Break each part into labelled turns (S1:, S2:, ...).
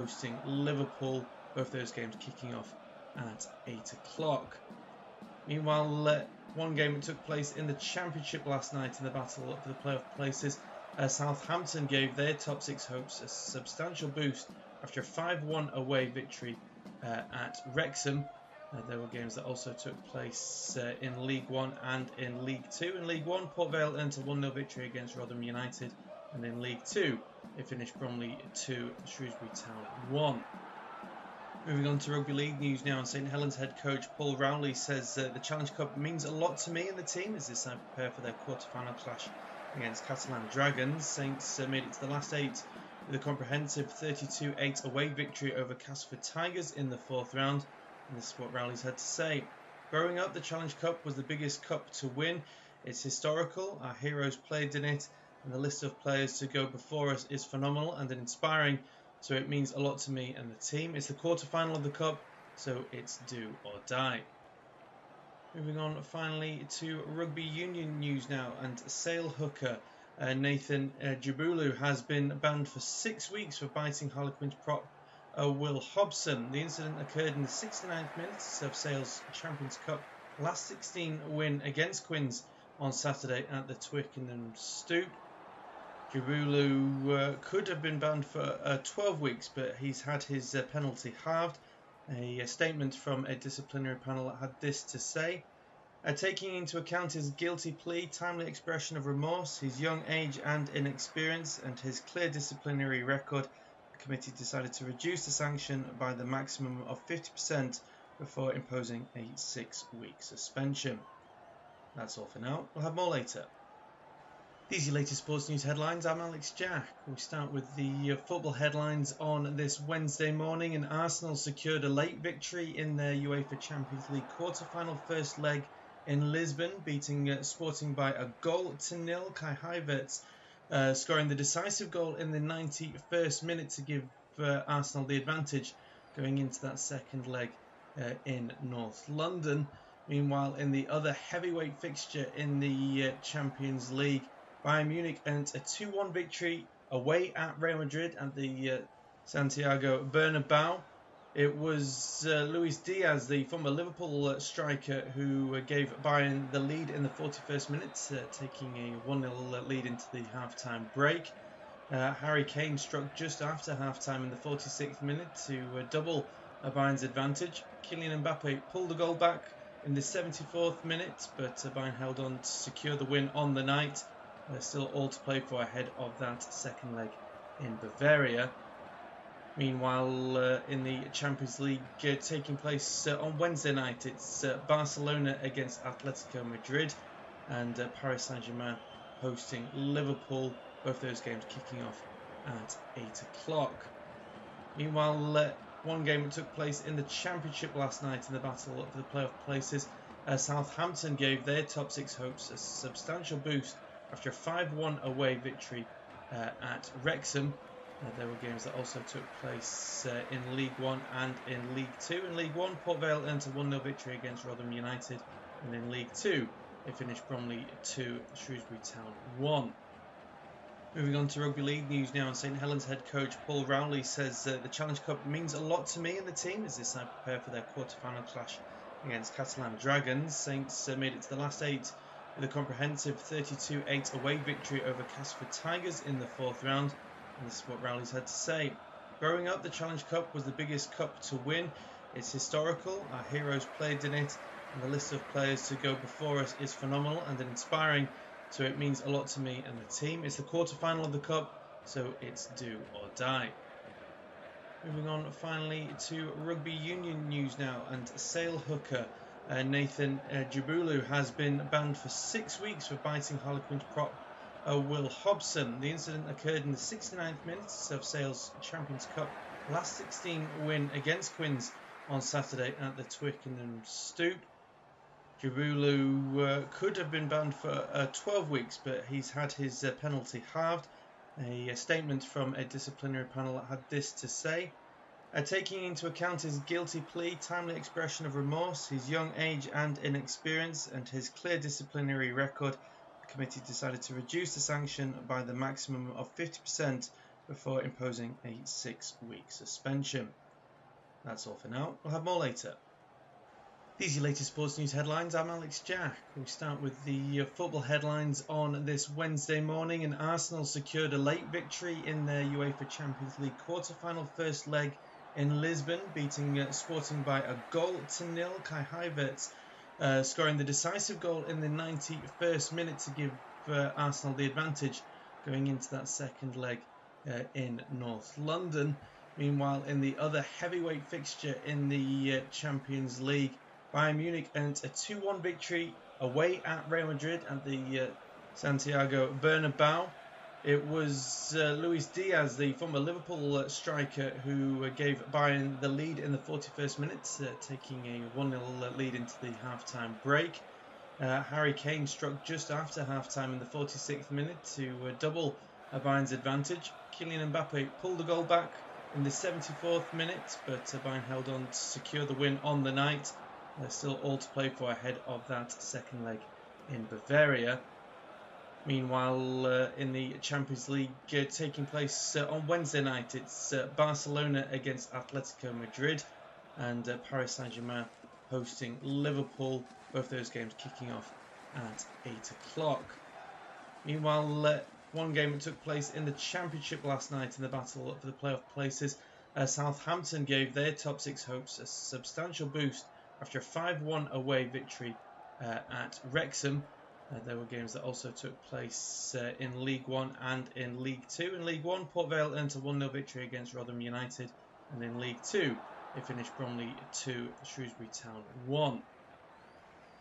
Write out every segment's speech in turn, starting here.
S1: hosting Liverpool, both those games kicking off at 8 o'clock. Meanwhile, one game that took place in the Championship last night in the battle for the playoff places. Southampton gave their top six hopes a substantial boost after a 5-1 away victory at Wrexham. There were games that also took place in League One and in League Two. In League One, Port Vale earned a 1-0 victory against Rotherham United, and in League Two, it finished Bromley 2, Shrewsbury Town 1. Moving on to rugby league news now, St Helens head coach Paul Rowley says the Challenge Cup means a lot to me and the team as they prepare for their quarter-final clash against Catalan Dragons. Saints made it to the last 8 with a comprehensive 32-8 away victory over Castleford Tigers in the 4th round. And this is what Rowley's had to say. Growing up, the Challenge Cup was the biggest cup to win. It's historical, our heroes played in it, and the list of players to go before us is phenomenal and inspiring. So it means a lot to me and the team. It's the quarter-final of the Cup, so it's do or die. Moving on finally to rugby union news now, and Sale hooker Nathan Jabulu has been banned for 6 weeks for biting Harlequins prop Will Hobson. The incident occurred in the 69th minute of Sale's Champions Cup last 16 win against Quins on Saturday at the Twickenham Stoop. Jabulu could have been banned for 12 weeks, but he's had his penalty halved. A statement from a disciplinary panel had this to say. Taking into account his guilty plea, timely expression of remorse, his young age and inexperience, and his clear disciplinary record, the committee decided to reduce the sanction by the maximum of 50% before imposing a 6-week suspension. That's all for now. We'll have more later. These are your latest sports news headlines. I'm Alex Jack. We'll start with the football headlines on this Wednesday morning. And Arsenal secured a late victory in their UEFA Champions League quarter-final first leg in Lisbon, beating Sporting by a 1-0. Kai Havertz scoring the decisive goal in the 91st minute to give Arsenal the advantage going into that second leg in North London. Meanwhile, in the other heavyweight fixture in the Champions League, Bayern Munich earned a 2-1 victory away at Real Madrid at the Santiago Bernabeu. It was Luis Diaz, the former Liverpool striker, who gave Bayern the lead in the 41st minute, taking a 1-0 lead into the half-time break. Harry Kane struck just after half-time in the 46th minute to double Bayern's advantage. Kylian Mbappe pulled the goal back in the 74th minute, but Bayern held on to secure the win on the night. There's still all to play for ahead of that second leg in Bavaria. Meanwhile, in the Champions League taking place on Wednesday night, it's Barcelona against Atletico Madrid and Paris Saint-Germain hosting Liverpool, both those games kicking off at 8 o'clock. Meanwhile, one game that took place in the Championship last night in the battle for the playoff places. Southampton gave their top six hopes a substantial boost after a 5-1 away victory at Wrexham. There were games that also took place in League One and in League Two. In League One, Port Vale earned a 1-0 victory against Rotherham United, and in League Two, it finished Bromley 2, Shrewsbury Town 1. Moving on to rugby league news now, St Helens head coach Paul Rowley says the Challenge Cup means a lot to me and the team as they prepare for their quarter-final clash against Catalan Dragons. Saints made it to the last 8 with a comprehensive 32-8 away victory over Castleford Tigers in the 4th round. And this is what Rowley's had to say. Growing up, the Challenge Cup was the biggest cup to win. It's historical, our heroes played in it, and the list of players to go before us is phenomenal and inspiring. So it means a lot to me and the team. It's the quarter-final of the Cup, so it's do or die. Moving on finally to rugby union news now, and Sale hooker Nathan Jabulu has been banned for 6 weeks for biting Harlequins prop Will Hobson. The incident occurred in the 69th minute of Sale's Champions Cup last 16 win against Quins on Saturday at the Twickenham Stoop. Jabulu could have been banned for 12 weeks, but he's had his penalty halved. A statement from a disciplinary panel had this to say. Taking into account his guilty plea, timely expression of remorse, his young age and inexperience, and his clear disciplinary record, the committee decided to reduce the sanction by the maximum of 50% before imposing a 6-week suspension. That's all for now. We'll have more later. These are your latest sports news headlines. I'm Alex Jack. We start with the football headlines on this Wednesday morning. And Arsenal secured a late victory in their UEFA Champions League quarter-final first leg in Lisbon, beating Sporting by a goal-0. Kai Havertz scoring the decisive goal in the 91st minute to give Arsenal the advantage going into that second leg in North London. Meanwhile, in the other heavyweight fixture in the Champions League, Bayern Munich earned a 2-1 victory away at Real Madrid at the Santiago Bernabeu. It was Luis Diaz, the former Liverpool striker, who gave Bayern the lead in the 41st minute, taking a 1-0 lead into the half-time break. Harry Kane struck just after half-time in the 46th minute to double Bayern's advantage. Kylian Mbappe pulled the goal back in the 74th minute, but Bayern held on to secure the win on the night. There's still all to play for ahead of that second leg in Bavaria. Meanwhile, in the Champions League taking place on Wednesday night, it's Barcelona against Atletico Madrid and Paris Saint-Germain hosting Liverpool. Both those games kicking off at 8 o'clock. Meanwhile, one game that took place in the Championship last night in the battle for the playoff places. Southampton gave their top six hopes a substantial boost after a 5-1 away victory at Wrexham. There were games that also took place in League One and in League Two. In League One, Port Vale earned a 1-0 victory against Rotherham United, and in League Two, it finished Bromley 2, Shrewsbury Town 1.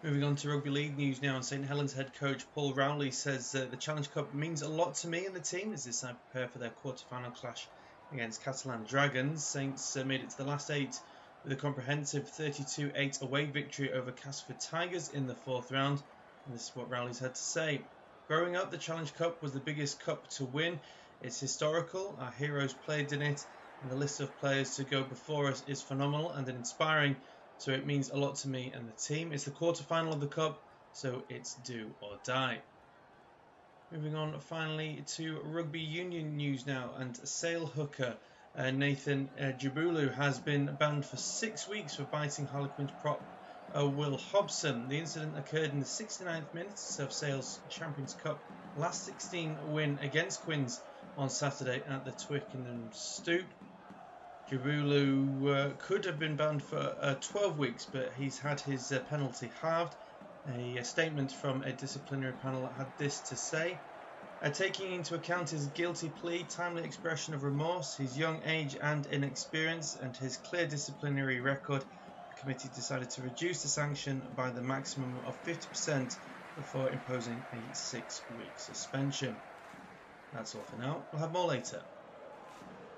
S1: Moving on to rugby league news now, and St Helens head coach Paul Rowley says the Challenge Cup means a lot to me and the team as this side prepare for their quarter-final clash against Catalan Dragons. Saints made it to the last 8 with a comprehensive 32-8 away victory over Castleford Tigers in the 4th round. And this is what Rowley's had to say. Growing up, the Challenge Cup was the biggest cup to win. It's historical, our heroes played in it, and the list of players to go before us is phenomenal and inspiring. So it means a lot to me and the team. It's the quarter-final of the cup, so it's do or die. Moving on finally to rugby union news now, and Sale hooker Nathan Jabulu has been banned for 6 weeks for biting Harlequins prop Will Hobson. The incident occurred in the 69th minute of Sale's Champions Cup last 16 win against Quins on Saturday at the Twickenham Stoop. Jabulu could have been banned for 12 weeks, but he's had his penalty halved. A statement from a disciplinary panel had this to say. Taking into account his guilty plea, timely expression of remorse, his young age and inexperience, and his clear disciplinary record, the committee decided to reduce the sanction by the maximum of 50% before imposing a 6-week suspension. That's all for now. We'll have more later.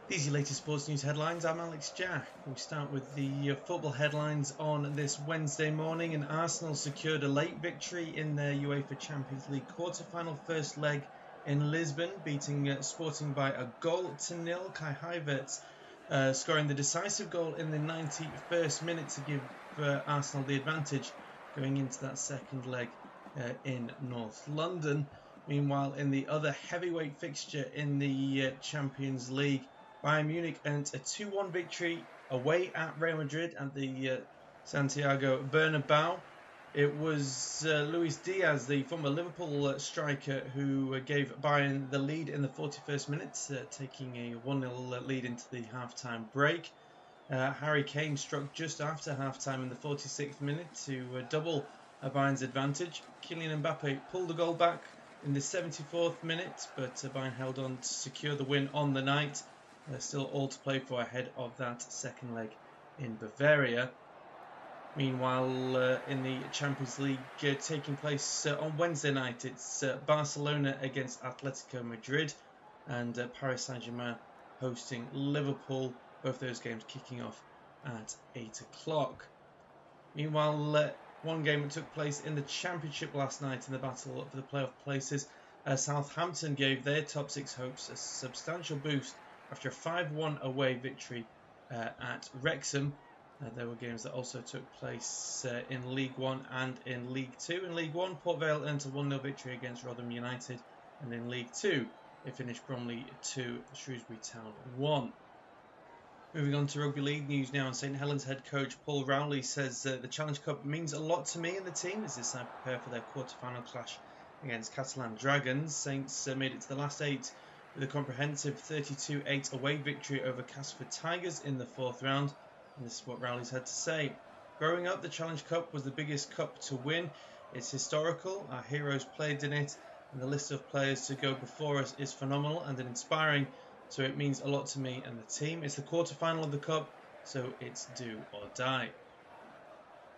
S1: These are your latest sports news headlines. I'm Alex Jack. We start with the football headlines on this Wednesday morning. And Arsenal secured a late victory in their UEFA Champions League quarter-final first leg in Lisbon, beating Sporting by a goal-0. Kai Havertz scoring the decisive goal in the 91st minute to give Arsenal the advantage going into that second leg in North London. Meanwhile, in the other heavyweight fixture in the Champions League, Bayern Munich earned a 2-1 victory away at Real Madrid at the Santiago Bernabeu. It was Luis Diaz, the former Liverpool striker, who gave Bayern the lead in the 41st minute, taking a 1-0 lead into the half-time break. Harry Kane struck just after half-time in the 46th minute to double Bayern's advantage. Kylian Mbappe pulled the goal back in the 74th minute, but Bayern held on to secure the win on the night. There's still all to play for ahead of that second leg in Bavaria. Meanwhile, in the Champions League taking place on Wednesday night, it's Barcelona against Atletico Madrid and Paris Saint-Germain hosting Liverpool. Both those games kicking off at 8 o'clock. Meanwhile, one game that took place in the Championship last night in the battle for the playoff places. Southampton gave their top six hopes a substantial boost after a 5-1 away victory at Wrexham. There were games that also took place in League One and in League Two. In League One, Port Vale earned a 1-0 victory against Rotherham United, and in League Two, It finished Bromley 2, Shrewsbury Town 1. Moving on to rugby league news now, and St Helens head coach Paul Rowley says the Challenge Cup means a lot to me and the team as they prepare for their quarter-final clash against Catalan Dragons. Saints made it to the last 8 with a comprehensive 32-8 away victory over Castleford Tigers in the 4th round, and this is what Rowley's had to say. Growing up, the Challenge Cup was the biggest cup to win. It's historical, our heroes played in it, and the list of players to go before us is phenomenal and inspiring. So it means a lot to me and the team. It's the quarter-final of the Cup, so it's do or die.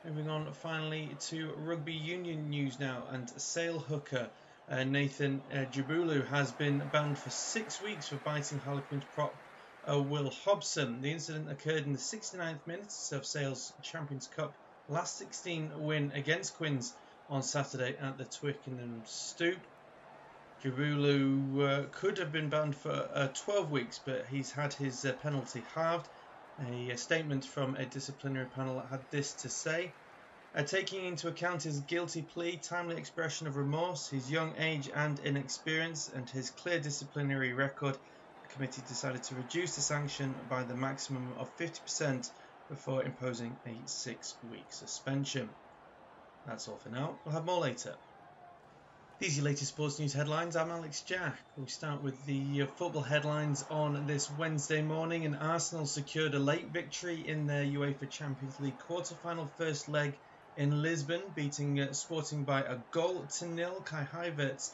S1: Moving on finally to rugby union news now, and Sale hooker Nathan Jabulu has been banned for 6 weeks for biting Harlequins prop Will Hobson. The incident occurred in the 69th minute of Sale's Champions Cup last 16 win against Quins on Saturday at the Twickenham Stoop. Jabulu could have been banned for 12 weeks, but he's had his penalty halved. A statement from a disciplinary panel had this to say: taking into account his guilty plea, timely expression of remorse, his young age and inexperience, and his clear disciplinary record, the committee decided to reduce the sanction by the maximum of 50% before imposing a 6-week suspension. That's all for now. We'll have more later. These are your latest sports news headlines. I'm Alex Jack. We'll start with the football headlines on this Wednesday morning. And Arsenal secured a late victory in their UEFA Champions League quarter-final first leg in Lisbon, beating Sporting by a 1-0. Kai Havertz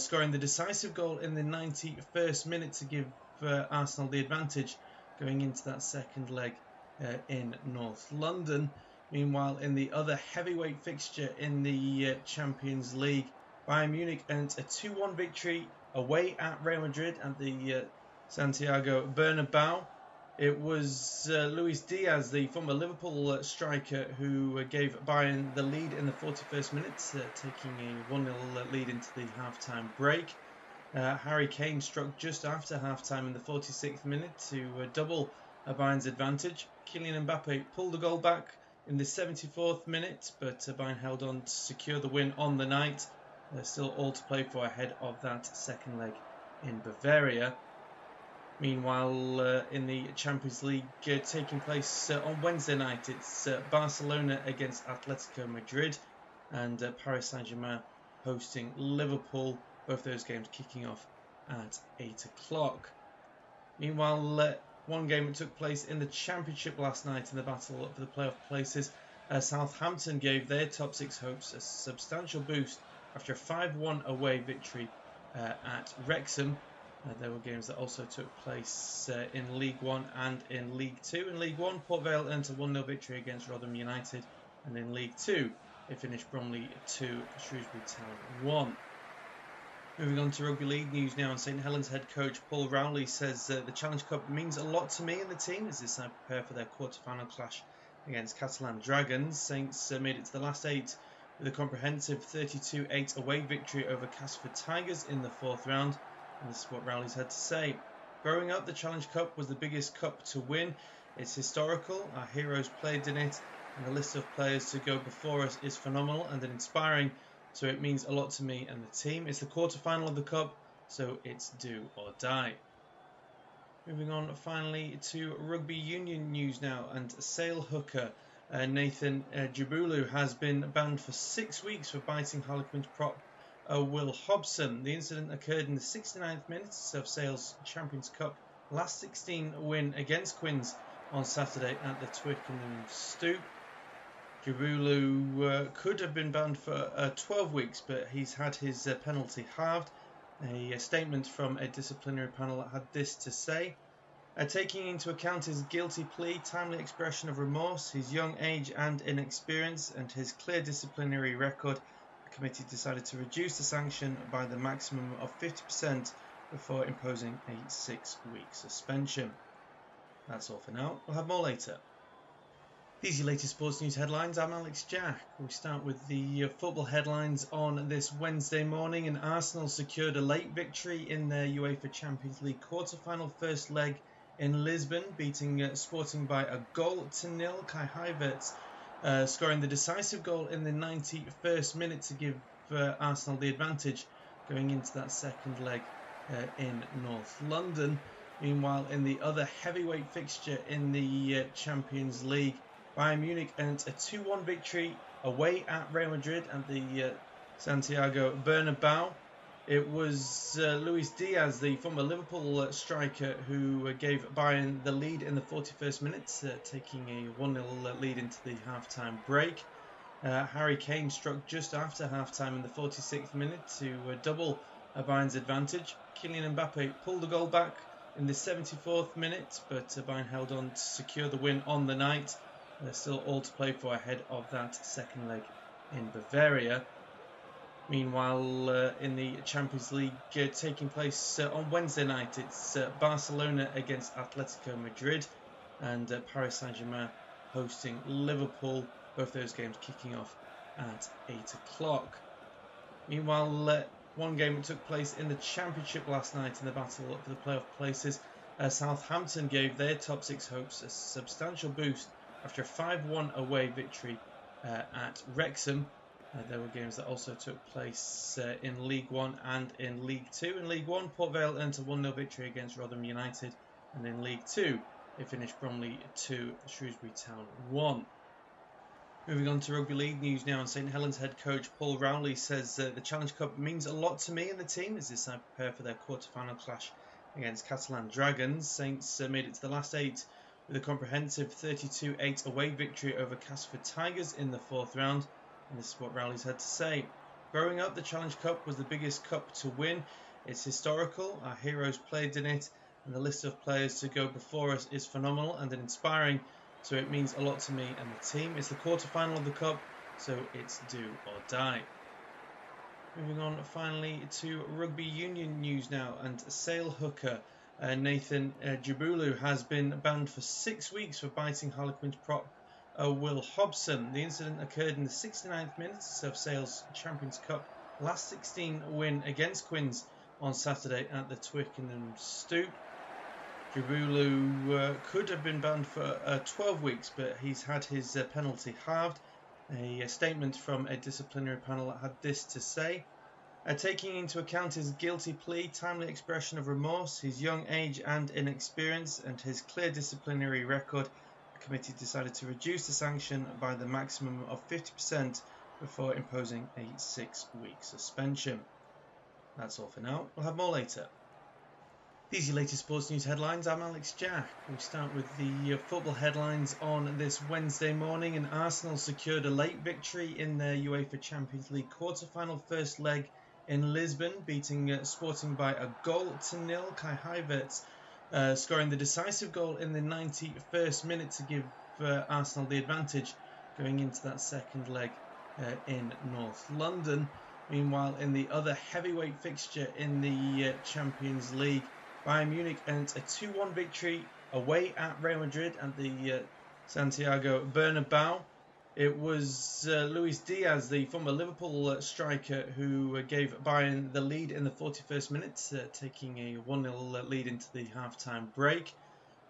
S1: scoring the decisive goal in the 91st minute to give Arsenal the advantage going into that second leg in North London. Meanwhile, in the other heavyweight fixture in the Champions League, Bayern Munich earned a 2-1 victory away at Real Madrid at the Santiago Bernabeu. It was Luis Diaz, the former Liverpool striker, who gave Bayern the lead in the 41st minute, taking a 1-0 lead into the half-time break. Harry Kane struck just after half-time in the 46th minute to double Bayern's advantage. Kylian Mbappe pulled the goal back in the 74th minute, but Bayern held on to secure the win on the night. There's still all to play for ahead of that second leg in Bavaria. Meanwhile, in the Champions League taking place on Wednesday night, it's Barcelona against Atletico Madrid and Paris Saint-Germain hosting Liverpool. Both those games kicking off at 8 o'clock. Meanwhile, one game that took place in the Championship last night in the battle for the playoff places. Southampton gave their top 6 hopes a substantial boost after a 5-1 away victory at Wrexham. There were games that also took place in League 1 and in League 2. In League 1, Port Vale earned a 1-0 victory against Rotherham United, and in League 2, it finished Bromley 2, Shrewsbury Town 1. Moving on to rugby league news now, and St Helens head coach Paul Rowley says the Challenge Cup means a lot to me and the team as they prepare for their quarter-final clash against Catalan Dragons. Saints made it to the last 8 with a comprehensive 32-8 away victory over Castleford Tigers in the 4th round, and this is what Rowley's had to say. Growing up, the Challenge Cup was the biggest cup to win. It's historical, our heroes played in it, and the list of players to go before us is phenomenal and inspiring. So it means a lot to me and the team. It's the quarter-final of the Cup, so it's do or die. Moving on finally to rugby union news now, and Sale hooker Nathan Jabulu has been banned for 6 weeks for biting Harlequins prop Will Hobson. The incident occurred in the 69th minute of Sale's Champions Cup last 16 win against Quins on Saturday at the Twickenham Stoop. Jabulu could have been banned for 12 weeks, but he's had his penalty halved. A statement from a disciplinary panel had this to say: taking into account his guilty plea, timely expression of remorse, his young age and inexperience, and his clear disciplinary record, the committee decided to reduce the sanction by the maximum of 50% before imposing a 6-week suspension. That's all for now. We'll have more later. These are your latest sports news headlines. I'm Alex Jack. We'll start with the football headlines on this Wednesday morning. And Arsenal secured a late victory in their UEFA Champions League quarter-final first leg in Lisbon, beating Sporting by a 1-0. Kai Havertz scoring the decisive goal in the 91st minute to give Arsenal the advantage going into that second leg in North London. Meanwhile, in the other heavyweight fixture in the Champions League, Bayern Munich earned a 2-1 victory away at Real Madrid at the Santiago Bernabeu. It was Luis Diaz, the former Liverpool striker, who gave Bayern the lead in the 41st minute, taking a 1-0 lead into the half-time break. Harry Kane struck just after half-time in the 46th minute to double Bayern's advantage. Kylian Mbappe pulled the goal back in the 74th minute, but Bayern held on to secure the win on the night. There's still all to play for ahead of that second leg in Bavaria. Meanwhile, in the Champions League taking place on Wednesday night, it's Barcelona against Atletico Madrid and Paris Saint-Germain hosting Liverpool. Both those games kicking off at 8 o'clock. Meanwhile, one game that took place in the Championship last night in the battle for the playoff places. Southampton gave their top six hopes a substantial boost after a 5-1 away victory at Wrexham. There were games that also took place in League One and in League Two. In League One, Port Vale earned a 1-0 victory against Rotherham United, and in League Two, it finished Bromley 2, Shrewsbury Town 1. Moving on to rugby league news now, and St Helens head coach Paul Rowley says the Challenge Cup means a lot to me and the team as this side prepare for their quarter-final clash against Catalan Dragons. Saints made it to the last 8 with a comprehensive 32-8 away victory over Castleford Tigers in the 4th round. And this is what Rowley's had to say. Growing up, the Challenge Cup was the biggest cup to win. It's historical, our heroes played in it, and the list of players to go before us is phenomenal and inspiring, so it means a lot to me and the team. It's the quarter-final of the cup, so it's do or die. Moving on finally to rugby union news now, and Sale hooker Nathan Jabulu has been banned for 6 weeks for biting Harlequins prop Will Hobson. The incident occurred in the 69th minute of Sale's Champions Cup last 16 win against Quins on Saturday at the Twickenham Stoop. Jabulu could have been banned for 12 weeks, but he's had his penalty halved. A statement from a disciplinary panel had this to say: taking into account his guilty plea, timely expression of remorse, his young age and inexperience, and his clear disciplinary record, the committee decided to reduce the sanction by the maximum of 50% before imposing a 6-week suspension. That's all for now. We'll have more later. These are your latest sports news headlines. I'm Alex Jack. We start with the football headlines on this Wednesday morning. And Arsenal secured a late victory in their UEFA Champions League quarter-final first leg in Lisbon, beating Sporting by a 1-0. Kai Havertz scoring the decisive goal in the 91st minute to give Arsenal the advantage going into that second leg in North London. Meanwhile, in the other heavyweight fixture in the Champions League, Bayern Munich earned a 2-1 victory away at Real Madrid at the Santiago Bernabeu. It was Luis Diaz, the former Liverpool striker, who gave Bayern the lead in the 41st minute, taking a 1-0 lead into the half-time break.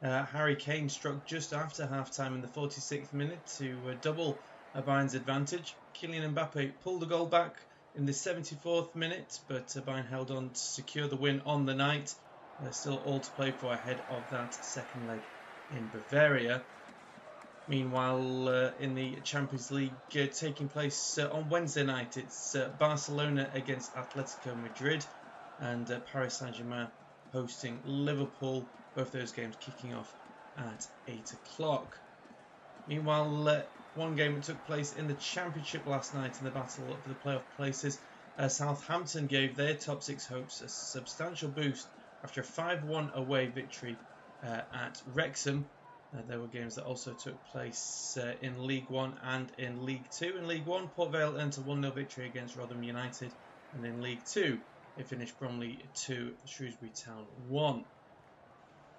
S1: Harry Kane struck just after half-time in the 46th minute to double Bayern's advantage. Kylian Mbappe pulled the goal back in the 74th minute, but Bayern held on to secure the win on the night. There's still all to play for ahead of that second leg in Bavaria. Meanwhile, in the Champions League taking place on Wednesday night, it's Barcelona against Atletico Madrid and Paris Saint-Germain hosting Liverpool. Both those games kicking off at 8 o'clock. Meanwhile, one game that took place in the Championship last night in the battle for the playoff places. Southampton gave their top six hopes a substantial boost after a 5-1 away victory at Wrexham. There were games that also took place in League One and in League Two. In League One, Port Vale earned a 1-0 victory against Rotherham United, and in League Two, it finished Bromley 2, Shrewsbury Town 1.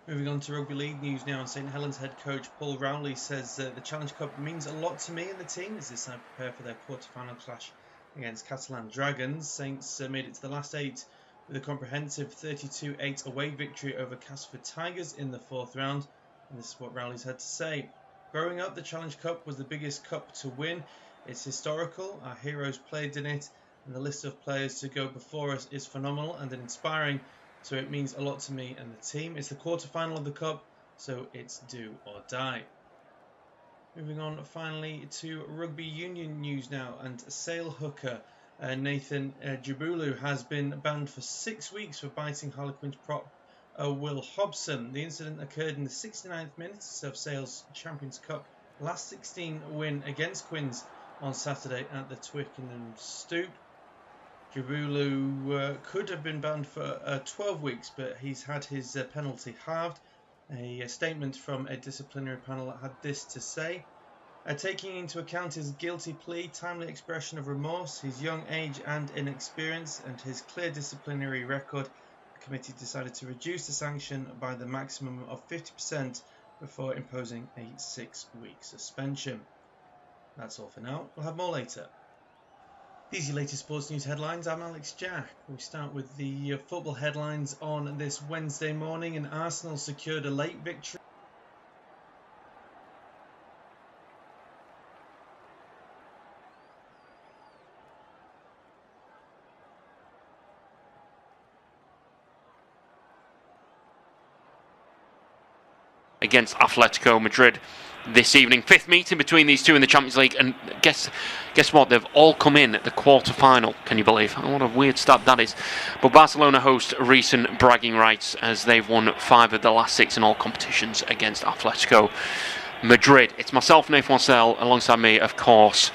S1: Moving on to rugby league news now, and St Helens head coach Paul Rowley says the Challenge Cup means a lot to me and the team as this side prepare for their quarter-final clash against Catalan Dragons. Saints made it to the last 8 with a comprehensive 32-8 away victory over Castleford Tigers in the 4th round. And this is what Rowley's had to say. Growing up, the Challenge Cup was the biggest cup to win. It's historical, our heroes played in it, and the list of players to go before us is phenomenal and inspiring, so it means a lot to me and the team. It's the quarter-final of the Cup, so it's do or die. Moving on finally to rugby union news now, and Sale hooker Nathan Jabulu has been banned for 6 weeks for biting Harlequins prop Will Hobson. The incident occurred in the 69th minute of Sale's Champions Cup last 16 win against Quins on Saturday at the Twickenham Stoop. Jabulu could have been banned for 12 weeks, but he's had his penalty halved. A statement from a disciplinary panel had this to say: taking into account his guilty plea, timely expression of remorse, his young age and inexperience, and his clear disciplinary record, the committee decided to reduce the sanction by the maximum of 50% before imposing a 6-week suspension. That's all for now. We'll have more later. These are your latest sports news headlines. I'm Alex Jack. We start with the football headlines on this Wednesday morning, and Arsenal secured a late victory
S2: against Atletico Madrid this evening. 5th meeting between these two in the Champions League, and guess what? They've all come in at the quarter-final. Can you believe? What a weird stat that is. But Barcelona host recent bragging rights as they've won 5 of the last 6 in all competitions against Atletico Madrid. It's myself, Nathan Wassell, alongside me, of course,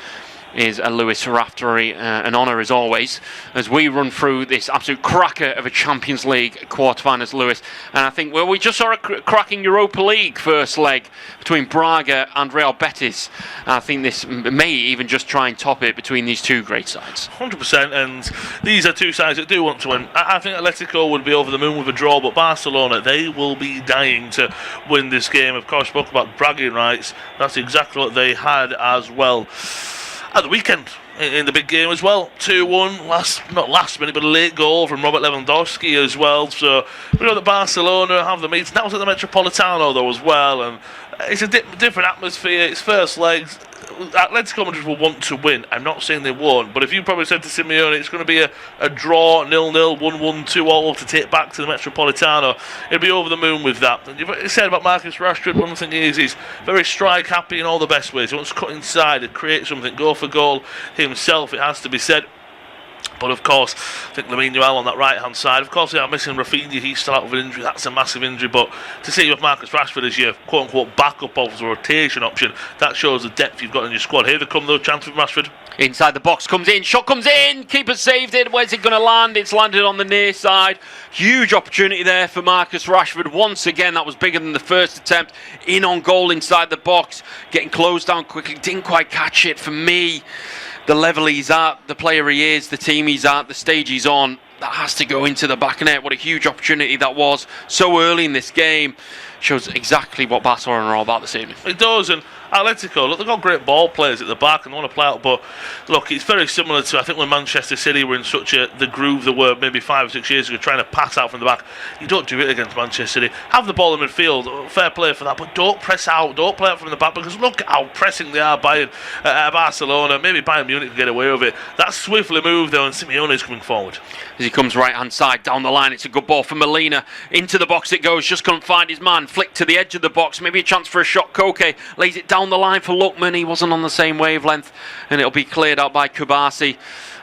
S2: is Lewis Raftery. An honour as always as we run through this absolute cracker of a Champions League quarterfinals, Lewis. And I think, well, we just saw a cracking Europa League first leg between Braga and Real Betis. I think this may even just try and top it between these two great sides.
S3: 100%, and these are two sides that do want to win. I think Atletico would be over the moon with a draw, but Barcelona, they will be dying to win this game. Of course, spoke about bragging rights. That's exactly what they had as well at the weekend in the big game as well. 2-1, not last minute, but a late goal from Robert Lewandowski as well. So we know that Barcelona have the meeting. That was at the Metropolitano though as well, and it's a different atmosphere. It's first legs. Atletico Madrid will want to win. I'm not saying they won't, but if you probably said to Simeone it's going to be a draw, 0-0, 1-1, 2-all to take back to the Metropolitano, he'll be over the moon with that. And you've said about Marcus Rashford, one thing is he's very strike happy in all the best ways. He wants to cut inside and create something, go for goal himself, it has to be said. But of course, I think Lamine Yamal on that right-hand side. Of course, they are missing Rafinha. He's still out of an injury. That's a massive injury. But to see you with Marcus Rashford as your quote-unquote backup of the rotation option, that shows the depth you've got in your squad. Here they come, though. Chance with Rashford.
S2: Inside the box, comes in. Shot comes in. Keeper saved it. Where's it going to land? It's landed on the near side. Huge opportunity there for Marcus Rashford. Once again, that was bigger than the first attempt. In on goal inside the box. Getting closed down quickly. Didn't quite catch it. For me, the level he's at, the player he is, the team he's at, the stage he's on, that has to go into the back of net. What a huge opportunity that was so early in this game. Shows exactly what Barcelona are all about this evening.
S3: It does, and Atletico, look, they've got great ball players at the back and they want to play out, but look, it's very similar to, I think, when Manchester City were in such the groove they were maybe 5 or 6 years ago, trying to pass out from the back. You don't do it against Manchester City. Have the ball in midfield, fair play for that, but don't press out, don't play out from the back, because look how pressing they are by Barcelona. Maybe Bayern Munich can get away with it. That's swiftly moved though, and Simeone is coming forward.
S2: As he comes right hand side down the line, it's a good ball for Molina. Into the box it goes, just couldn't find his man. Flick to the edge of the box, maybe a chance for a shot. Koke lays it down the line for Lookman. He wasn't on the same wavelength, and it'll be cleared out by Kubasi.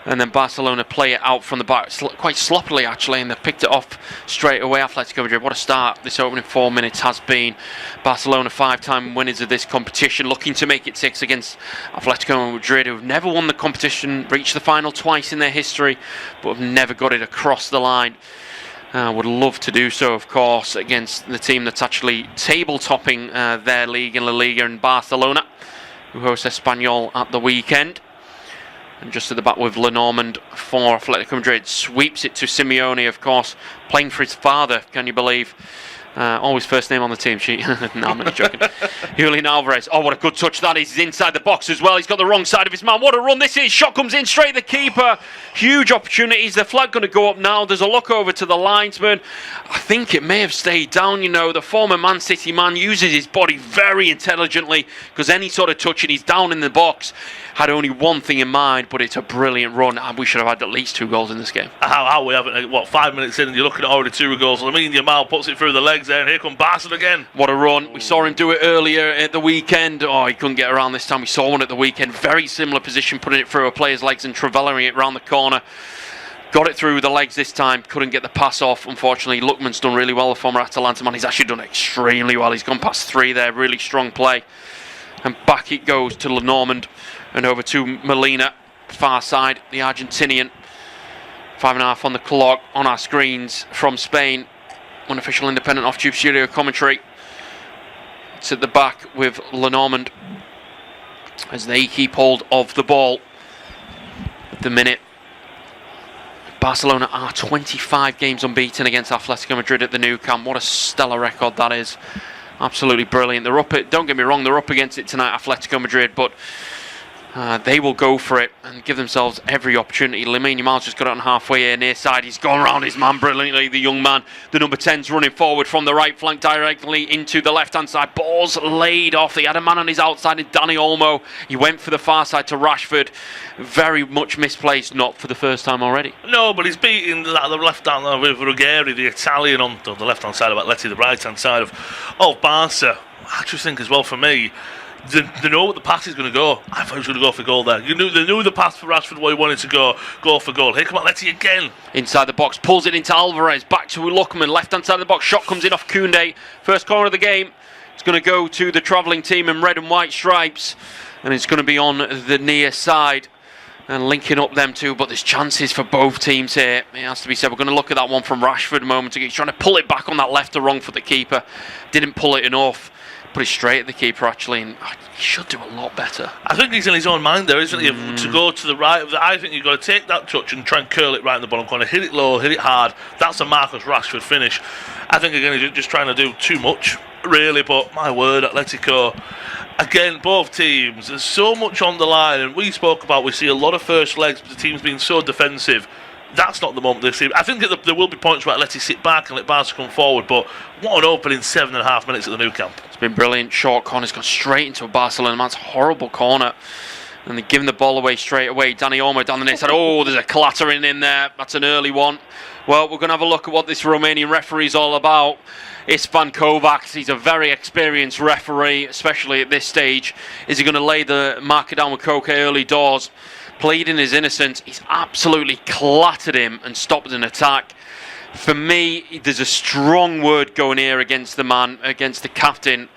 S2: And then Barcelona play it out from the back, quite sloppily actually, and they've picked it off straight away. Atletico Madrid, what a start this opening 4 minutes has been. Barcelona 5-time winners of this competition, looking to make it 6 against Atletico Madrid, who've never won the competition, reached the final twice in their history, but have never got it across the line. Would love to do so, of course, against the team that's actually table-topping their league in La Liga in Barcelona, who host Espanyol at the weekend. And just at the back with Lenormand for Atletico Madrid. Sweeps it to Simeone, of course, playing for his father, can you believe? Always first name on the team sheet. No, I'm only joking. Julian Alvarez. Oh, what a good touch that is. He's inside the box as well. He's got the wrong side of his man. What a run this is. Shot comes in straight at the keeper. Huge opportunities. The flag going to go up now. There's a look over to the linesman. I think it may have stayed down. The former Man City man uses his body very intelligently, because any sort of touching, he's down in the box. Had only one thing in mind, but it's a brilliant run, and we should have had at least 2 goals in this game.
S3: How we haven't, 5 minutes in and you're looking at already 2 goals. Yamal puts it through the legs there, and here comes Barca again.
S2: What a run. We saw him do it earlier at the weekend. Oh, he couldn't get around this time. We saw one at the weekend. Very similar position, putting it through a player's legs and travelling it round the corner. Got it through the legs this time. Couldn't get the pass off, unfortunately. Lookman's done really well, the former Atalanta man. He's actually done extremely well. He's gone past 3 there. Really strong play. And back it goes to Lenormand. And over to Molina, far side, the Argentinian. 5.5 on the clock on our screens from Spain. Unofficial independent off-tube studio commentary. It's at the back with Lenormand as they keep hold of the ball. At the minute, Barcelona are 25 games unbeaten against Atletico Madrid at the Nou Camp. What a stellar record that is. Absolutely brilliant. They're up don't get me wrong, they're up against it tonight, Atletico Madrid, but they will go for it and give themselves every opportunity. Lamine Yamal's just got it on halfway here, near side. He's gone around his man brilliantly, the young man. The number 10's running forward from the right flank directly into the left-hand side. Ball's laid off. He had a man on his outside, Dani Olmo. He went for the far side to Rashford. Very much misplaced, not for the first time already.
S3: No, but he's beating the left-hand side with Ruggeri, the Italian, on the left-hand side of Atleti, the right-hand side of Barca. I just think as well, for me, they know what the pass is going to go. I thought he was going to go for goal there. They knew the pass for Rashford where he wanted to go for goal. Here come Atleti again.
S2: Inside the box, pulls it into Alvarez, back to Lookman, left-hand side of the box, shot comes in off Koundé. First corner of the game. It's going to go to the travelling team in red and white stripes, and it's going to be on the near side and linking up them two, but there's chances for both teams here. It has to be said. We're going to look at that one from Rashford a moment ago. He's trying to pull it back on that left or wrong for the keeper. Didn't pull it enough. Put it straight at the keeper, actually, and he should do a lot better.
S3: I think he's in his own mind there, isn't he? To go to the right of I think you've got to take that touch and try and curl it right in the bottom corner. Hit it low, hit it hard. That's a Marcus Rashford finish. I think, again, he's just trying to do too much, really, but my word, Atletico. Again, both teams, there's so much on the line, and we see a lot of first legs, the teams being so defensive. That's not the moment they see. I think that there will be points where Atleti sit back and let Barca come forward, but what an opening 7.5 minutes at the Nou Camp.
S2: It's been brilliant. Short corner's gone straight into a Barcelona man's horrible corner, and they're giving the ball away straight away. Dani Olmo down the near side. Oh, there's a clattering in there. That's an early one. Well, we're going to have a look at what this Romanian referee is all about. Istvan Kovacs, he's a very experienced referee, especially at this stage. Is he going to lay the marker down with Koke early doors? Pleading his innocence, he's absolutely clattered him and stopped an attack. For me, there's a strong word going here against the man, against the captain.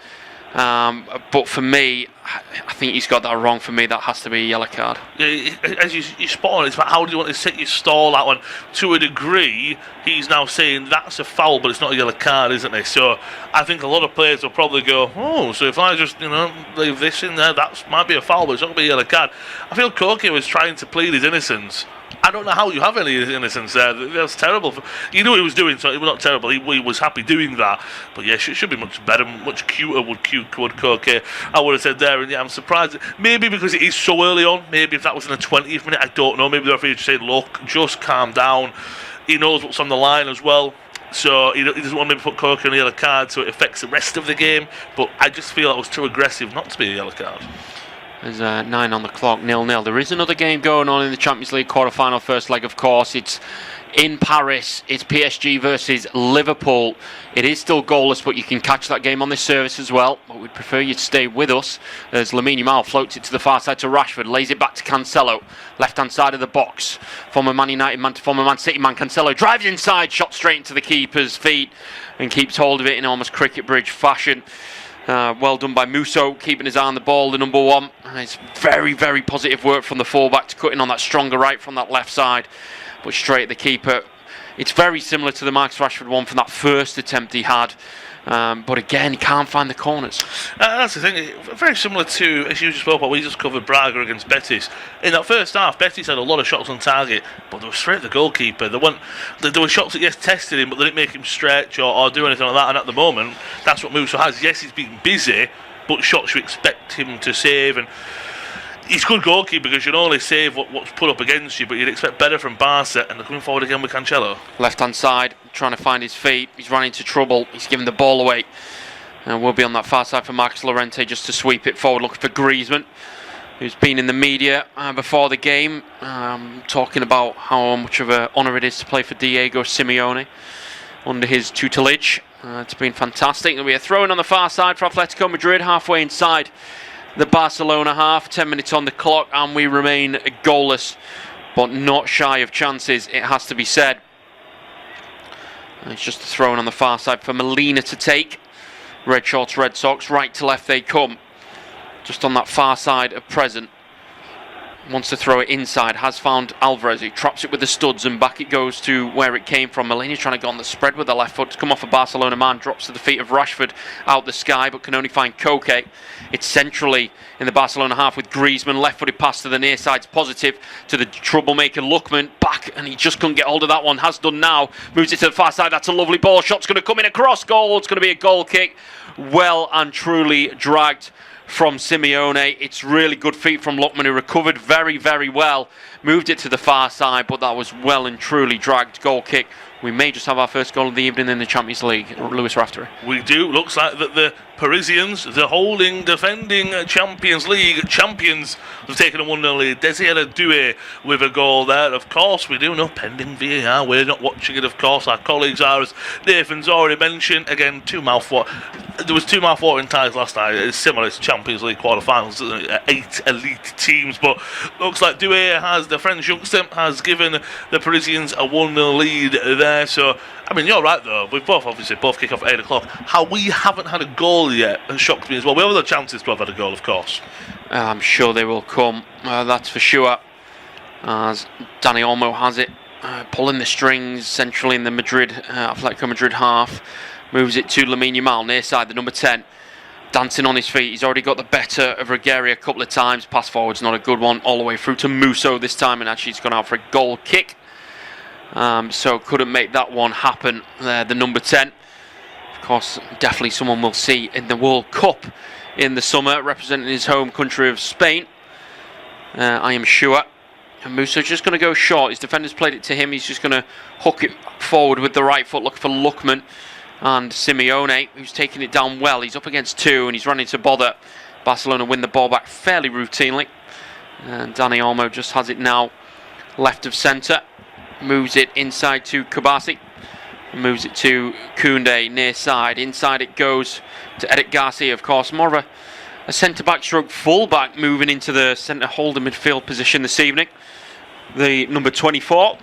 S2: But for me, I think he's got that wrong. For me, that has to be a yellow card.
S3: Yeah, as you spot on, it's about how do you want to set your stall out on. To a degree, he's now saying that's a foul, but it's not a yellow card, isn't it? So I think a lot of players will probably go, oh, so if I just leave this in there, that might be a foul, but it's not going to be a yellow card. I feel Koke was trying to plead his innocence. I don't know how you have any innocence there. That's terrible. You knew what he was doing, so it was not terrible. He was happy doing that. But yeah, it should be much better, much cuter would Koke. I would have said there, and yeah, I'm surprised. Maybe because it is so early on. Maybe if that was in the 20th minute, I don't know. Maybe the referee just said, look, just calm down. He knows what's on the line as well. So he doesn't want to put Koke on a yellow card, so it affects the rest of the game. But I just feel that was too aggressive not to be a yellow card.
S2: There's 9 on the clock, 0-0. There is another game going on in the Champions League quarter-final first leg, of course. It's in Paris. It's PSG versus Liverpool. It is still goalless, but you can catch that game on this service as well. But we'd prefer you to stay with us as Lamine Yamal floats it to the far side to Rashford, lays it back to Cancelo, left-hand side of the box. Former Man United man to former Man City man, Cancelo drives inside, shot straight into the keeper's feet and keeps hold of it in almost cricket bridge fashion. Well done by Musso, keeping his eye on the ball, the number 1. It's very, very positive work from the fullback to cut in on that stronger right from that left side, but straight at the keeper. It's very similar to the Marcus Rashford one from that first attempt he had But again, he can't find the corners.
S3: That's the thing. Very similar to, as you just spoke about, we just covered Braga against Betis. In that first half, Betis had a lot of shots on target, but they were straight at the goalkeeper. There were shots that, yes, tested him, but they didn't make him stretch or do anything like that. And at the moment, that's what Musso has. Yes, he's been busy, but shots you expect him to save. And he's a good goalkeeper because you can only save what's put up against you, but you'd expect better from Barca. And they're coming forward again with Cancelo.
S2: Left-hand side, trying to find his feet. He's run into trouble. He's giving the ball away. And we'll be on that far side for Marcus Llorente just to sweep it forward, looking for Griezmann, who's been in the media before the game, talking about how much of an honour it is to play for Diego Simeone under his tutelage. It's been fantastic. There'll be a throw-in on the far side for Atletico Madrid, halfway inside the Barcelona half. 10 minutes on the clock, and we remain goalless, but not shy of chances, it has to be said. And it's just a throw-in on the far side for Molina to take. Red shorts, Red Sox, right to left they come. Just on that far side of present. Wants to throw it inside, has found Alvarez, he traps it with the studs and back it goes to where it came from. Molina trying to go on the spread with the left foot to come off a Barcelona man, drops to the feet of Rashford out the sky but can only find Koke. It's centrally in the Barcelona half with Griezmann, left-footed pass to the near side's positive to the troublemaker Lookman, back and he just couldn't get hold of that one, has done now, moves it to the far side, that's a lovely ball, shot's going to come in across goal, it's going to be a goal kick, well and truly dragged from Simeone. It's really good feet from Lookman, who recovered very, very well. Moved it to the far side, but that was well and truly dragged. Goal kick. We may just have our first goal of the evening in the Champions League. Lewis Raftery.
S3: We do. Looks like that the Parisians, the holding, defending Champions League champions, have taken a 1-0 lead. Desire Doué with a goal there. Of course, we do know pending VAR. We're not watching it, of course. Our colleagues are, as Nathan's already mentioned. Again, there was two mouth-watering ties last night. It's similar to Champions League quarterfinals, 8 elite teams. But looks like Doué, the French youngster, has given the Parisians a 1-0 lead there. So, I mean, you're right though. We've both kick off at 8 o'clock. How we haven't had a goal yet has shocked me as well. We have other chances to have had a goal, of course.
S2: I'm sure they will come. That's for sure. As Dani Olmo has it, pulling the strings centrally in the Atletico Madrid half. Moves it to Lamine Yamal, near side, the number 10. Dancing on his feet. He's already got the better of Regueira a couple of times. Pass forward's not a good one. All the way through to Musso this time, and actually he's gone out for a goal kick. So couldn't make that one happen there, the number 10. Of course, definitely someone we'll see in the World Cup in the summer, representing his home country of Spain, I am sure. And Musso's just going to go short. His defenders played it to him. He's just going to hook it forward with the right foot, looking for Lookman and Simeone, who's taking it down well. He's up against 2 and he's running to bother. Barcelona win the ball back fairly routinely. And Dani Olmo just has it now left of centre. Moves it inside to Kubasi. Moves it to Koundé near side. Inside it goes to Eric Garcia, of course. More of a centre-back stroke full-back moving into the centre holder midfield position this evening. The number 24.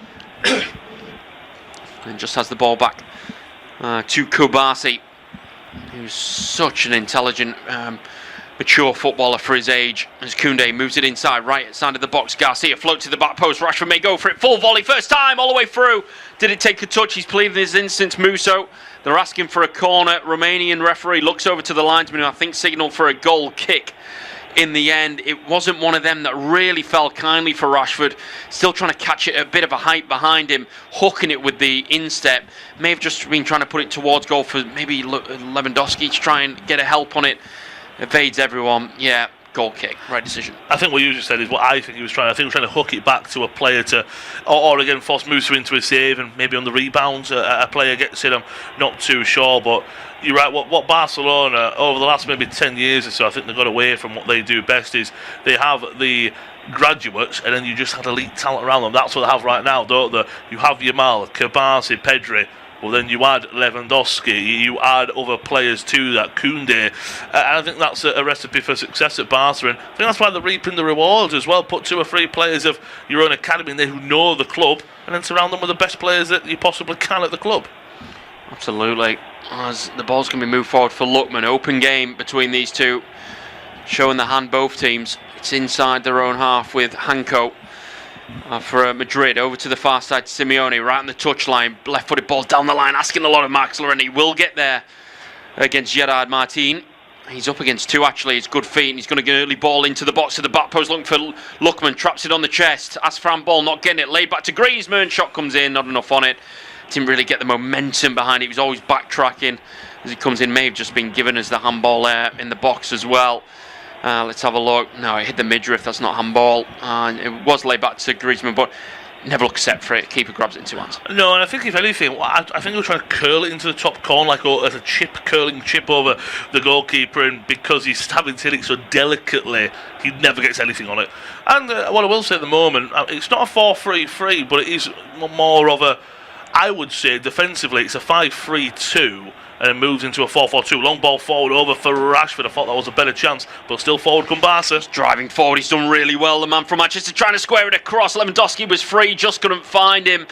S2: And just has the ball back to Kubasi, who's such an intelligent, mature footballer for his age. As Koundé moves it inside, right side of the box. Garcia floats to the back post. Rashford may go for it. Full volley, first time, all the way through. Did it take a touch? He's pleaded in this instance, Musso. They're asking for a corner. Romanian referee looks over to the linesman, who I think signalled for a goal kick. In the end, it wasn't one of them that really fell kindly for Rashford. Still trying to catch it at a bit of a height behind him, hooking it with the instep. May have just been trying to put it towards goal for maybe Lewandowski to try and get a help on it. Evades everyone. Yeah, goal kick. Right decision.
S3: I think what you just said is what I think he was trying. I think he was trying to hook it back to a player or again force Musso into a save, and maybe on the rebounds a player gets it. I'm not too sure, but you're right. What Barcelona over the last maybe 10 years or so, I think they got away from what they do best is they have the graduates and then you just had elite talent around them. That's what they have right now, don't they? You have Yamal, Kabasi, Pedri. Well, then you add Lewandowski, you add other players to that, Koundé, and I think that's a recipe for success at Barca, and I think that's why they're reaping the rewards as well. Put 2 or 3 players of your own academy in there who know the club, and then surround them with the best players that you possibly can at the club.
S2: Absolutely. As the ball's going to be moved forward for Lookman, open game between these two, showing the hand both teams. It's inside their own half with Hanko. For Madrid, over to the far side, Simeone, right on the touchline, left-footed ball down the line, asking a lot of Marcus Llorente. He will get there against Gerard Martin. He's up against 2 actually. It's good feet, and he's going to get an early ball into the box to the back post, looking for Lookman. Traps it on the chest. Asks for handball, not getting it. Laid back to Griezmann. Shot comes in, not enough on it. Didn't really get the momentum behind it. He was always backtracking as he comes in. May have just been given as the handball there in the box as well. Let's have a look. No, it hit the midriff. That's not handball. It was laid back to Griezmann, but never look set for it. Keeper grabs it in 2 hands.
S3: No, and I think if anything, I think he was trying to curl it into the top corner, like as a curling chip over the goalkeeper, and because he's having to hit it so delicately, he never gets anything on it. And what I will say at the moment, it's not a 4-3-3, but it is more of a, I would say defensively, it's a 5-3-2. And it moves into a 4-4-2. Long ball forward over for Rashford. I thought that was a better chance, but still forward come Barca.
S2: Driving forward, he's done really well. The man from Manchester trying to square it across. Lewandowski was free, just couldn't find him.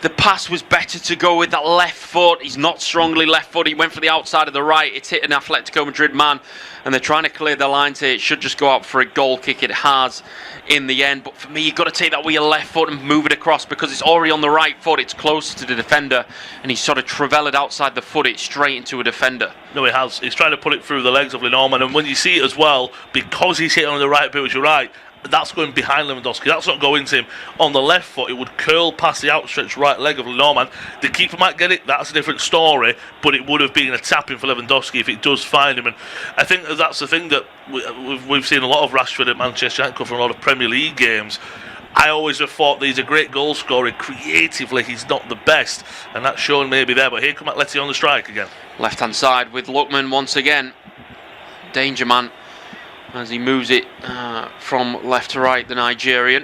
S2: The pass was better to go with that left foot. He's not strongly left foot. He went for the outside of the right. It's hit an Atletico Madrid man, and they're trying to clear the lines here. It should just go out for a goal kick. It has in the end, but for me, you've got to take that with your left foot and move it across, because it's already on the right foot. It's closer to the defender, and he's sort of travelled outside the foot. It's straight into a defender.
S3: No, he has. He's trying to put it through the legs of Lenormand, and when you see it as well, because he's hitting on the right foot, which you're right, that's going behind Lewandowski. That's not going to him on the left foot. It would curl past the outstretched right leg of Lenormand. The keeper might get it. That's a different story, but it would have been a tap-in for Lewandowski if it does find him. And I think that's the thing that we've seen a lot of Rashford at Manchester United from a lot of Premier League games. I always have thought that he's a great goal scorer. Creatively, he's not the best, and that's shown maybe there. But here come Atleti on the strike again.
S2: Left-hand side with Lookman once again. Danger man as he moves it from left to right, the Nigerian.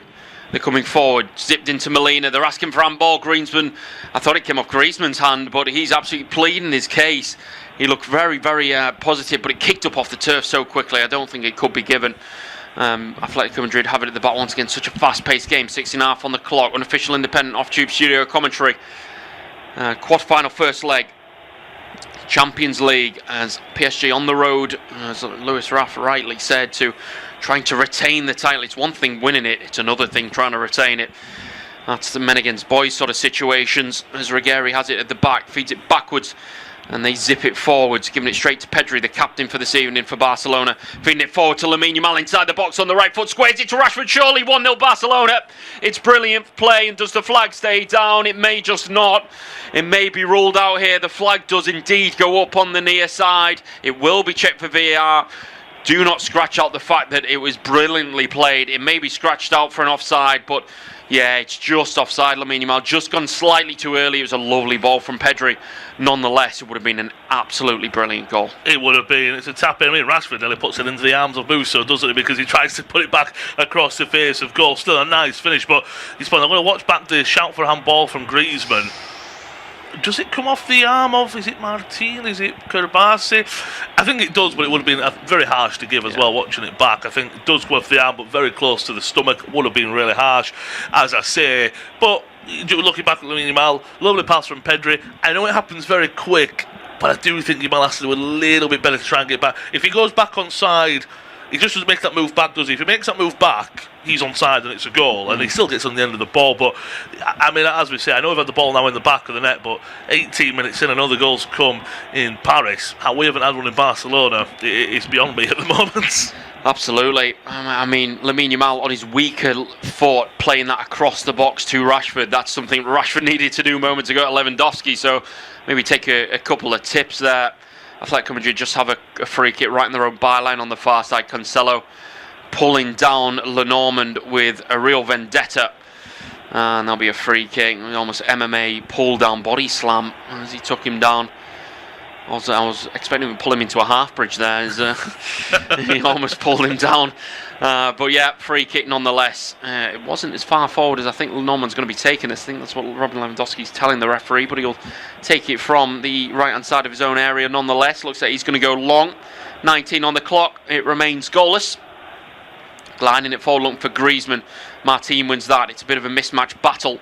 S2: They're coming forward, zipped into Molina. They're asking for handball. Griezmann, I thought it came off Griezmann's hand, but he's absolutely pleading his case. He looked very, very positive, but it kicked up off the turf so quickly. I don't think it could be given. Atletico Madrid have it at the back once again. Such a fast-paced game. 6.5 on the clock. Unofficial independent off-tube studio commentary. Quarter-final first leg. Champions League, as PSG on the road, as Lewis Raff rightly said, to trying to retain the title. It's one thing winning it, it's another thing trying to retain it. That's the men against boys sort of situations, as Regueri has it at the back, feeds it backwards, and they zip it forwards, giving it straight to Pedri, the captain for this evening for Barcelona. Feeding it forward to Lamine Yamal inside the box on the right foot, squares it to Rashford, surely 1-0 Barcelona. It's brilliant play, and does the flag stay down? It may just not. It may be ruled out here. The flag does indeed go up on the near side. It will be checked for VAR. Do not scratch out the fact that it was brilliantly played. It may be scratched out for an offside, but yeah, it's just offside. Lamine Yamal just gone slightly too early. It was a lovely ball from Pedri. Nonetheless, it would have been an absolutely brilliant goal.
S3: It would have been. It's a tap in. I mean, Rashford nearly puts it into the arms of Musso, doesn't he? Because he tries to put it back across the face of goal. Still a nice finish, but he's fine. I'm going to watch back the shout for handball from Griezmann. Does it come off the arm of, is it Martin, is it Kerbasi? I think it does, but it would have been very harsh to give as well, watching it back. I think it does go off the arm, but very close to the stomach. Would have been really harsh, as I say. But looking back at Lamine Yamal, lovely pass from Pedri. I know it happens very quick, but I do think Yamal has to do a little bit better to try and get back. If he goes back on side, he just doesn't make that move back, does he? If he makes that move back, he's onside and it's a goal, and he still gets on the end of the ball. But I mean, as we say, I know we've had the ball now in the back of the net, but 18 minutes in, another goal's come in Paris. How we haven't had one in Barcelona, it's beyond me at the moment.
S2: Absolutely. I mean, Lamine Yamal on his weaker foot, playing that across the box to Rashford. That's something Rashford needed to do moments ago at Lewandowski. So maybe take a couple of tips there. Atletico Madrid just have a free kick right in their own byline on the far side. Cancelo pulling down Lenormand with a real vendetta. And there'll be a free kick. Almost MMA pull down body slam as he took him down. I was expecting him to pull him into a half bridge there. He almost pulled him down. But yeah, free kick nonetheless. It wasn't as far forward as I think Lenormand's going to be taking this. I think that's what Robin Lewandowski's telling the referee, but he'll take it from the right-hand side of his own area nonetheless. Looks like he's going to go long. 19 on the clock. It remains goalless. Gliding it forward, looking for Griezmann. Martin wins that. It's a bit of a mismatch battle.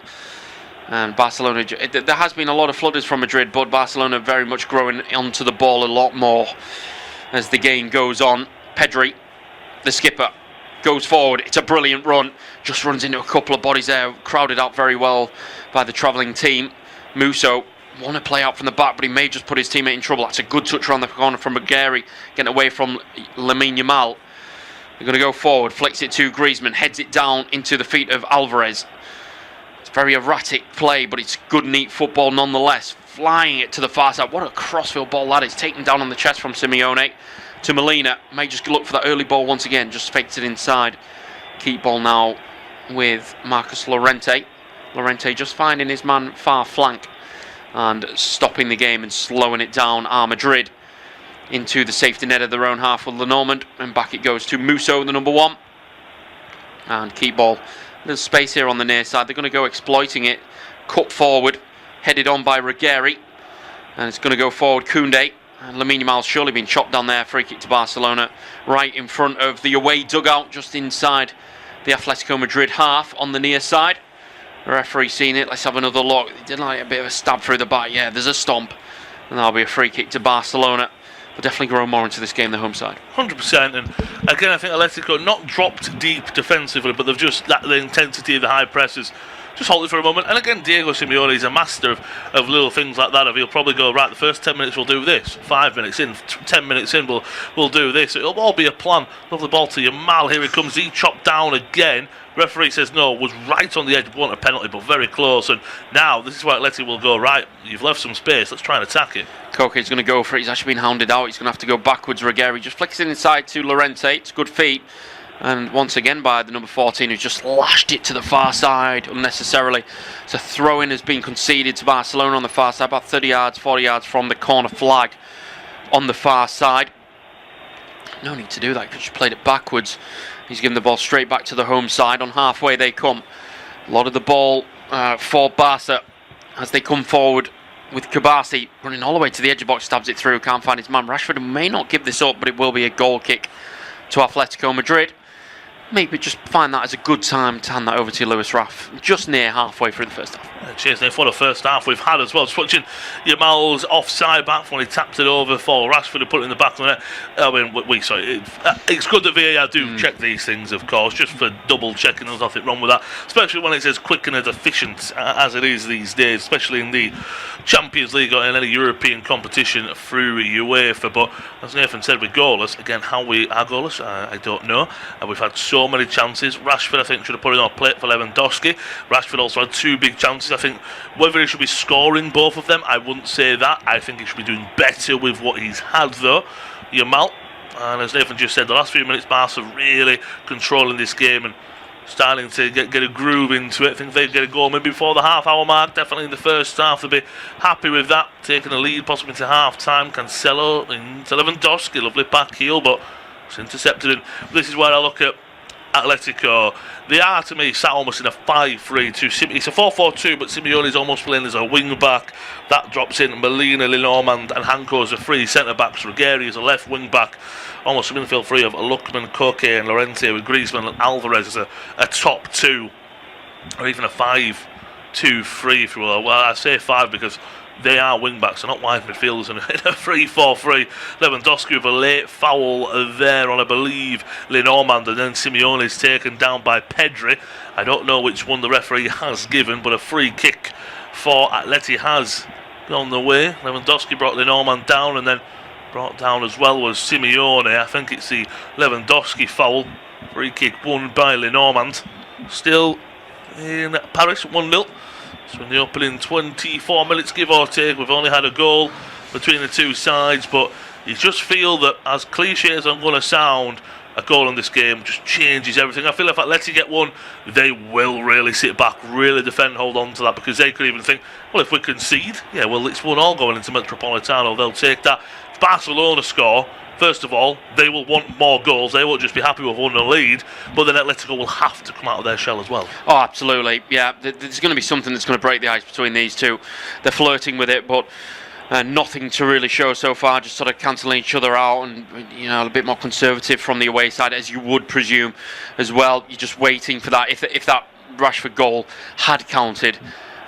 S2: And Barcelona, there has been a lot of flooders from Madrid, but Barcelona very much growing onto the ball a lot more as the game goes on. Pedri, the skipper, goes forward. It's a brilliant run. Just runs into a couple of bodies there, crowded out very well by the travelling team. Musso want to play out from the back, but he may just put his teammate in trouble. That's a good touch around the corner from Ruggieri, getting away from Lamine Yamal. They're going to go forward, flicks it to Griezmann, heads it down into the feet of Alvarez. It's very erratic play, but it's good, neat football nonetheless. Flying it to the far side. What a crossfield ball that is. Taken down on the chest from Simeone to Molina. May just look for that early ball once again. Just faked it inside. Keep ball now with Marcus Llorente. Llorente just finding his man far flank and stopping the game and slowing it down. Madrid into the safety net of their own half with Lenormand, and back it goes to Musso, the number 1. And keep ball. There's space here on the near side. They're going to go exploiting it. Cut forward, headed on by Ruggieri, and it's going to go forward. Koundé and Lamine Yamal's surely been chopped down there. Free kick to Barcelona, right in front of the away dugout, just inside the Atletico Madrid half on the near side. The referee seen it. Let's have another look. They did like a bit of a stab through the back. Yeah, there's a stomp, and that'll be a free kick to Barcelona. They'll definitely grow more into this game, the home side.
S3: 100%, and again, I think Atletico not dropped deep defensively, but they've just that the intensity of the high presses. Just hold it for a moment, and again, Diego Simeone is a master of little things like that. He'll probably go, right, the first 10 minutes we'll do this, 5 minutes in, 10 minutes in we'll do this. It'll all be a plan. Lovely ball to Yamal. Here he comes. He chopped down again. Referee says no, was right on the edge, want a penalty, but very close. And now this is where Atleti will go, right, you've left some space, let's try and attack it.
S2: Koke's going to go for it. He's actually been hounded out. He's going to have to go backwards. Ruggieri just flicks it inside to Llorente. It's good feet. And once again by the number 14, who's just lashed it to the far side unnecessarily. So throw-in has been conceded to Barcelona on the far side, about 30 yards, 40 yards from the corner flag on the far side. No need to do that, because you played it backwards. He's given the ball straight back to the home side. On halfway they come. A lot of the ball for Barca as they come forward with Kabasi running all the way to the edge of the box, stabs it through, can't find his man. Rashford may not give this up, but it will be a goal kick to Atletico Madrid. Maybe just find that as a good time to hand that over to Luis Raff, just near halfway through the first half.
S3: Cheers, Nick, for the first half we've had as well. Just watching Yamal's offside back when he tapped it over for Rashford to put it in the back of the net. I mean, it's good that VAR do check these things, of course, just for double checking. There's nothing wrong with that, especially when it's as quick and as efficient as it is these days, especially in the Champions League or in any European competition through UEFA. But as Nathan said, we're goalless. Again, how we are goalless, I don't know. And we've had so many chances. Rashford, I think, should have put it on a plate for Lewandowski. Rashford also had 2 big chances. I think whether he should be scoring both of them, I wouldn't say that. I think he should be doing better with what he's had, though. Yamal, and as Nathan just said, the last few minutes, Barca really controlling this game and starting to get a groove into it. I think if they get a goal maybe before the half-hour mark, definitely in the first half, they'll be happy with that. Taking a lead, possibly into half-time. Cancelo into Lewandowski, lovely back heel, but it's intercepted. And this is where I look at Atletico. They are, to me, sat almost in a 5-3-2. It's a 4-4-2, but Simeone is almost playing as a wing back. That drops in Molina, Lenormand, and Hanko as a free centre backs. Ruggieri is a left wing back. Almost a midfield three of Lookman, Koke, and Llorente, with Griezmann and Alvarez as a top 2, or even a 5-2-3, if you will. Well, I say 5 because they are wing-backs, they're not wide midfielders. And in a 3-4-3, Lewandowski with a late foul there on, I believe, Lenormand, and then Simeone is taken down by Pedri. I don't know which one the referee has given, but a free kick for Atleti has gone the way. Lewandowski brought Lenormand down, and then brought down as well was Simeone. I think it's the Lewandowski foul. Free kick won by Lenormand. Still in Paris, 1-0. So in the opening 24 minutes, give or take, we've only had a goal between the two sides, but you just feel that, as cliche as I'm going to sound, a goal in this game just changes everything. I feel if Atleti get one, they will really sit back, really defend, hold on to that, because they could even think, well, if we concede, yeah, well, it's 1-1 going into Metropolitano, they'll take that. If Barcelona score, first of all, they will want more goals. They won't just be happy with 1-0 lead, but then Atletico will have to come out of their shell as well.
S2: Oh, absolutely. Yeah, there's going to be something that's going to break the ice between these two. They're flirting with it, but nothing to really show so far, just sort of cancelling each other out, and a bit more conservative from the away side, as you would presume as well. You're just waiting for that. If that Rashford goal had counted,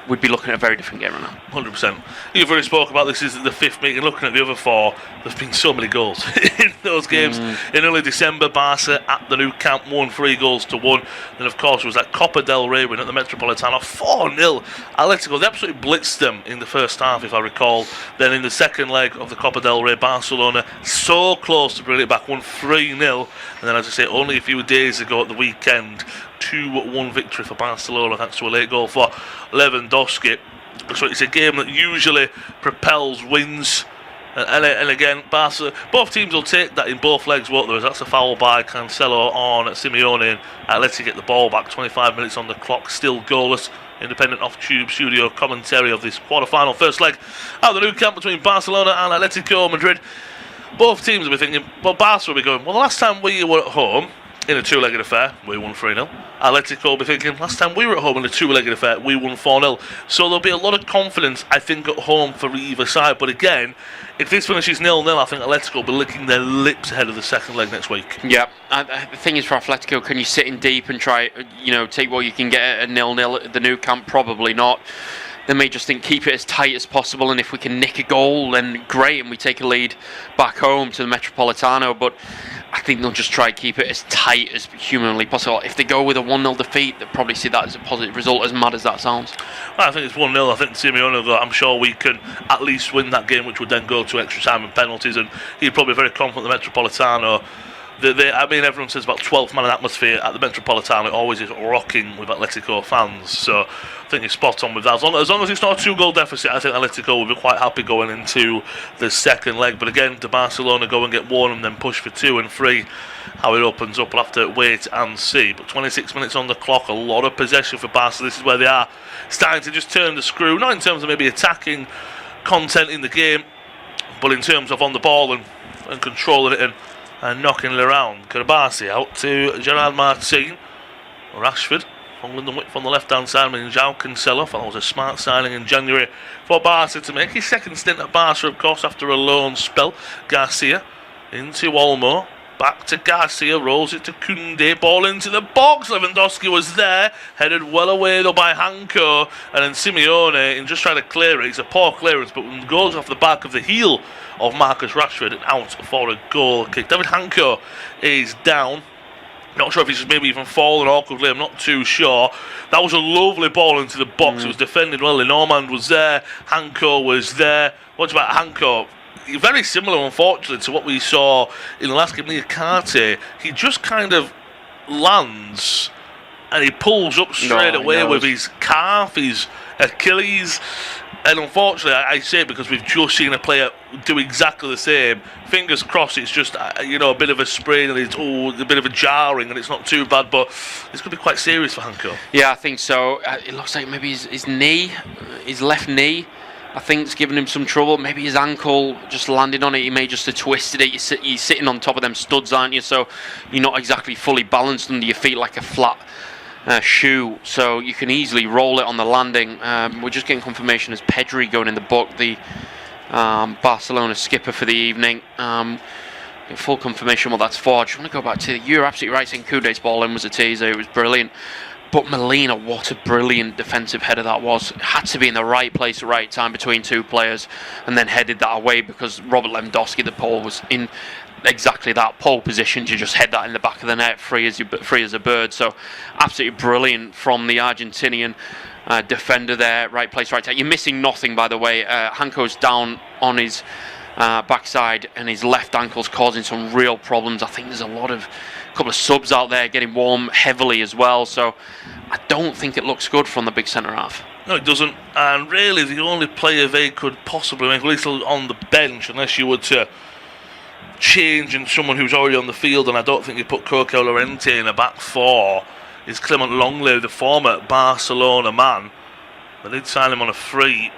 S2: we'd be looking at a very different game right now.
S3: 100%. You've already spoke about this is the 5th meeting. Looking at the other 4, there's been so many goals in those games. In early December, Barca at the Nou Camp won 3-1. Then, of course, it was that Copa del Rey win at the Metropolitano, 4-0. Atletico, they absolutely blitzed them in the first half, if I recall. Then in the second leg of the Copa del Rey, Barcelona so close to bringing it back, won 3-0. And then, as I say, only a few days ago at the weekend, 2-1 victory for Barcelona thanks to a late goal for Lewandowski. So it's a game that usually propels wins. And again, Barca, both teams will take that in both legs, won't there? That's a foul by Cancelo on Simeone, and Atleti get the ball back. 25 minutes on the clock, still goalless. Independent off-tube studio commentary of this quarter-final first leg at the Nou Camp between Barcelona and Atletico Madrid. Both teams will be thinking, well, Barca will be going, well, the last time we were at home in a 2-legged affair, we won 3-0. Atletico will be thinking, last time we were at home in a 2-legged affair, we won 4-0. So there'll be a lot of confidence, I think, at home for either side. But again, if this finishes 0-0, I think Atletico will be licking their lips ahead of the second leg next week.
S2: Yeah, the thing is for Atletico, can you sit in deep and try, take what you can get at a 0-0 at the Nou Camp? Probably not. They may just think keep it as tight as possible, and if we can nick a goal, then great, and we take a lead back home to the Metropolitano. But I think they'll just try to keep it as tight as humanly possible. If they go with a 1-0 defeat, they'll probably see that as a positive result, as mad as that sounds.
S3: I think it's 1-0. I think Simeone will go, I'm sure we can at least win that game, which would then go to extra time and penalties, and he'd probably be very confident the Metropolitano. Everyone says about 12th man in atmosphere at the Metropolitano. It always is rocking with Atletico fans. So I think he's spot on with that. As long as it's not a 2-goal deficit, I think Atletico will be quite happy going into the second leg. But again, the Barcelona go and get 1 and then push for 2 and 3. How it opens up, we'll have to wait and see. But 26 minutes on the clock, a lot of possession for Barca. This is where they are starting to just turn the screw. Not in terms of maybe attacking content in the game, but in terms of on the ball and controlling it and knocking it around. Karbasi out to Gerard Martin. Rashford following the width on the left-hand side. João Cancelo. That was a smart signing in January for Barca to make his second stint at Barca, of course, after a loan spell. Garcia into Olmo. Back to Garcia, rolls it to Koundé, ball into the box. Lewandowski was there, headed well away though by Hanko, and then Simeone, in just trying to clear it. It's a poor clearance, but goes off the back of the heel of Marcus Rashford and out for a goal kick. David Hanko is down. Not sure if he's just maybe even fallen awkwardly, I'm not too sure. That was a lovely ball into the box. It was defended well. Normand was there, Hanko was there. What about Hanko? Very similar, unfortunately, to what we saw in the last game near Karte. He just kind of lands and he pulls up straight away with his calf, his Achilles. And unfortunately, I say it because we've just seen a player do exactly the same. Fingers crossed, it's just a bit of a sprain and it's a bit of a jarring, and it's not too bad. But it's going to be quite serious for Hanko.
S2: Yeah, I think so. It looks like maybe his knee, his left knee, I think it's given him some trouble. Maybe his ankle just landed on it. He may just have twisted it. You're sitting on top of them studs, aren't you? So you're not exactly fully balanced under your feet like a flat shoe. So you can easily roll it on the landing. We're just getting confirmation as Pedri going in the book, the Barcelona skipper for the evening. Get full confirmation what that's for. I just want to go back to, you're absolutely right, saying Koundé's ball in was a teaser. It was brilliant. But Molina, what a brilliant defensive header that was. Had to be in the right place at the right time between two players and then headed that away because Robert Lewandowski, the pole, was in exactly that pole position to just head that in the back of the net, free as a bird. So absolutely brilliant from the Argentinian defender there. Right place, right time. You're missing nothing, by the way. Hanko's down on his backside and his left ankle's causing some real problems. I think there's a couple of subs out there getting warm heavily as well, so I don't think it looks good from the big centre half.
S3: No, it doesn't, and really the only player they could possibly make, at least on the bench, unless you were to change in someone who's already on the field, and I don't think you put Coque Llorente in a back four, is Clement Longley, the former Barcelona man. They did sign him on a free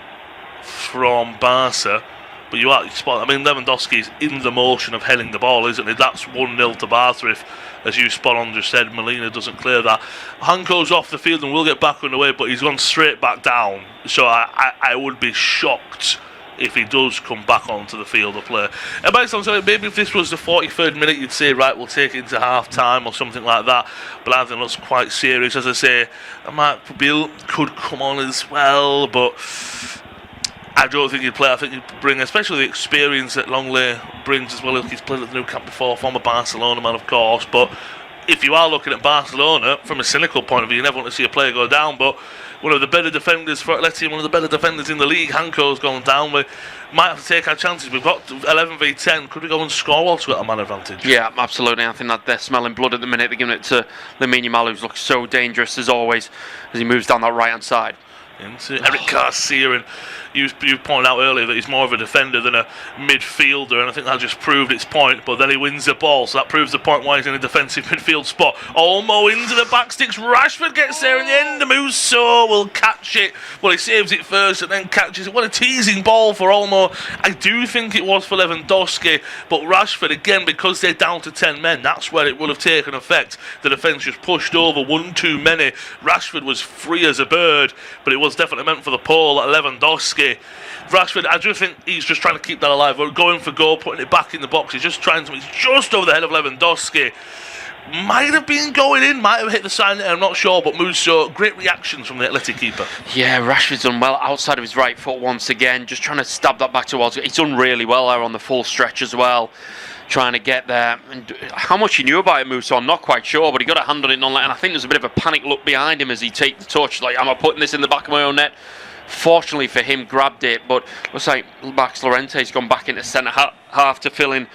S3: from Barca. But you are spot. I mean, Lewandowski's in the motion of heading the ball, isn't he? That's 1-0 to Barca if, as you spot on just said, Molina doesn't clear that. Hanko's off the field and will get back underway, but he's gone straight back down. So I would be shocked if he does come back onto the field of play. And by the time, maybe if this was the 43rd minute, you'd say, right, we'll take it into half-time or something like that. But I think that's quite serious. As I say, Mark Bill could come on as well, but I don't think he'd play. I think he'd bring, especially the experience that Longley brings as well. He's played at the Nou Camp before, former Barcelona man, of course. But if you are looking at Barcelona from a cynical point of view, you never want to see a player go down. But one of the better defenders for Atleti, one of the better defenders in the league, Hanko's gone down. We might have to take our chances. We've got 11 v 10. Could we go and score while we've got a man advantage?
S2: Yeah, absolutely. I think that they're smelling blood at the minute. They're giving it to Lamine Yamal, who's looks so dangerous as always as he moves down that right-hand side.
S3: Into Eric Garcia, and you pointed out earlier that he's more of a defender than a midfielder, and I think that just proved its point. But then he wins the ball, so that proves the point why he's in a defensive midfield spot. Olmo into the back sticks, Rashford gets there in the end, Musso will catch it. Well, he saves it first and then catches it. What a teasing ball for Olmo. I do think it was for Lewandowski, but Rashford, again, because they're down to 10 men, that's where it will have taken effect. The defence just pushed over one too many. Rashford was free as a bird, but it was definitely meant for the pole at Lewandowski. Rashford, I just think he's just trying to keep that alive. We're going for goal, putting it back in the box. He's just just over the head of Lewandowski. Might have been going in, might have hit the sign there, I'm not sure, but Musso, great reactions from the Athletic keeper.
S2: Yeah, Rashford's done well outside of his right foot once again, just trying to stab that back towards. He's done really well there on the full stretch as well, trying to get there. And how much he knew about it, Musso, I'm not quite sure, but he got a hand on it, and I think there's a bit of a panic look behind him as he takes the touch, like, am I putting this in the back of my own net? Fortunately for him, grabbed it, but looks like Max Llorente's gone back into centre half to fill in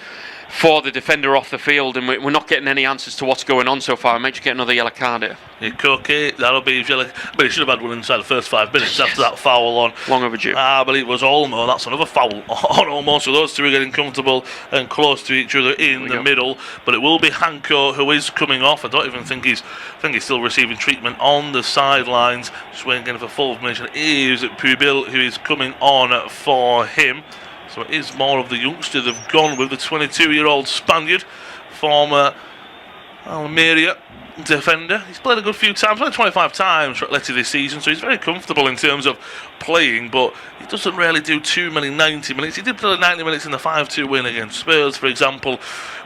S2: for the defender off the field, and we're not getting any answers to what's going on so far. I might just get another yellow card here.
S3: Okay, that'll be his yellow. But he should have had one inside the first 5 minutes after that foul on.
S2: Long overdue.
S3: I believe it was Olmo. That's another foul on Olmo. So those two are getting comfortable and close to each other in the middle. But it will be Hanko who is coming off. I don't even think he's still receiving treatment on the sidelines. Just waiting again for full information. It is Pubil who is coming on for him. So it is more of the youngster they've gone with, the 22-year-old Spaniard, former Almeria defender. He's played a good few times, played 25 times for Atleti this season, so he's very comfortable in terms of playing, but he doesn't really do too many 90 minutes. He did play 90 minutes in the 5-2 win against Spurs, for example,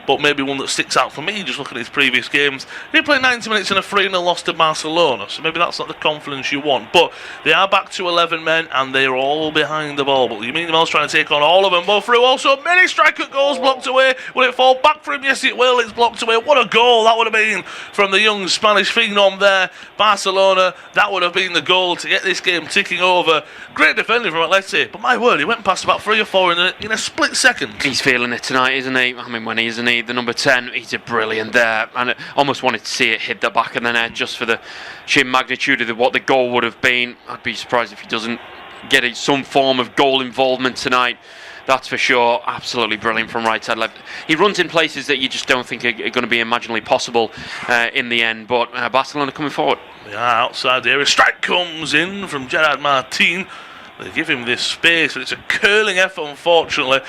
S3: but maybe one that sticks out for me, just looking at his previous games. He played 90 minutes in a 3-0 loss to Barcelona, so maybe that's not the confidence you want. But they are back to 11 men, and they're all behind the ball. But Lamine Yamal's trying to take on all of them, both through. Also, many striker goals blocked away. Will it fall back for him? Yes, it will. It's blocked away. What a goal that would have been from the young Spanish phenom there. Barcelona, that would have been the goal to get this game ticking over. Great defending from Atleti, but my word, he went past about 3 or 4 in a split second.
S2: He's feeling it tonight, isn't he? I mean, when he isn't he? The number 10, he's a brilliant there, and I almost wanted to see it hit the back of the net just for the sheer magnitude of what the goal would have been. I'd be surprised if he doesn't get some form of goal involvement tonight. That's for sure. Absolutely brilliant from right side left. He runs in places that you just don't think are going to be imaginably possible in the end. But Barcelona coming forward.
S3: Yeah, outside the area. Strike comes in from Gerard Martin. They give him this space, but it's a curling effort, unfortunately.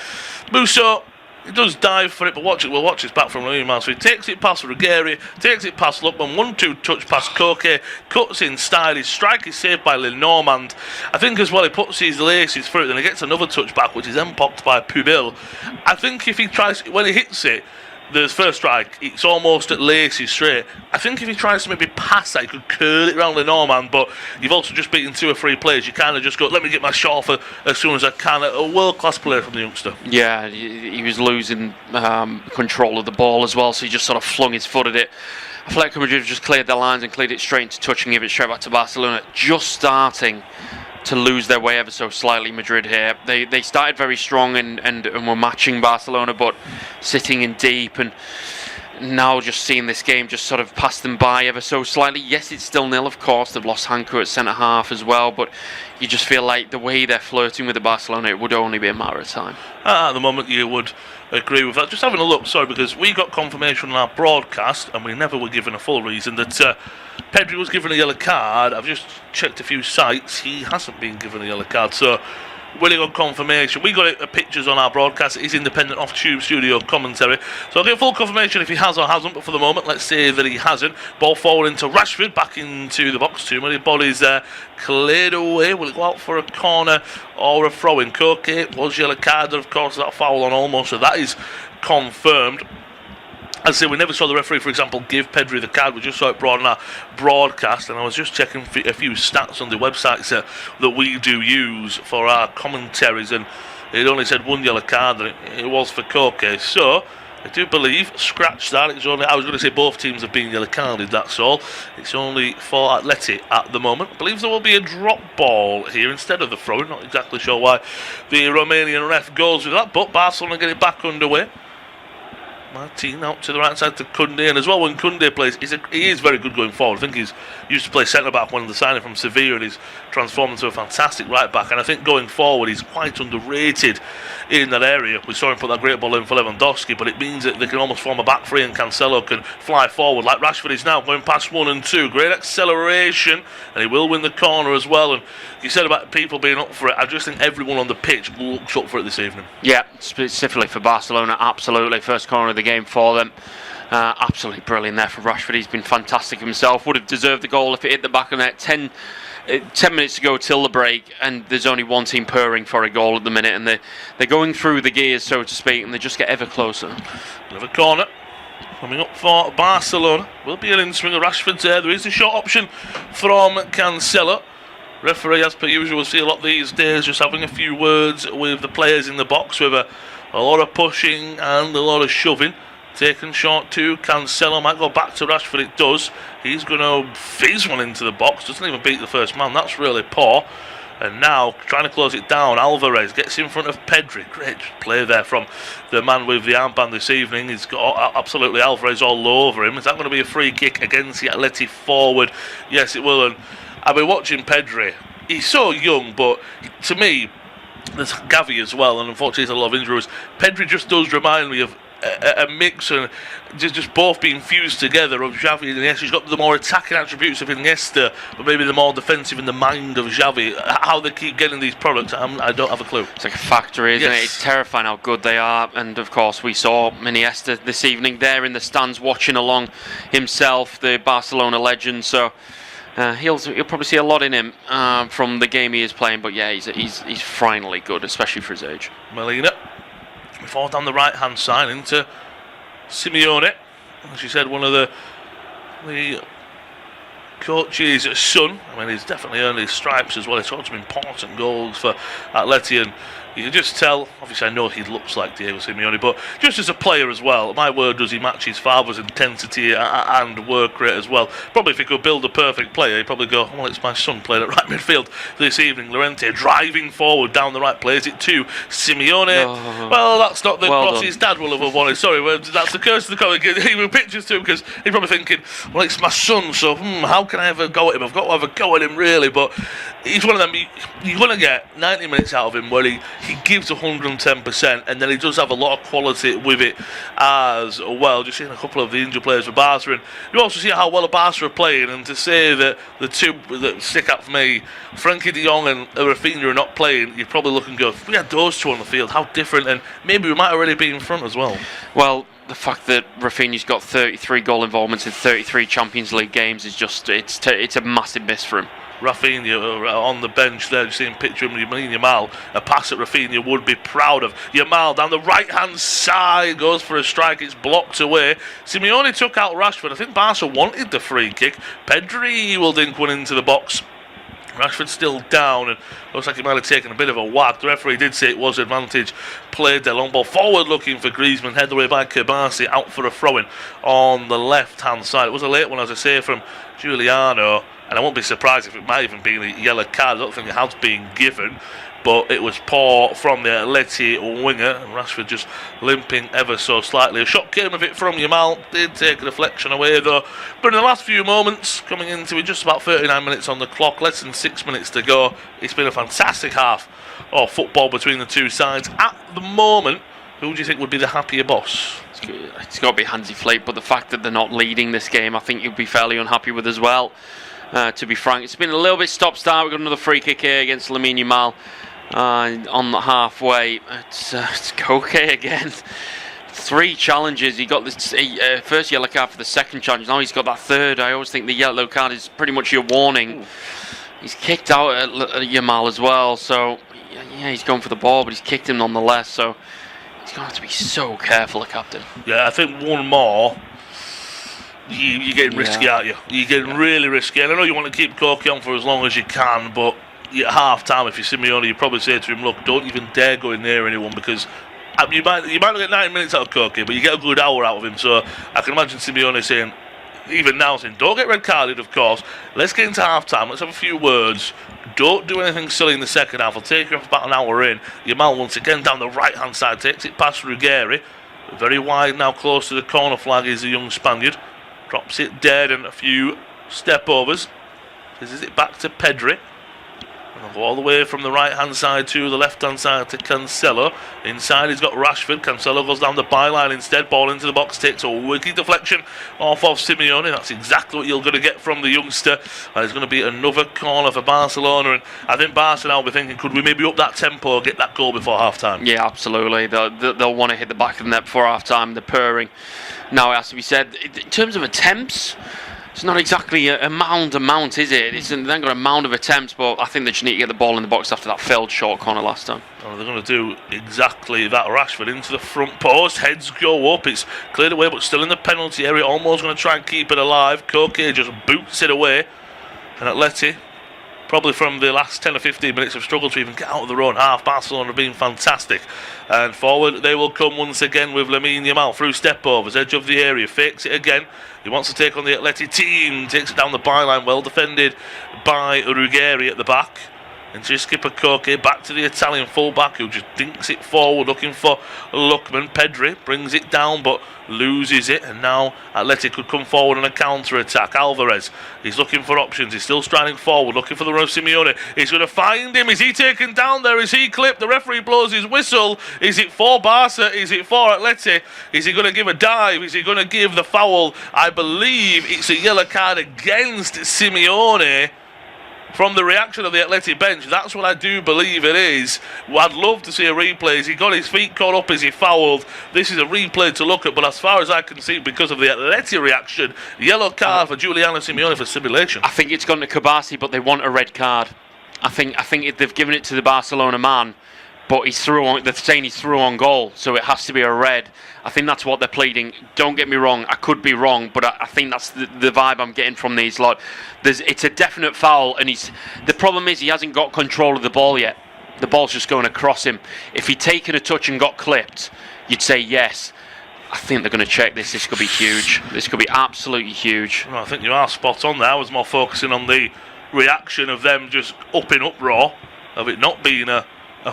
S3: Musso, he does dive for it, but we'll watch his back from Lamine Yamal. So he takes it past Ruggieri, takes it past Lookman, 1-2 touch past Koke, cuts in style. His strike is saved by Lenormand. I think as well he puts his laces through it, then he gets another touch back, which is then popped by Pubil. I think if he tries, when he hits it, the first strike, it's almost at laces straight. I think if he tries to maybe pass that, he could curl it round Lenormand, but you've also just beaten 2 or 3 players. You kind of just go, let me get my shot off as soon as I can. A world-class player from the youngster.
S2: Yeah, he was losing control of the ball as well, so he just sort of flung his foot at it. Atletico Madrid just cleared their lines and cleared it straight into touch and gave it straight back to Barcelona. Just starting to lose their way ever so slightly, Madrid here. They started very strong and were matching Barcelona, but sitting in deep, and now just seeing this game just sort of pass them by ever so slightly. Yes, it's still nil, of course. They've lost Hanko at centre half as well, but you just feel like the way they're flirting with the Barcelona, it would only be a matter of time.
S3: At the moment, you would agree with that. Just having a look, sorry, because we got confirmation on our broadcast, and we never were given a full reason that Pedri was given a yellow card. I've just checked a few sites. He hasn't been given a yellow card, so really good confirmation. We got pictures on our broadcast. It is independent off Tube Studio commentary. So I'll get full confirmation if he has or hasn't, but for the moment, let's say that he hasn't. Ball forward into Rashford, back into the box. Too many bodies there. Cleared away. Will it go out for a corner or a throw-in? Koke was yellow card, of course, that foul on almost, so that is confirmed. As I say, we never saw the referee, for example, give Pedri the card. We just saw it brought on our broadcast, and I was just checking a few stats on the websites that we do use for our commentaries, and it only said one yellow card, and it was for Koke. So I do believe, scratch that. It's only, I was going to say both teams have been yellow carded, that's all. It's only for Atleti at the moment. I believe there will be a drop ball here instead of the throw. Not exactly sure why the Romanian ref goes with that, but Barcelona get it back underway. Martin out to the right side to Koundé, and as well when Koundé plays, he is very good going forward. I think he's used to play centre back when the signing from Sevilla, and he's transformed into a fantastic right back, and I think going forward he's quite underrated in that area. We saw him put that great ball in for Lewandowski, but it means that they can almost form a back three and Cancelo can fly forward like Rashford is now, going past 1 and 2. Great acceleration, and he will win the corner as well. And you said about people being up for it, I just think everyone on the pitch looks up for it this evening.
S2: Yeah, specifically for Barcelona, absolutely. First corner of the game for them. Absolutely brilliant there for Rashford. He's been fantastic himself. Would have deserved the goal if it hit the back of the net. 10 minutes to go till the break, and there's only one team purring for a goal at the minute, and they're going through the gears, so to speak, and they just get ever closer.
S3: Another corner coming up for Barcelona. Will be an in-swinger. Rashford's there. There is a short option from Cancelo. Referee, as per usual, see a lot these days, just having a few words with the players in the box, with a lot of pushing and a lot of shoving. Taken short to Cancelo, might go back to Rashford, it does. He's going to fizz one into the box, doesn't even beat the first man, that's really poor. And now, trying to close it down, Alvarez gets in front of Pedri. Great play there from the man with the armband this evening. He's got absolutely Alvarez all over him. Is that going to be a free kick against the Atleti forward? Yes, it will. And I've been watching Pedri. He's so young, but to me, there's Gavi as well, and unfortunately there's a lot of injuries. Pedri just does remind me of a mix and just both being fused together of Xavi and Iniesta. He's got the more attacking attributes of Iniesta, but maybe the more defensive in the mind of Xavi. How they keep getting these products, I don't have a clue.
S2: It's like a factory, isn't it? It's terrifying how good they are. And of course we saw Iniesta this evening there in the stands watching along himself, the Barcelona legend. So he'll probably see a lot in him from the game he is playing. But yeah, he's finally good, especially for his age.
S3: Molina. We fall down the right hand side into Simeone. As you said, one of the coach's son. I mean, he's definitely earned his stripes as well. He's got some important goals for Atleti, and you can just tell, obviously I know he looks like Diego Simeone, but just as a player as well, my word, does he match his father's intensity and work rate as well. Probably if he could build a perfect player, he'd probably go, well, it's my son playing at right midfield this evening. Llorente driving forward down the right, plays it to Simeone. Oh. Well, that's not the cross his dad will have wanted. Sorry, that's the curse of the comic. He will pictures to him because he's probably thinking, well, it's my son, so how can I ever go at him? I've got to have a go at him, really. But he's one of them, you're going to get 90 minutes out of him where he gives 110%, and then he does have a lot of quality with it as well. Just seeing a couple of the injured players for Barca, and you also see how well a Barca are playing, and to say that the two that stick out for me, Frankie de Jong and Rafinha, are not playing, you probably look and go, if we had those two on the field, how different, and maybe we might already be in front as well.
S2: Well, the fact that Rafinha's got 33 goal involvements in 33 Champions League games is just, it's a massive miss for him.
S3: Rafinha on the bench there, just seeing a picture of Yamal, a pass that Rafinha would be proud of. Yamal down the right hand side, goes for a strike, it's blocked away. Simeone took out Rashford. I think Barca wanted the free kick. Pedri will dink one into the box. Rashford still down, and looks like he might have taken a bit of a whack. The referee did say it was advantage played there. Long ball forward looking for Griezmann, headed away by Kebasi, out for a throw-in on the left hand side. It was a late one, as I say, from Giuliano, and I won't be surprised if it might even be a yellow card. I don't think it has been given, but it was poor from the Atleti winger, and Rashford just limping ever so slightly. A shot came of it from Yamal, did take a deflection away though. But in the last few moments, coming into it, just about 39 minutes on the clock, less than 6 minutes to go, it's been a fantastic half of football between the two sides. At the moment, who do you think would be the happier boss?
S2: It's got to be Hansi Flick, but the fact that they're not leading this game, I think you'd be fairly unhappy with as well. To be frank, it's been a little bit stop-start. We've got another free kick here against Lamine Yamal. on the halfway. It's Koke again. 3 challenges. He got this first yellow card for the second challenge. Now he's got that third. I always think the yellow card is pretty much your warning. Ooh. He's kicked out at Yamal as well. So yeah, he's going for the ball, but he's kicked him nonetheless. So he's going to have to be so careful, the captain.
S3: Yeah, I think one more. You're getting risky, aren't you? You're getting really risky. And I know you want to keep Koke on for as long as you can, but at half time, if you're Simeone, you probably say to him, look, don't even dare go in near anyone, because you might not get 9 minutes out of Koke, but you get a good hour out of him. So I can imagine Simeone saying, even now, saying, don't get red carded, of course. Let's get into half time. Let's have a few words. Don't do anything silly in the second half. I'll take you off about an hour in. Yamal once again down the right hand side, takes it past Ruggeri. Very wide now, close to the corner flag is the young Spaniard. Drops it dead and a few step overs. This is it back to Pedri. And I'll go all the way from the right hand side to the left hand side to Cancelo. Inside he's got Rashford. Cancelo goes down the byline instead. Ball into the box, takes a wicked deflection off of Simeone. That's exactly what you're going to get from the youngster. And it's going to be another corner for Barcelona. And I think Barca now will be thinking, could we maybe up that tempo, get that goal before half time?
S2: Yeah, absolutely. They'll want to hit the back of the net before half time. They're purring. Now it has to be said, in terms of attempts, it's not exactly a amount, is it? They haven't got a mound of attempts, but I think they just need to get the ball in the box after that failed short corner last time.
S3: Oh, they're going to do exactly that. Rashford into the front post, heads go up, it's cleared away, but still in the penalty area, almost going to try and keep it alive. Koke just boots it away, and Atleti, probably from the last 10 or 15 minutes, have struggled to even get out of their own half. Barcelona have been fantastic. And forward they will come once again with Lamine Yamal through step overs, edge of the area, fakes it again. He wants to take on the Atleti team, takes it down the byline, well defended by Ruggeri at the back. And just skipper Koke back to the Italian fullback, who just dinks it forward looking for Lookman. Pedri brings it down but loses it, and now Atleti could come forward on a counter attack. Alvarez, he's looking for options, he's still striding forward looking for the run of Simeone. He's going to find him. Is he taken down there? Is he clipped? The referee blows his whistle. Is it for Barca? Is it for Atleti? Is he going to give a dive? Is he going to give the foul? I believe it's a yellow card against Simeone. From the reaction of the Atleti bench, that's what I do believe it is. I'd love to see a replay. He got his feet caught up as he fouled. This is a replay to look at, but as far as I can see, because of the Atleti reaction, yellow card for Giuliano Simeone for simulation.
S2: I think it's gone to Kabasi, but they want a red card. I think they've given it to the Barcelona man, but they're saying he's through on goal, so it has to be a red. I think that's what they're pleading. Don't get me wrong, I could be wrong, but I think that's the vibe I'm getting from these lot. It's a definite foul, and the problem is he hasn't got control of the ball yet. The ball's just going across him. If he'd taken a touch and got clipped, you'd say yes. I think they're going to check this. This could be huge. This could be absolutely huge.
S3: Well, I think you are spot on there. I was more focusing on the reaction of them just up in uproar, of it not being a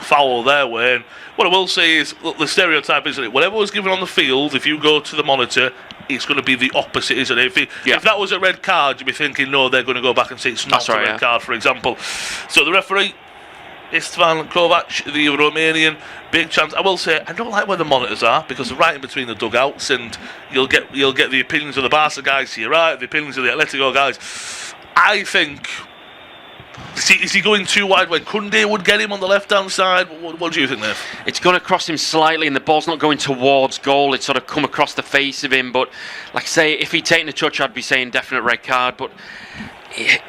S3: foul their way. And what I will say is, look, the stereotype is that whatever was given on the field, if you go to the monitor, it's going to be the opposite, isn't it? If that was a red card, you'd be thinking, no, they're going to go back and say it's not a red card, for example. So the referee, Istvan Kovac, the Romanian, big chance. I will say, I don't like where the monitors are, because they're right in between the dugouts, and you'll get the opinions of the Barca guys to your right, the opinions of the Atletico guys. I think... Is he going too wide when Koundé would get him on the left-hand side? What do you think there?
S2: It's going to cross him slightly, and the ball's not going towards goal. It's sort of come across the face of him. But, like I say, if he'd taken a touch, I'd be saying definite red card. But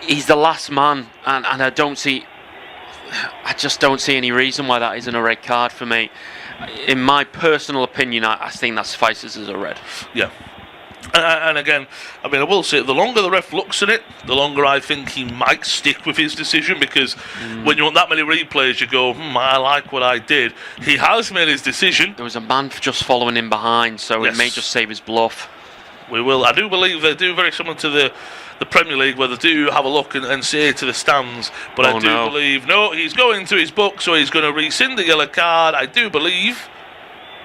S2: he's the last man, and I just don't see any reason why that isn't a red card for me. In my personal opinion, I think that suffices as a red.
S3: Yeah. And again, I mean, I will say, the longer the ref looks at it, the longer I think he might stick with his decision, because when you want that many replays, you go, I like what I did. He has made his decision.
S2: There was a man just following him behind, so it may just save his bluff.
S3: We will. I do believe they do very similar to the Premier League, where they do have a look and say to the stands, but I do believe, no, he's going to his book, so he's going to rescind the yellow card, I do believe.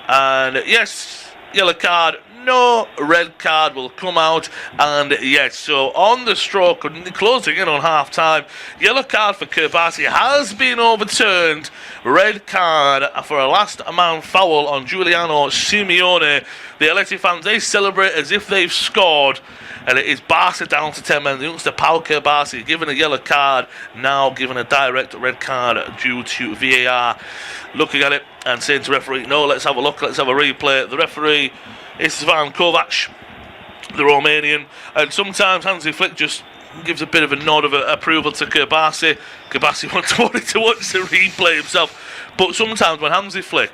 S3: And yes, yellow card, no red card will come out. And yes, so on the stroke, closing in on half time, yellow card for Kerbasi has been overturned. Red card for a last man foul on Giuliano Simeone. The Atleti fans, they celebrate as if they've scored. And it is Barca down to 10 men. The youngster Pau Kerbasi given a yellow card, now given a direct red card due to VAR. Looking at it and saying to referee, no, let's have a look, let's have a replay. The referee is Svan Kovac, the Romanian. And sometimes Hansi Flick just gives a bit of a nod of approval to Kerbasi. Kerbasi wanted to watch the replay himself. But sometimes when Hansi Flick,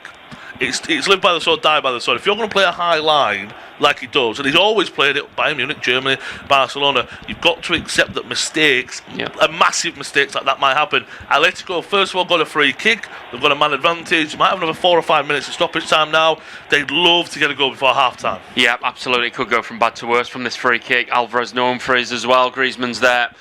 S3: it's live by the sword, die by the sword. If you're going to play a high line like he does, and he's always played it, Bayern Munich, Germany, Barcelona, you've got to accept that mistakes, massive mistakes like that might happen. Atletico, first of all, got a free kick. They've got a man advantage. Might have another 4 or 5 minutes of stoppage time now. They'd love to get a goal before half-time. Yeah, absolutely. It could go from bad to worse from this free kick. Alvarez known for his as well. Griezmann's there.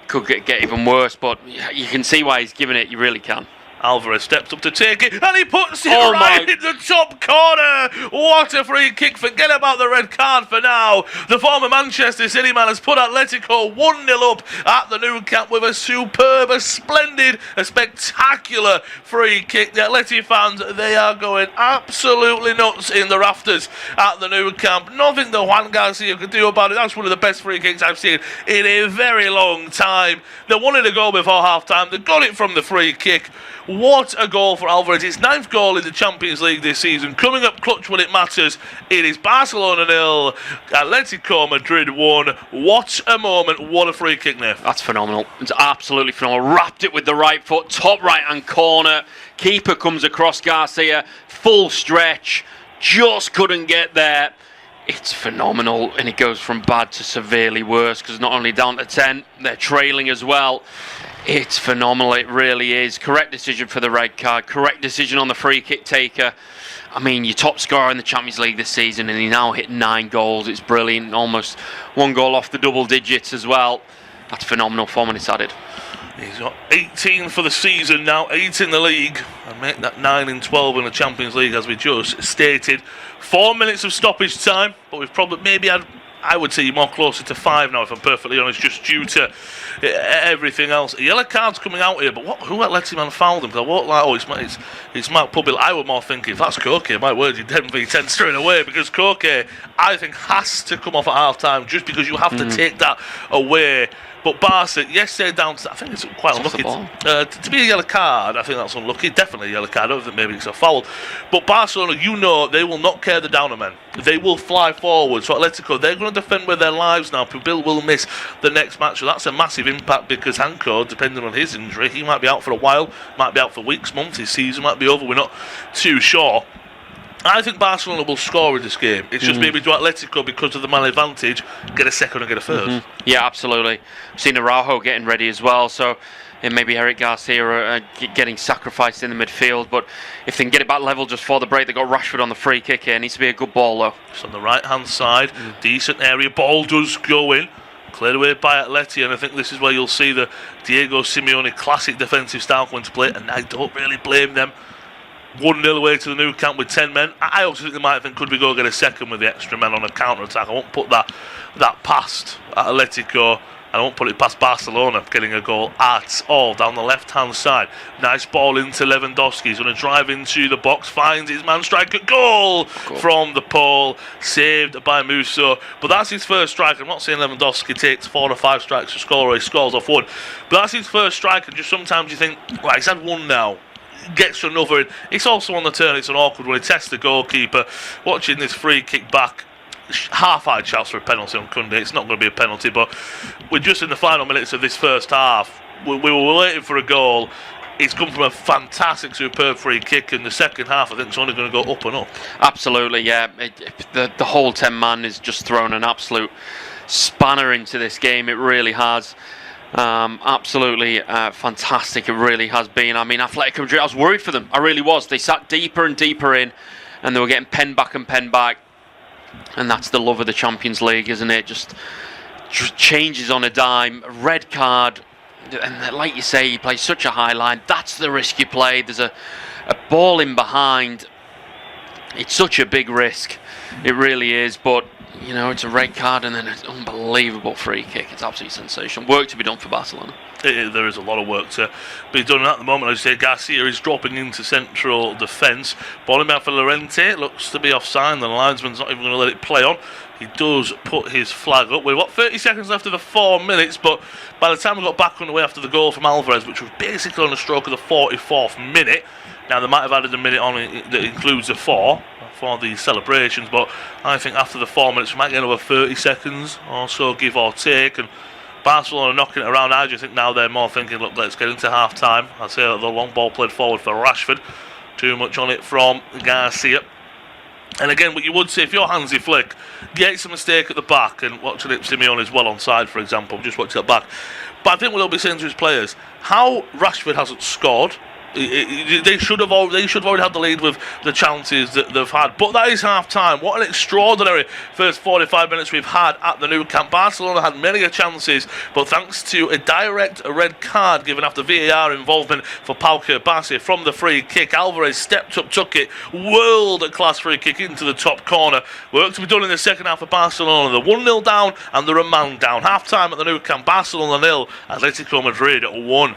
S3: Could get even worse, but you can see why he's giving it. You really can. Alvarez steps up to take it, and he puts it right in the top corner. What a free kick. Forget about the red card for now. The former Manchester City man has put Atletico 1-0 up at the Nou Camp with a superb, a splendid, a spectacular free kick. The Atleti fans, they are going absolutely nuts in the rafters at the Nou Camp. Nothing that Juan Garcia could do about it. That's one of the best free kicks I've seen in a very long time. They wanted a goal before half-time. They got it from the free kick. What a goal for Alvarez. His 9th goal in the Champions League this season. Coming up clutch when it matters. It is Barcelona 0, Atletico Madrid 1. What a moment. What a free kick, Nick. That's phenomenal. It's absolutely phenomenal. Wrapped it with the right foot. Top right-hand corner. Keeper comes across Garcia. Full stretch. Just couldn't get there. It's phenomenal, and it goes from bad to severely worse because not only down to 10, they're trailing as well. It's phenomenal, it really is. Correct decision for the red card, correct decision on the free kick taker. I mean, your top scorer in the Champions League this season, and he now hit 9 goals. It's brilliant, almost 1 goal off the double digits as well. That's phenomenal, 4 minutes added. He's got 18 for the season now, 8 in the league, and make that 9 and 12 in the Champions League, as we just stated. 4 minutes of stoppage time, but we've probably maybe had, I would say, more closer to 5 now, if I'm perfectly honest, just due to everything else. A yellow card's coming out here, but who Atleti man fouled him? Because I won't like, it's Mark Pubil. I was more thinking, if that's Koke, my word, you'd definitely 10 straight away, because Koke, I think, has to come off at half time just because you have to take that away. But Barca, yes, they're down to, I think it's quite unlucky. To be a yellow card, I think that's unlucky. Definitely a yellow card. I don't think maybe it's a foul. But Barcelona, you know, they will not care the downer men. They will fly forward. So Atletico, they're going to defend with their lives now. Pubil will miss the next match. So that's a massive impact because Hanko, depending on his injury, he might be out for a while, might be out for weeks, months. His season might be over. We're not too sure. I think Barcelona will score in this game. It's just maybe to Atletico, because of the man advantage, get a second and get a third. Yeah, absolutely. I've seen Araujo getting ready as well, so maybe Eric Garcia getting sacrificed in the midfield. But if they can get it back level just before the break, they got Rashford on the free kick here. It needs to be a good ball, though. It's on the right-hand side. Decent area. Ball does go in. Cleared away by Atleti, and I think this is where you'll see the Diego Simeone classic defensive style come into play, and I don't really blame them. 1-0 away to the Nou Camp with 10 men. I also think they might think, could we go get a second with the extra men on a counter-attack? I won't put that past Atletico. I won't put it past Barcelona getting a goal at all down the left-hand side. Nice ball into Lewandowski. He's going to drive into the box, finds his man, striker, goal from the pole, saved by Musso. But that's his first strike. I'm not saying Lewandowski takes 4 or 5 strikes to score, or he scores off 1. But that's his first strike, and just sometimes you think, right, he's had 1 now. Gets to another. It's also on the turn. It's an awkward one. He tests the goalkeeper. Watching this free kick back, half-eyed shouts for a penalty on Kunde. It's not going to be a penalty, but we're just in the final minutes of this first half. We were waiting for a goal. It's come from a fantastic, superb free kick in the second half. I think it's only going to go up and up. Absolutely, yeah. The whole 10-man is just thrown an absolute spanner into this game. It really has. Absolutely fantastic. It really has been. I mean, Atletico Madrid, I was worried for them. I really was. They sat deeper and deeper in, and they were getting penned back and penned back. And that's the love of the Champions League, isn't it? Just changes on a dime. Red card, and like you say, you play such a high line. That's the risk you play. There's a ball in behind. It's such a big risk.
S2: It really is, but you know, it's a red card and then an unbelievable free kick. It's absolutely sensational. Work to be done for Barcelona.
S3: There is a lot of work to be done at the moment. As you say, Garcia is dropping into central defence. Ball in for Llorente. Looks to be offside. The linesman's not even going to let it play on. He does put his flag up. We've got 30 seconds left of the 4 minutes, but by the time we got back underway after the goal from Alvarez, which was basically on the stroke of the 44th minute, now they might have added a minute on it that includes a 4 for the celebrations, but I think after the 4 minutes we might get another 30 seconds or so, give or take, and Barcelona knocking it around. I just think now they're more thinking, look, let's get into half time. I say that the long ball played forward for Rashford, too much on it from Garcia. And again, what you would say, if you're Hansi Flick, gets a mistake at the back, and watching it, Simeone is well onside, for example, just watch that back. But I think what they'll be saying to his players, how Rashford hasn't scored, they should have already had the lead with the chances that they've had. But that is half time. What an extraordinary first 45 minutes we've had at the Nou Camp. Barcelona had many chances, but thanks to a direct red card given after VAR involvement for Pau Kerbasi from the free kick, Alvarez stepped up, took it, world-class free kick into the top corner. Work to be done in the second half of Barcelona. They're 1-0 down and they're a man down. Half time at the Nou Camp. Barcelona 0, Atletico Madrid 1.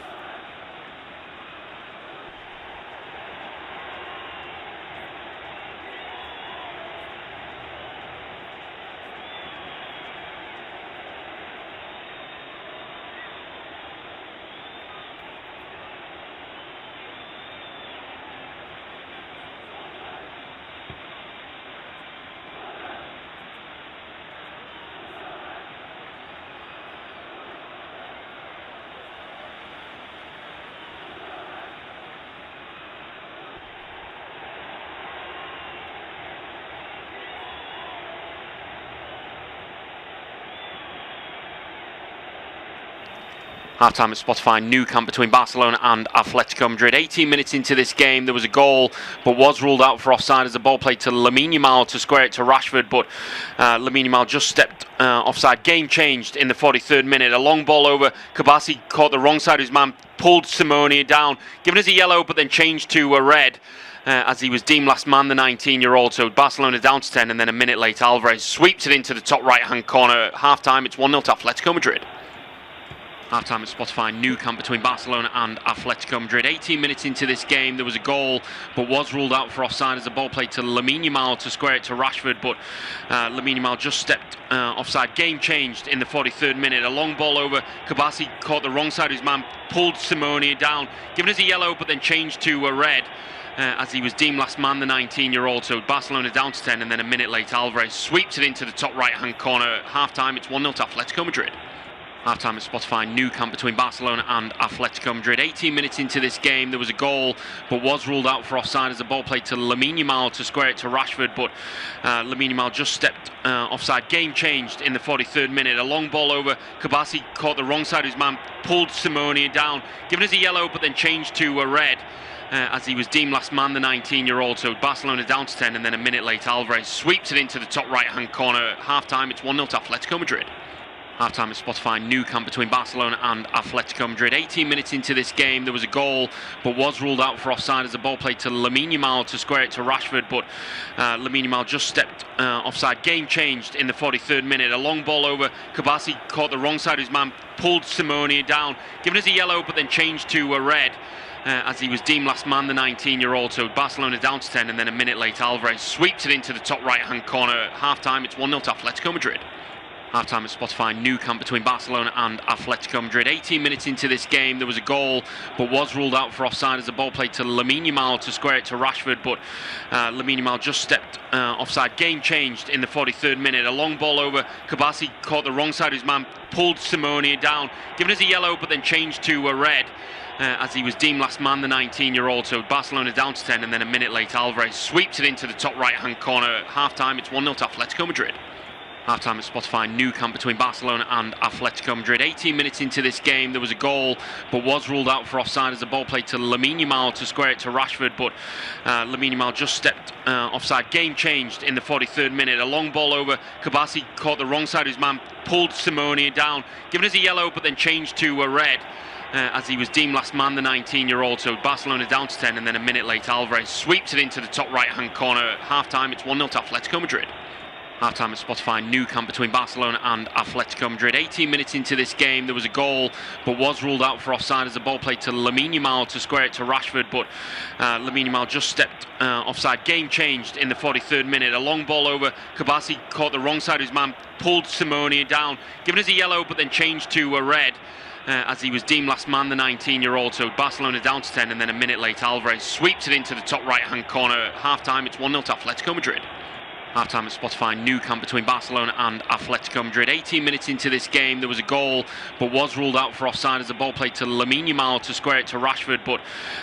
S2: Half-time at Spotify Nou Camp between Barcelona and Atletico Madrid. 18 minutes into this game, there was a goal, but was ruled out for offside as the ball played to Lamine Yamal to square it to Rashford, but Lamine Yamal just stepped offside. Game changed in the 43rd minute. A long ball over. Kerbasi caught the wrong side of his man, pulled Simeone down, given us a yellow, but then changed to a red. As he was deemed last man, the 19-year-old. So Barcelona down to 10, and then a minute later, Alvarez sweeps it into the top right-hand corner. At half-time, it's 1-0 to Atletico Madrid. Half-time at Spotify Nou Camp between Barcelona and Atletico Madrid. 18 minutes into this game, there was a goal, but was ruled out for offside as the ball played to Lamine Yamal to square it to Rashford, but Lamine Yamal just stepped offside. Game changed in the 43rd minute. A long ball over. Kerbasi caught the wrong side of his man, pulled Simeone down, given us a yellow, but then changed to a red. As he was deemed last man, the 19-year-old. So Barcelona down to 10, and then a minute later, Alvarez sweeps it into the top right-hand corner. At half-time, it's 1-0 to Atletico Madrid. Half-time at Spotify Nou Camp between Barcelona and Atletico Madrid. 18 minutes into this game, there was a goal, but was ruled out for offside as the ball played to Lamine Yamal to square it to Rashford, but Lamine Yamal just stepped offside. Game changed in the 43rd minute. A long ball over. Kerbasi caught the wrong side of his man, pulled Simeone down, given us a yellow, but then changed to a red. As he was deemed last man, the 19-year-old. So Barcelona down to 10, and then a minute later, Alvarez sweeps it into the top right-hand corner. At half-time, it's 1-0 to Atletico Madrid. Half-time at Spotify Nou Camp between Barcelona and Atletico Madrid. 18 minutes into this game, there was a goal, but was ruled out for offside as the ball played to Lamine Yamal to square it to Rashford, but Lamine Yamal just stepped offside. Game changed in the 43rd minute. A long ball over. Kerbasi caught the wrong side of his man, pulled Simeone down, given us a yellow, but then changed to a red. As he was deemed last man, the 19-year-old. So Barcelona down to 10, and then a minute later, Alvarez sweeps it into the top right-hand corner. At half-time, it's 1-0 to Atletico Madrid. Half-time at Spotify Nou Camp between Barcelona and Atletico Madrid. 18 minutes into this game, there was a goal, but was ruled out for offside as the ball played to Lamine Yamal to square it to Rashford, but Lamine Yamal just stepped offside. Game changed in the 43rd minute. A long ball over. Kerbasi caught the wrong side of his man, pulled Simeone down, given us a yellow, but then changed to a red. As he was deemed last man, the 19-year-old. So Barcelona down to 10, and then a minute later, Alvarez sweeps it into the top right-hand corner. At half-time, it's 1-0 to Atletico Madrid. Half-time at Spotify Nou Camp between Barcelona and Atletico Madrid. 18 minutes into this game, there was a goal, but was ruled out for offside as the ball played to Lamine Yamal to square it to Rashford, but Lamine Yamal just stepped offside. Game changed in the 43rd minute. A long ball over. Kerbasi caught the wrong side of his man, pulled Simeone down, given us a yellow, but then changed to a red. As he was deemed last man, the 19-year-old. So Barcelona down to 10, and then a minute later, Alvarez sweeps it into the top right-hand corner. At half-time, it's 1-0 to Atletico Madrid. Half-time at Spotify Nou Camp between Barcelona and Atletico Madrid. 18 minutes into this game, there was a goal, but was ruled out for offside as the ball played to Lamine Yamal to square it to Rashford, but Lamine Yamal just stepped offside. Game changed in the 43rd minute. A long ball over. Kabassi caught the wrong side of his man, pulled Simone down, given us a yellow, but then changed to a red. As he was deemed last man, the 19-year-old. So Barcelona down to 10, and then a minute later, Alvarez sweeps it into the top right-hand corner. At half-time, it's 1-0 to Atletico Madrid. Half-time at Spotify Nou Camp between Barcelona and Atletico Madrid. 18 minutes into this game, there was a goal, but was ruled out for offside as the ball played to Lamine Yamal to square it to Rashford, but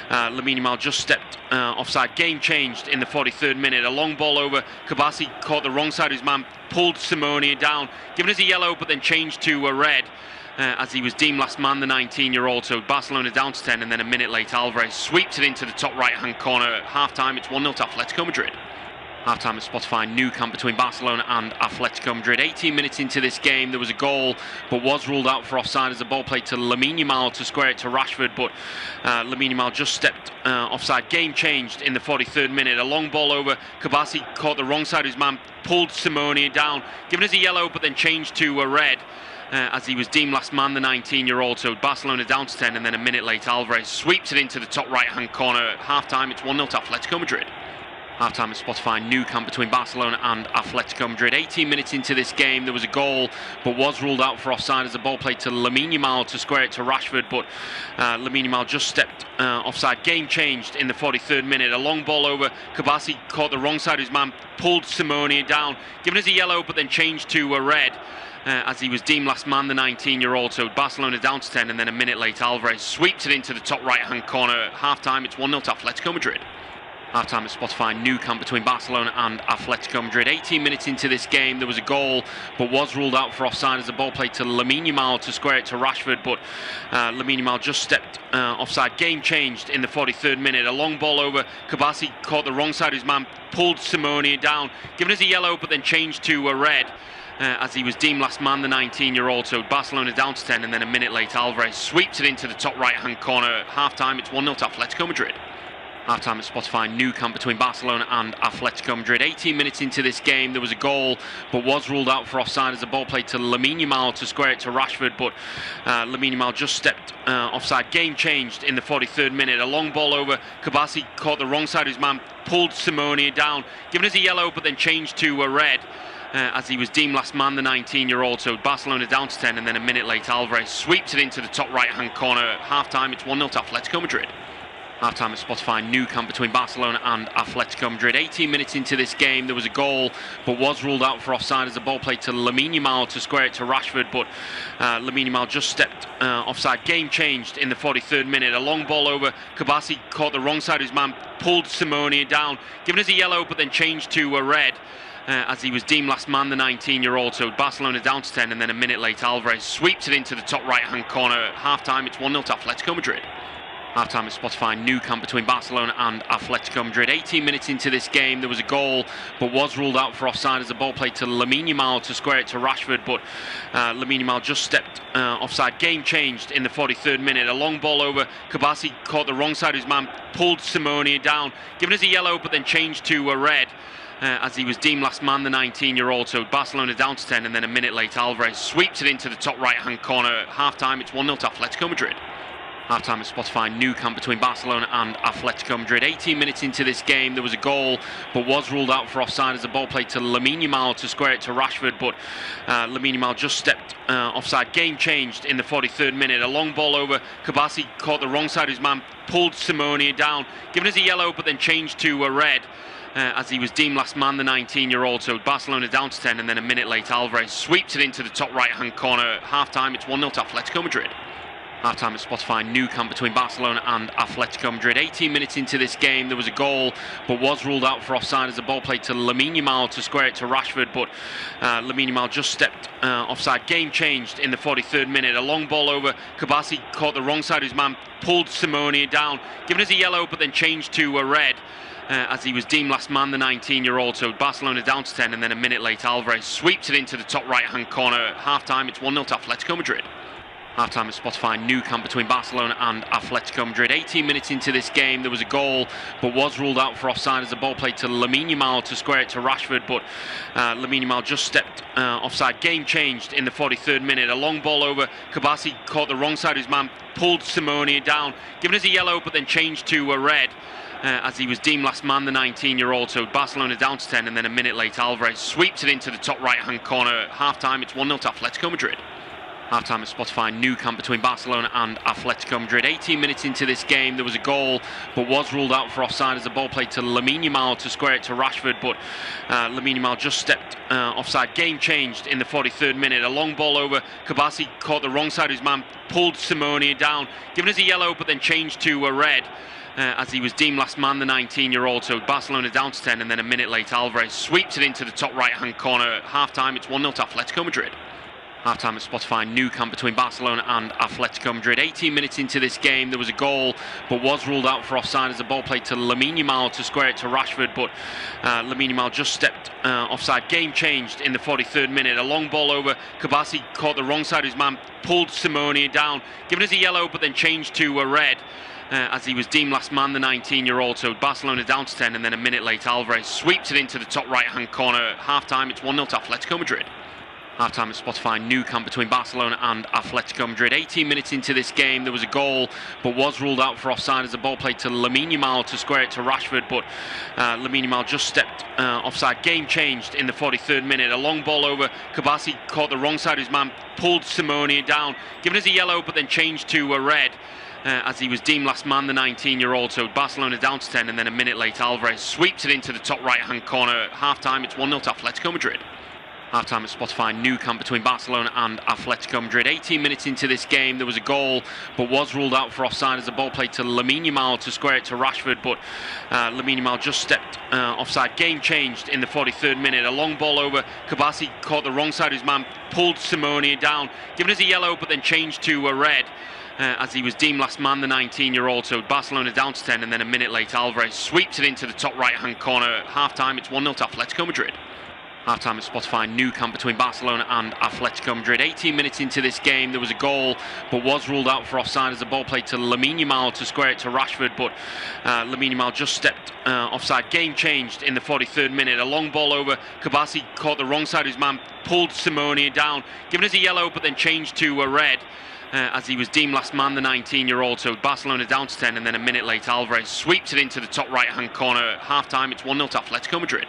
S2: Lamine Yamal just stepped offside. Game changed in the 43rd minute. A long ball over. Kabassi caught the wrong side of his man, pulled Simone down, given us a yellow, but then changed to a red. As he was deemed last man, the 19-year-old. So Barcelona down to 10, and then a minute later, Alvarez sweeps it into the top right-hand corner. At half-time, it's 1-0 to Atletico Madrid. Half-time at Spotify Nou Camp between Barcelona and Atletico Madrid. 18 minutes into this game, there was a goal, but was ruled out for offside as the ball played to Lamine Yamal to square it to Rashford, but Lamine Yamal just stepped offside. Game changed in the 43rd minute. A long ball over. Kabassi caught the wrong side of his man, pulled Simone down, given us a yellow, but then changed to a red. As he was deemed last man, the 19-year-old. So Barcelona down to 10, and then a minute later, Alvarez sweeps it into the top right-hand corner. At half-time, it's 1-0 to Atletico Madrid. Half-time at Spotify Nou Camp between Barcelona and Atletico Madrid. 18 minutes into this game, there was a goal, but was ruled out for offside as the ball played to Lamine Yamal to square it to Rashford, but Lamine Yamal just stepped offside. Game changed in the 43rd minute. A long ball over. Kabassi caught the wrong side of his man, pulled Simone down, given us a yellow, but then changed to a red. As he was deemed last man, the 19-year-old. So Barcelona down to 10, and then a minute later, Alvarez sweeps it into the top right-hand corner. At half-time, it's 1-0 to Atletico Madrid. Half-time at Spotify Nou Camp between Barcelona and Atletico Madrid. 18 minutes into this game, there was a goal, but was ruled out for offside as the ball played to Lamine Yamal to square it to Rashford, but Lamine Yamal just stepped offside. Game changed in the 43rd minute. A long ball over. Kabassi caught the wrong side of his man, pulled Simone down, given us a yellow, but then changed to a red. As he was deemed last man, the 19-year-old. So Barcelona down to 10, and then a minute later, Alvarez sweeps it into the top right-hand corner. At half-time, it's 1-0 to Atletico Madrid. Half-time at Spotify Nou Camp between Barcelona and Atletico Madrid. 18 minutes into this game, there was a goal, but was ruled out for offside as the ball played to Lamine Yamal to square it to Rashford, but Lamine Yamal just stepped offside. Game changed in the 43rd minute. A long ball over. Kabassi caught the wrong side of his man, pulled Simone down, given us a yellow, but then changed to a red. As he was deemed last man, the 19-year-old. So Barcelona down to 10, and then a minute later, Alvarez sweeps it into the top right-hand corner. At half-time, it's 1-0 to Atletico Madrid. Half-time at Spotify Nou Camp between Barcelona and Atletico Madrid. 18 minutes into this game, there was a goal, but was ruled out for offside as the ball played to Lamine Yamal to square it to Rashford, but Lamine Yamal just stepped offside. Game changed in the 43rd minute. A long ball over. Kabassi caught the wrong side of his man, pulled Simone down, given us a yellow, but then changed to a red. As he was deemed last man, the 19-year-old. So Barcelona down to 10, and then a minute later, Alvarez sweeps it into the top right-hand corner. At half-time, it's 1-0 to Atletico Madrid. Half-time at Spotify Nou Camp between Barcelona and Atletico Madrid. 18 minutes into this game, there was a goal, but was ruled out for offside as the ball played to Lamine Yamal to square it to Rashford, but Lamine Yamal just stepped offside. Game changed in the 43rd minute. A long ball over. Kabassi caught the wrong side of his man, pulled Simone down, given us a yellow, but then changed to a red. As he was deemed last man, the 19-year-old. So Barcelona down to 10, and then a minute later, Alvarez sweeps it into the top right-hand corner. At half-time, it's 1-0 to Atletico Madrid. Half-time at Spotify Nou Camp between Barcelona and Atletico Madrid. 18 minutes into this game, there was a goal, but was ruled out for offside as the ball played to Lamine Yamal to square it to Rashford, but Lamine Yamal just stepped offside. Game changed in the 43rd minute. A long ball over. Kabassi caught the wrong side of his man, pulled Simone down, given us a yellow, but then changed to a red. As he was deemed last man, the 19-year-old. So Barcelona down to 10, and then a minute later, Alvarez sweeps it into the top right-hand corner. At half-time, it's 1-0 to Atletico Madrid. Half-time at Spotify Nou Camp between Barcelona and Atletico Madrid. 18 minutes into this game, there was a goal, but was ruled out for offside as the ball played to Lamine Yamal to square it to Rashford, but Lamine Yamal just stepped offside. Game changed in the 43rd minute. A long ball over. Kabassi caught the wrong side of his man, pulled Simone down, given us a yellow, but then changed to a red. As he was deemed last man, the 19-year-old. So Barcelona down to 10, and then a minute later, Alvarez sweeps it into the top right-hand corner. At half-time, it's 1-0 to Atletico Madrid. Half-time at Spotify Nou Camp between Barcelona and Atletico Madrid. 18 minutes into this game, there was a goal, but was ruled out for offside as the ball played to Lamine Yamal to square it to Rashford, but Lamine Yamal just stepped offside. Game changed in the 43rd minute. A long ball over. Kabassi caught the wrong side of his man, pulled Simone down, given us a yellow, but then changed to a red. As he was deemed last man, the 19-year-old. So Barcelona down to 10, and then a minute later, Alvarez sweeps it into the top right-hand corner. At half-time, it's 1-0 to Atletico Madrid. Half-time at Spotify Nou Camp between Barcelona and Atletico Madrid. 18 minutes into this game, there was a goal, but was ruled out for offside as the ball played to Lamine Yamal to square it to Rashford, but Lamine Yamal just stepped offside. Game changed in the 43rd minute. A long ball over. Kabassi caught the wrong side of his man, pulled Simone down, giving us a yellow, but then changed to a red. As he was deemed last man, the 19-year-old. So Barcelona down to 10, and then a minute later, Alvarez sweeps it into the top right-hand corner. At half-time, it's 1-0 to Atletico Madrid. Half-time at Spotify Nou Camp between Barcelona and Atletico Madrid. 18 minutes into this game, there was a goal, but was ruled out for offside as the ball played to Lamine Yamal to square it to Rashford, but Lamine Yamal just stepped offside. Game changed in the 43rd minute. A long ball over. Kabassi caught the wrong side of his man, pulled Simone down, giving us a yellow, but then changed to a red. As he was deemed last man, the 19-year-old. So Barcelona down to 10, and then a minute later, Alvarez sweeps it into the top right-hand corner. At half-time, it's 1-0 to Atletico Madrid. Half-time at Spotify Nou Camp between Barcelona and Atletico Madrid. 18 minutes into this game, there was a goal, but was ruled out for offside as the ball played to Lamine Yamal to square it to Rashford, but Lamine Yamal just stepped offside. Game changed in the 43rd minute. A long ball over. Kabassi caught the wrong side of his man, pulled Simone down, giving us a yellow, but then changed to a red. As he was deemed last man, the 19-year-old. So Barcelona down to 10, and then a minute later, Alvarez sweeps it into the top right-hand corner. At half-time, it's 1-0 to Atletico Madrid. Half-time at Spotify Nou Camp between Barcelona and Atletico Madrid. 18 minutes into this game, there was a goal, but was ruled out for offside as the ball played to Lamine Yamal to square it to Rashford, but Lamine Yamal just stepped offside. Game changed in the 43rd minute. A long ball over. Kabassi caught the wrong side of his man, pulled Simone down, giving us a yellow, but then changed to a red. As he was deemed last man, the 19-year-old. So Barcelona down to 10, and then a minute later, Alvarez sweeps it into the top right-hand corner. At half-time, it's 1-0 to Atletico Madrid. Half-time at Spotify Nou Camp between Barcelona and Atletico Madrid. 18 minutes into this game, there was a goal, but was ruled out for offside as the ball played to Lamine Yamal to square it to Rashford, but Lamine Yamal just stepped offside. Game changed in the 43rd minute. A long ball over. Kabassi caught the wrong side of his man, pulled Simone down, giving us a yellow, but then changed to a red. As he was deemed last man, the 19-year-old. So Barcelona down to 10, and then a minute later, Alvarez sweeps it into the top right-hand corner. At half-time, it's 1-0 to Atletico Madrid.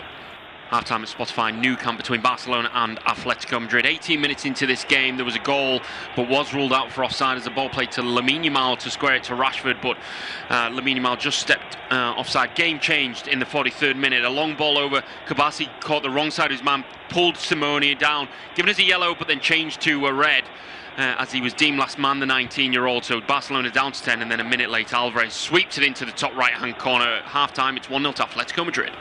S2: Half-time at Spotify Nou Camp between Barcelona and Atletico Madrid. 18 minutes into this game, there was a goal, but was ruled out for offside as the ball played to Lamine Yamal to square it to Rashford, but Lamine Yamal just stepped offside. Game changed in the 43rd minute. A long ball over. Kabassi caught the wrong side of his man, pulled Simone down, giving us a yellow, but then changed to a red. As he was deemed last man, the 19-year-old. So Barcelona down to 10, and then a minute later, Alvarez sweeps it into the top right-hand corner. At half-time, it's 1-0 to Atletico Madrid.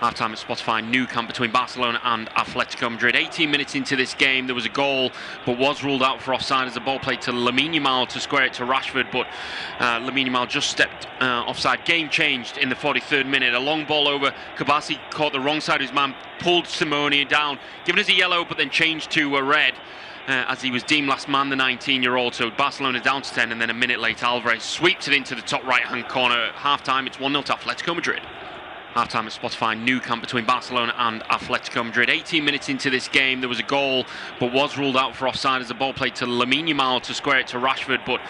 S2: Half-time at Spotify Nou Camp between Barcelona and Atletico Madrid. 18 minutes into this game, there was a goal, but was ruled out for offside as the ball played to Lamine Yamal to square it to Rashford, but Lamine Yamal just stepped offside. Game changed in the 43rd minute. A long ball over. Kabassi caught the wrong side of his man, pulled Simone down, giving us a yellow, but then changed to a red. As he was deemed last man, the 19-year-old. So Barcelona down to 10, and then a minute later, Alvarez sweeps it into the top right-hand corner. At half-time, it's 1-0 to Atletico Madrid. Half-time at Spotify Nou Camp between Barcelona and Atletico Madrid. 18 minutes into this game, there was a goal, but was ruled out for offside as the ball played to Lamine Yamal to square it to Rashford, but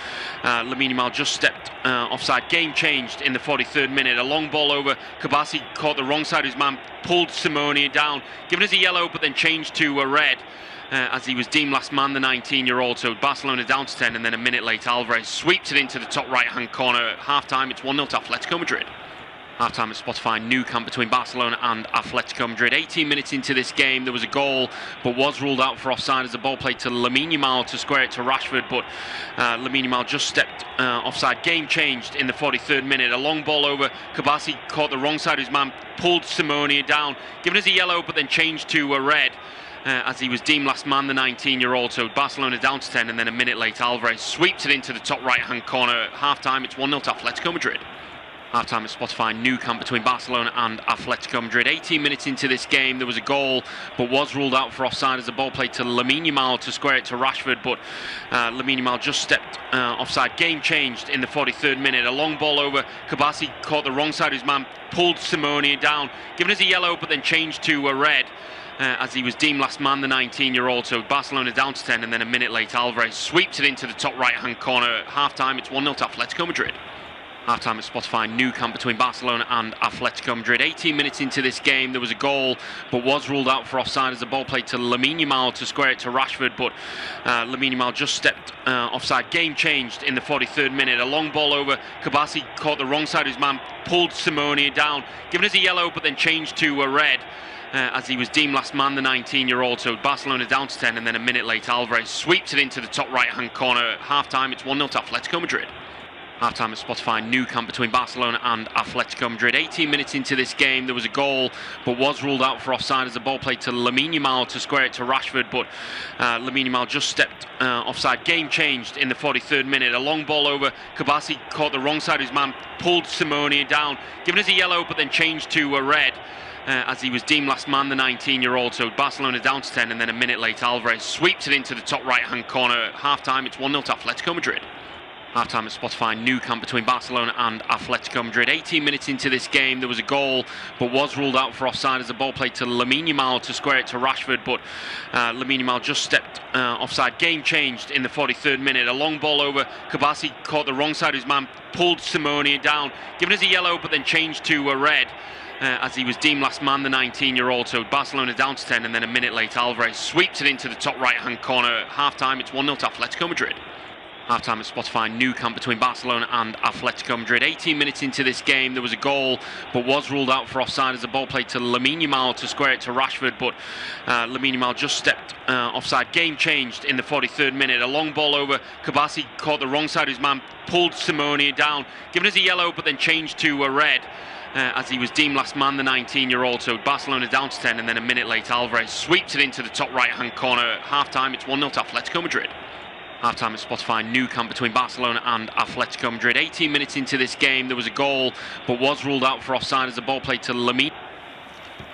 S2: Lamine Yamal just stepped offside. Game changed in the 43rd minute. A long ball over. Kabassi caught the wrong side of his man, pulled Simone down, giving us a yellow, but then changed to a red. As he was deemed last man, the 19-year-old. So Barcelona down to 10, and then a minute later, Alvarez sweeps it into the top right-hand corner. At half-time, it's 1-0 to Atletico Madrid. Half-time at Spotify Nou Camp between Barcelona and Atletico Madrid. 18 minutes into this game, there was a goal, but was ruled out for offside as the ball played to Lamine Yamal to square it to Rashford, but Lamine Yamal just stepped offside. Game changed in the 43rd minute. A long ball over. Kabassi caught the wrong side of his man, pulled Simone down, giving us a yellow, but then changed to a red. As he was deemed last man, the 19-year-old. So Barcelona down to 10, and then a minute later, Alvarez sweeps it into the top right-hand corner. At half-time, it's 1-0 to Atletico Madrid. Half-time at Spotify Nou Camp between Barcelona and Atletico Madrid. 18 minutes into this game, there was a goal, but was ruled out for offside as the ball played to Lamine Yamal to square it to Rashford, but Lamine Yamal just stepped offside. Game changed in the 43rd minute. A long ball over. Kabasi caught the wrong side of his man, pulled Simone down, given us a yellow, but then changed to a red. As he was deemed last man, the 19-year-old. So Barcelona down to 10, and then a minute later, Alvarez sweeps it into the top right-hand corner. At half-time, it's 1-0 to Atletico Madrid. Half-time at Spotify Nou Camp between Barcelona and Atletico Madrid. 18 minutes into this game, there was a goal, but was ruled out for offside as the ball played to Lamine Yamal to square it to Rashford, but Lamine Yamal just stepped offside. Game changed in the 43rd minute. A long ball over. Kabasi caught the wrong side of his man, pulled Simone down, given us a yellow, but then changed to a red. As he was deemed last man, the 19-year-old. So Barcelona down to 10, and then a minute later, Alvarez sweeps it into the top right-hand corner. At half-time, it's 1-0 to Atletico Madrid. Half-time at Spotify Nou Camp between Barcelona and Atletico Madrid. 18 minutes into this game, there was a goal, but was ruled out for offside as the ball played to Lamine Yamal to square it to Rashford, but Lamine Yamal just stepped offside. Game changed in the 43rd minute. A long ball over. Kabasi caught the wrong side of his man, pulled Simone down, given us a yellow, but then changed to a red. As he was deemed last man, the 19-year-old. So Barcelona down to 10, and then a minute later, Alvarez sweeps it into the top right-hand corner. At half-time, it's 1-0 to Atletico Madrid. Half-time at Spotify Nou Camp between Barcelona and Atletico Madrid. 18 minutes into this game, there was a goal, but was ruled out for offside as the ball played to Lamine Yamal to square it to Rashford, but Lamine Yamal just stepped offside. Game changed in the 43rd minute. A long ball over. Kabasi caught the wrong side of his man, pulled Simone down, given us a yellow, but then changed to a red. As he was deemed last man, the 19-year-old. So Barcelona down to 10, and then a minute later, Alvarez sweeps it into the top right-hand corner. At half-time, it's 1-0 to Atletico Madrid. Half-time at Spotify Nou Camp between Barcelona and Atletico Madrid. 18 minutes into this game, there was a goal, but was ruled out for offside as the ball played to Lamine Yamal to square it to Rashford, but Lamine Yamal just stepped offside. Game changed in the 43rd minute. A long ball over. Kabasi caught the wrong side of his man, pulled Simone down, given us a yellow, but then changed to a red. As he was deemed last man, the 19-year-old. So Barcelona down to 10, and then a minute later, Alvarez sweeps it into the top right-hand corner. At half-time, it's 1-0 to Atletico Madrid. Half-time at Spotify Nou Camp between Barcelona and Atletico Madrid. 18 minutes into this game, there was a goal, but was ruled out for offside as the ball played to Lamine.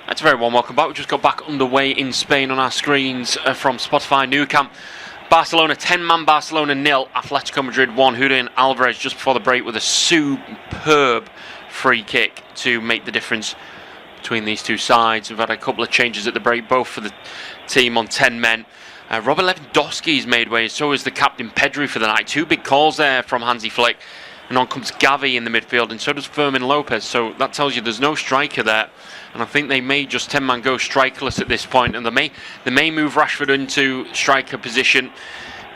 S2: That's a very warm welcome back. We just got back underway in Spain on our screens from Spotify Nou Camp. Barcelona 10-man, Barcelona 0, Atletico Madrid 1. Julian Alvarez just before the break with a superb free kick to make the difference between these two sides. We've had a couple of changes at the break, both for the team on 10 men. Robert Lewandowski's made way, so is the captain Pedri for the night. Two big calls there from Hansi Flick, and on comes Gavi in the midfield, and so does Fermin Lopez. So that tells you there's no striker there, and I think they may just 10-man go strikerless at this point, and they may move Rashford into striker position.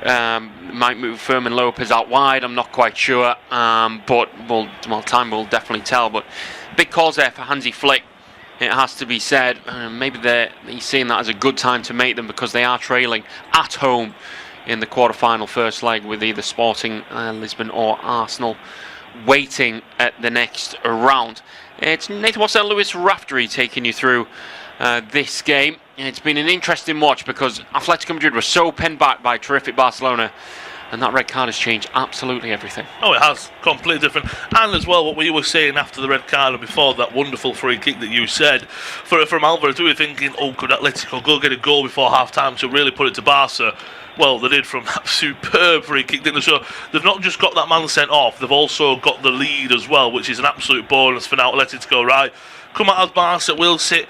S2: Might move Fermin Lopez out wide, I'm not quite sure, but time will definitely tell. But big calls there for Hansi Flick, it has to be said. Maybe he's seeing that as a good time to make them, because they are trailing at home in the quarter-final first leg with either Sporting Lisbon or Arsenal waiting at the next round. It's Nathan Watson, Lewis Raftery taking you through this game. It's been an interesting watch because Atletico Madrid were so penned back by terrific Barcelona, and that red card has changed absolutely everything. Oh,
S3: it has. Completely different. And as well, what we were saying after the red card and before that wonderful free kick that you said, from Alvarez, we were thinking, oh, could Atletico go get a goal before half-time to really put it to Barca? Well, they did from that superb free kick, didn't they? So they've not just got that man sent off, they've also got the lead as well, which is an absolute bonus for now Atletico, right? Come out as Barca, we'll hit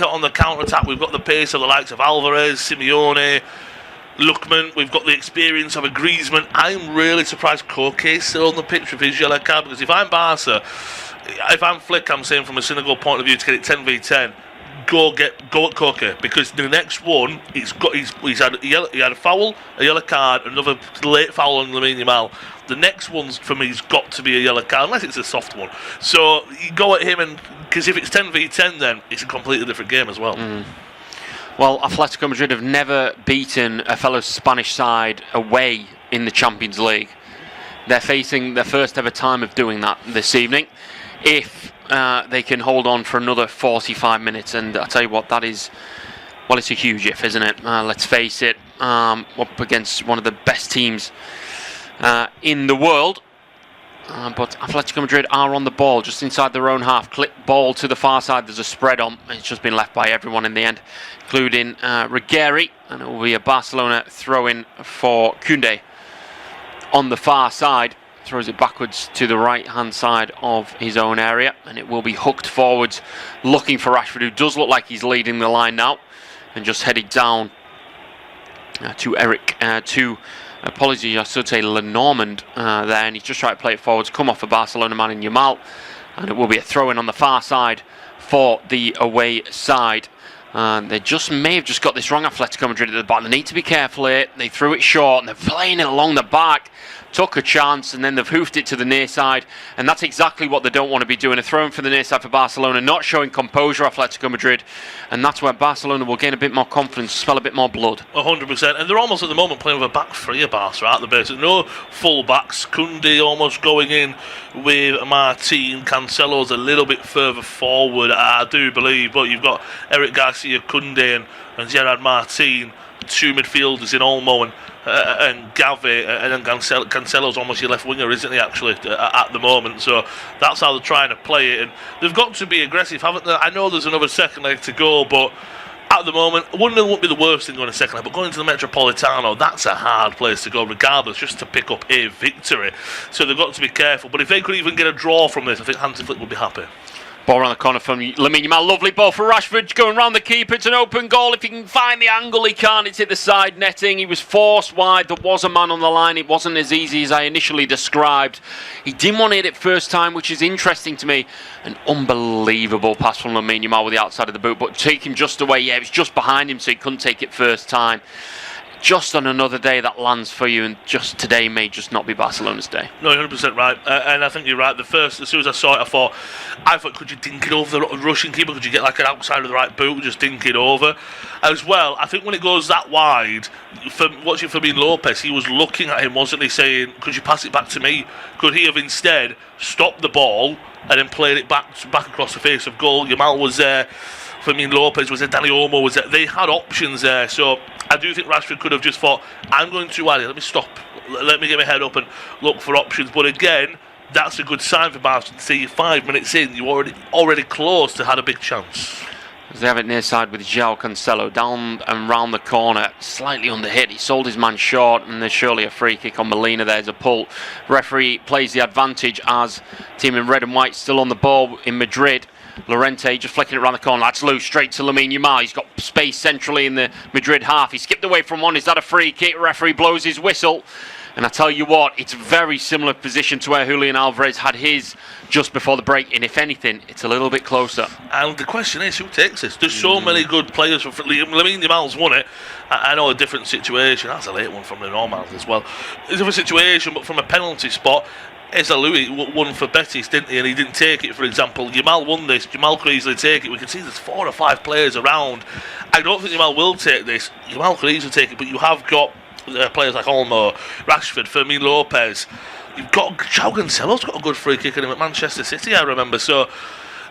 S3: on the counter-attack. We've got the pace of the likes of Alvarez, Simeone, Lookman, we've got the experience of a Griezmann. I'm really surprised Koke's still on the pitch with his yellow card, because if I'm Barca, if I'm Flick, I'm saying from a Senegal point of view to get it 10v10, go at Koke, because the next one he's had a foul, a yellow card, another late foul on Lamine Yamal. The next one's for me has got to be a yellow card, unless it's a soft one. So you go at him, and because if it's 10v10, then it's a completely different game as well.
S2: Well, Atletico Madrid have never beaten a fellow Spanish side away in the Champions League. They're facing their first ever time of doing that this evening. If they can hold on for another 45 minutes, and I tell you what, that is, well, it's a huge if, isn't it? Let's face it, up against one of the best teams in the world. but Atletico Madrid are on the ball just inside their own half. Clip ball to the far side. There's a spread on. It's just been left by everyone in the end, including Ruggieri, and it will be a Barcelona throw-in for Koundé on the far side. Throws it backwards to the right-hand side of his own area, and it will be hooked forwards, looking for Rashford, who does look like he's leading the line now, and just headed down to Eric, apologies, I should say Lenormand there, and he's just trying to play it forwards, come off a Barcelona man in Yamal, and it will be a throw-in on the far side for the away side. They may have just got this wrong, Atletico Madrid at the back. They need to be careful here. They threw it short, and they're playing it along the back. Took a chance, and then they've hoofed it to the near side, and that's exactly what they don't want to be doing. A throw-in for the near side for Barcelona, not showing composure, Atletico Madrid, and that's where Barcelona will gain a bit more confidence, smell a bit more blood.
S3: 100%, and they're almost at the moment playing with a back three of Barca at the base. No full backs. Koundé almost going in with Martin. Cancelo's a little bit further forward, I do believe, but you've got Eric Garcia, Koundé, and Gerard Martin, two midfielders in Olmo and Gavi, and then Cancelo's almost your left winger, isn't he, actually, at the moment? So that's how they're trying to play it, and they've got to be aggressive, haven't they? I know there's another second leg to go, but at the moment, 1-0 won't be the worst thing going a second leg, but going to the Metropolitano, that's a hard place to go, regardless, just to pick up a victory. So they've got to be careful, but if they could even get a draw from this, I think Hansi Flick would be happy.
S2: Ball around the corner from Lamine Yamal. Lovely ball for Rashford. Going round the keeper. It's an open goal. If he can find the angle, he can't. It's hit the side netting. He was forced wide. There was a man on the line. It wasn't as easy as I initially described. He didn't want to hit it first time, which is interesting to me. An unbelievable pass from Lamine Yamal with the outside of the boot. But take him just away. Yeah, it was just behind him, so he couldn't take it first time. Just on another day that lands for you, and just today may just not be Barcelona's day.
S3: No, you're 100% right, and I think you're right. As soon as I saw it, I thought, could you dink it over the Russian keeper? Could you get like an outside of the right boot, just dink it over? As well, I think when it goes that wide, watching Fermin Lopez, he was looking at him, wasn't he, saying, could you pass it back to me? Could he have instead stopped the ball and then played it back across the face of goal? Yamal was there. Fermin Lopez was there, Dani Olmo was there. They had options there, so I do think Rashford could have just thought, I'm going too wide, let me stop, let me get my head up and look for options. But again, that's a good sign for Barca to see 5 minutes in, you're already close to had a big chance.
S2: As they have it near side with João Cancelo, down and round the corner, slightly under hit. He sold his man short, and there's surely a free kick on Molina. There's a pull. Referee plays the advantage as team in red and white still on the ball in Madrid. Llorente just flicking it around the corner. That's loose, straight to Lamine Yamal. He's got space centrally in the Madrid half. He skipped away from one. Is that a free kick? Referee blows his whistle. And I tell you what, it's a very similar position to where Julian Alvarez had his just before the break. And if anything, it's a little bit closer.
S3: And the question is, who takes this? There's so many good players. Lamine Yamal's won it. I know a different situation. That's a late one from the Normal as well. It's a different situation, but from a penalty spot, Eza Louis won for Betis, didn't he? And he didn't take it, for example. Yamal won this. Yamal could easily take it. We can see there's 4 or 5 players around. I don't think Yamal will take this. Yamal could easily take it, but you have got players like Olmo, Rashford, Fermin Lopez. You've got João Cancelo's got a good free kick in him at Manchester City, I remember. So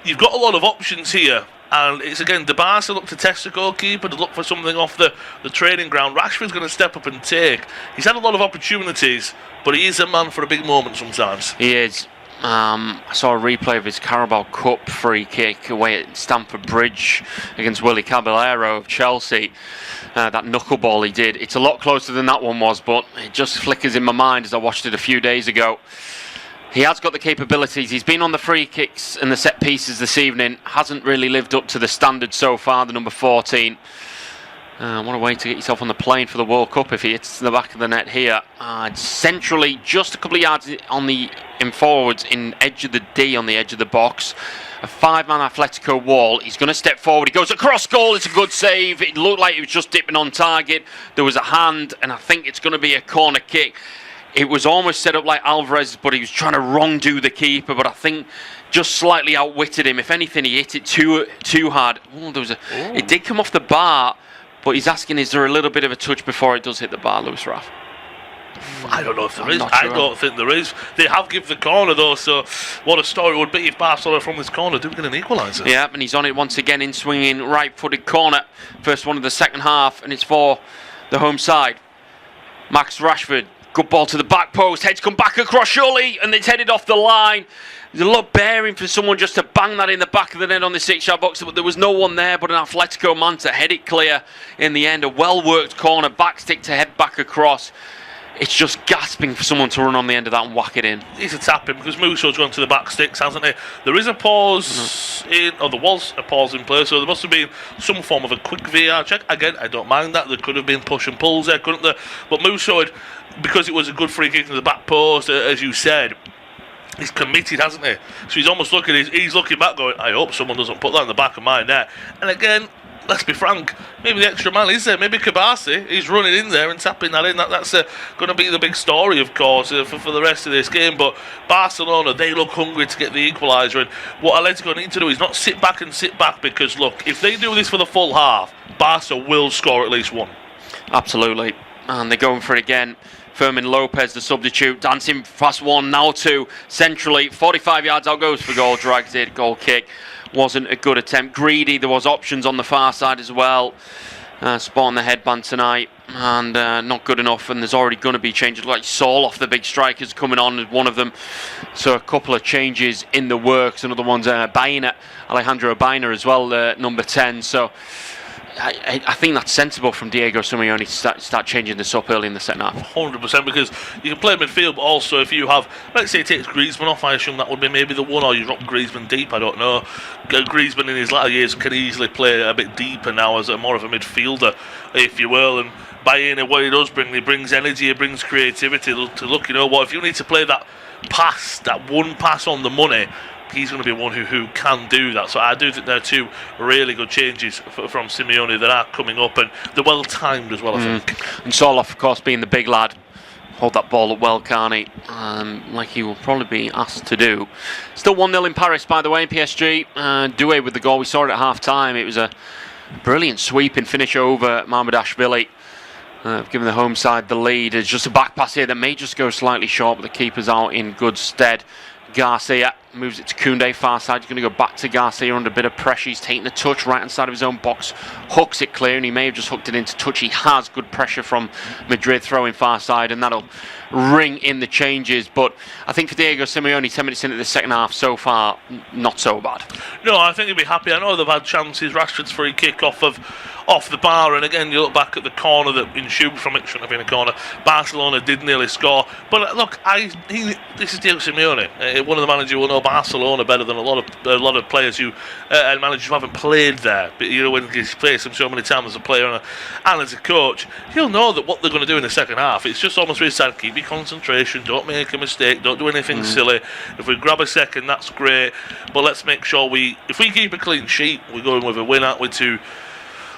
S3: you've got a lot of options here. And it's again, the Barca look to test the goalkeeper, to look for something off the training ground. Rashford's going to step up and take. He's had a lot of opportunities, but he is a man for a big moment sometimes.
S2: He is. I saw a replay of his Carabao Cup free kick away at Stamford Bridge against Willy Caballero of Chelsea. That knuckleball he did. It's a lot closer than that one was, but it just flickers in my mind as I watched it a few days ago. He has got the capabilities. He's been on the free kicks and the set pieces this evening. Hasn't really lived up to the standard so far, the number 14. What a way to get yourself on the plane for the World Cup if he hits the back of the net here. Centrally, just a couple of yards in forwards, in edge of the D on the edge of the box. A 5-man Atletico wall. He's going to step forward. He goes across goal. It's a good save. It looked like he was just dipping on target. There was a hand, and I think it's going to be a corner kick. It was almost set up like Alvarez, but he was trying to wrong-do the keeper, but I think just slightly outwitted him. If anything, he hit it too hard. It did come off the bar, but he's asking, is there a little bit of a touch before it does hit the bar, Lewis Raff?
S3: I don't know if there is. Sure. I don't think there is. They have given the corner though, so what a story it would be if Barcelona from this corner do get an equaliser.
S2: Yeah, and he's on it once again in swinging right-footed corner. First one of the second half, and it's for the home side. Max Rashford Good ball to the back post. Heads come back across, surely, and it's headed off the line. There's a lot of bearing for someone just to bang that in the back of the net on the 6-yard box, but there was no one there but an Atletico man to head it clear in the end. A well-worked corner, back stick to head back across. It's just gasping for someone to run on the end of that and whack it in.
S3: He's a tap him because Musso's gone to the back sticks, hasn't he? There is a pause there was a pause in play, so there must have been some form of a quick VAR check. Again, I don't mind that. There could have been push and pulls there, couldn't there? But Musso had, because it was a good free kick to the back post, as you said, he's committed, hasn't he? So he's almost he's looking back going, I hope someone doesn't put that in the back of my net. And again, let's be frank, maybe the extra man is there. Maybe Kabasi is running in there and tapping that in. That's going to be the big story, of course, for the rest of this game. But Barcelona, they look hungry to get the equaliser. And what Atletico need to do is not sit back, because, look, if they do this for the full half, Barca will score at least one.
S2: Absolutely. And they're going for it again. Fermin Lopez, the substitute, dancing past one, now two, centrally, 45 yards out goes for goal, drags it, goal kick. Wasn't a good attempt. Greedy, there was options on the far side as well. Spot on the headband tonight, and not good enough. And there's already going to be changes, like Saul off the big strikers coming on as one of them. So a couple of changes in the works. Another one's Alejandro Baena as well, number 10. So I think that's sensible from Diego Simeone to start changing this up early in the second half.
S3: 100%, because you can play midfield, but also if you have, let's say, it takes Griezmann off, I assume that would be maybe the one, or you drop Griezmann deep, I don't know. Griezmann in his latter years can easily play a bit deeper now as more of a midfielder, if you will, and Baena, what he does bring, he brings energy, he brings creativity to look, you know what, if you need to play that pass, that one pass on the money, he's going to be one who can do that. So I do think there are two really good changes from Simeone that are coming up, and they're well timed as well, I think.
S2: And Soloff, of course, being the big lad, hold that ball up well, can't he? Like he will probably be asked to do. Still 1-0 in Paris, by the way, in PSG. Doué with the goal. We saw it at half-time. It was a brilliant sweeping finish over Mamardashvili. Giving the home side the lead. It's just a back pass here that may just go slightly short, but the keeper's out in good stead. Garcia moves it to Koundé, far side. He's going to go back to Garcia under a bit of pressure. He's taking the touch right hand side of his own box, hooks it clear, and he may have just hooked it into touch. He has good pressure from Madrid throwing far side, and that'll ring in the changes. But I think for Diego Simeone, 10 minutes into the second half so far, not so bad.
S3: No, I think he'll be happy. I know they've had chances. Rashford's free kick off the bar, and again you look back at the corner that ensued from it, shouldn't have been a corner. Barcelona did nearly score, but look, this is Diego Simeone, one of the managers who will know Barcelona better than a lot of players who and managers who haven't played there. But you know, when he's faced them so many times as a player and as a coach, he'll know that what they're going to do in the second half. It's just almost really sad. Keep your concentration. Don't make a mistake. Don't do anything silly. If we grab a second, that's great. But let's make sure if we keep a clean sheet, we're going with a win, aren't we, to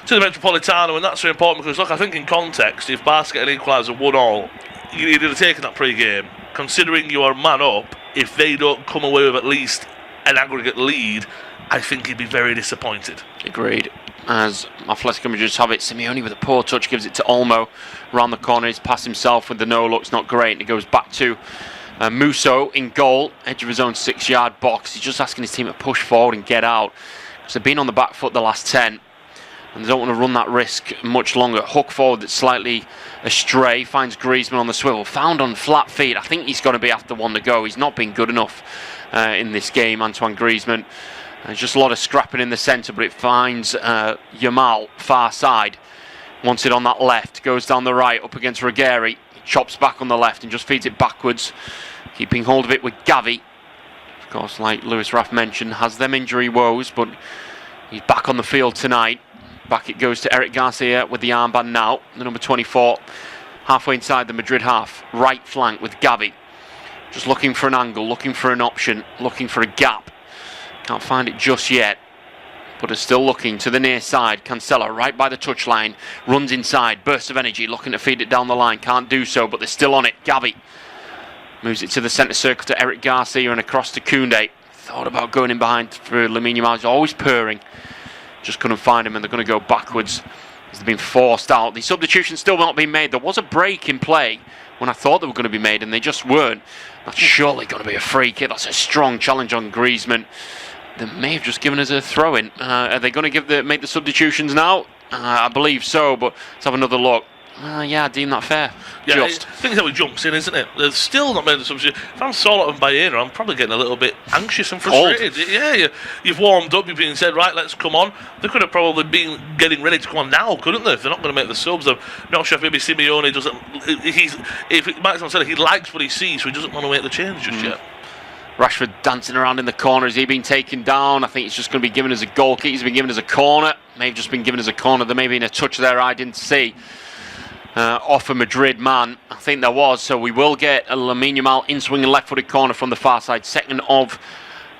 S3: the Metropolitano, and that's so important because, look, I think in context, if Barca get an equaliser 1-1, you'd have taken that pre-game. Considering you are man up, if they don't come away with at least an aggregate lead, I think he'd be very disappointed.
S2: Agreed. As Atletico Madrid have it, Simeone with a poor touch gives it to Olmo around the corner. He's passed himself with the no look's not great, and it goes back to Musso in goal, edge of his own 6-yard box. He's just asking his team to push forward and get out, because they've been on the back foot the last 10. And they don't want to run that risk much longer. Hook forward that's slightly astray. Finds Griezmann on the swivel. Found on flat feet. I think he's going to be after one to go. He's not been good enough in this game, Antoine Griezmann. There's just a lot of scrapping in the centre, but it finds Yamal far side. Wants it on that left. Goes down the right, up against Ruggeri. He chops back on the left and just feeds it backwards. Keeping hold of it with Gavi. Of course, like Lewis Raff mentioned, has them injury woes, but he's back on the field tonight. Back it goes to Eric Garcia with the armband now, the number 24, halfway inside the Madrid half, right flank with Gavi. Just looking for an angle, looking for an option, looking for a gap. Can't find it just yet, but is still looking to the near side. Cancelo right by the touchline, runs inside, burst of energy, looking to feed it down the line. Can't do so, but they're still on it. Gavi moves it to the centre circle to Eric Garcia and across to Koundé. Thought about going in behind for Lamine Yamal, he's always purring. Just couldn't find him, and they're going to go backwards as they've been forced out. The substitution's still not been made. There was a break in play when I thought they were going to be made, and they just weren't. That's surely going to be a free kick. That's a strong challenge on Griezmann. They may have just given us a throw-in. Are they going to make the substitutions now? I believe so, but let's have another look. Yeah, I deem that fair.
S3: Yeah,
S2: Just.
S3: things how he jumps in, isn't it? They've still not made the substitution. If I'm Solot and Baena, I'm probably getting a little bit anxious and frustrated. Yeah, you've warmed up, you've been said, right, let's come on. They could have probably been getting ready to come on now, couldn't they? If they're not going to make the subs, I'm not sure if maybe Simeone doesn't. If Maxwell said he likes what he sees, so he doesn't want to make the change just yet.
S2: Rashford dancing around in the corner. Has he been taken down? I think it's just going to be given as a goal kick. He's been given as a corner. May have just been given as a corner. There may have been a touch there I didn't see. Off a Madrid man, I think there was. So we will get a Lamine Yamal in-swinging left-footed corner from the far side. Second of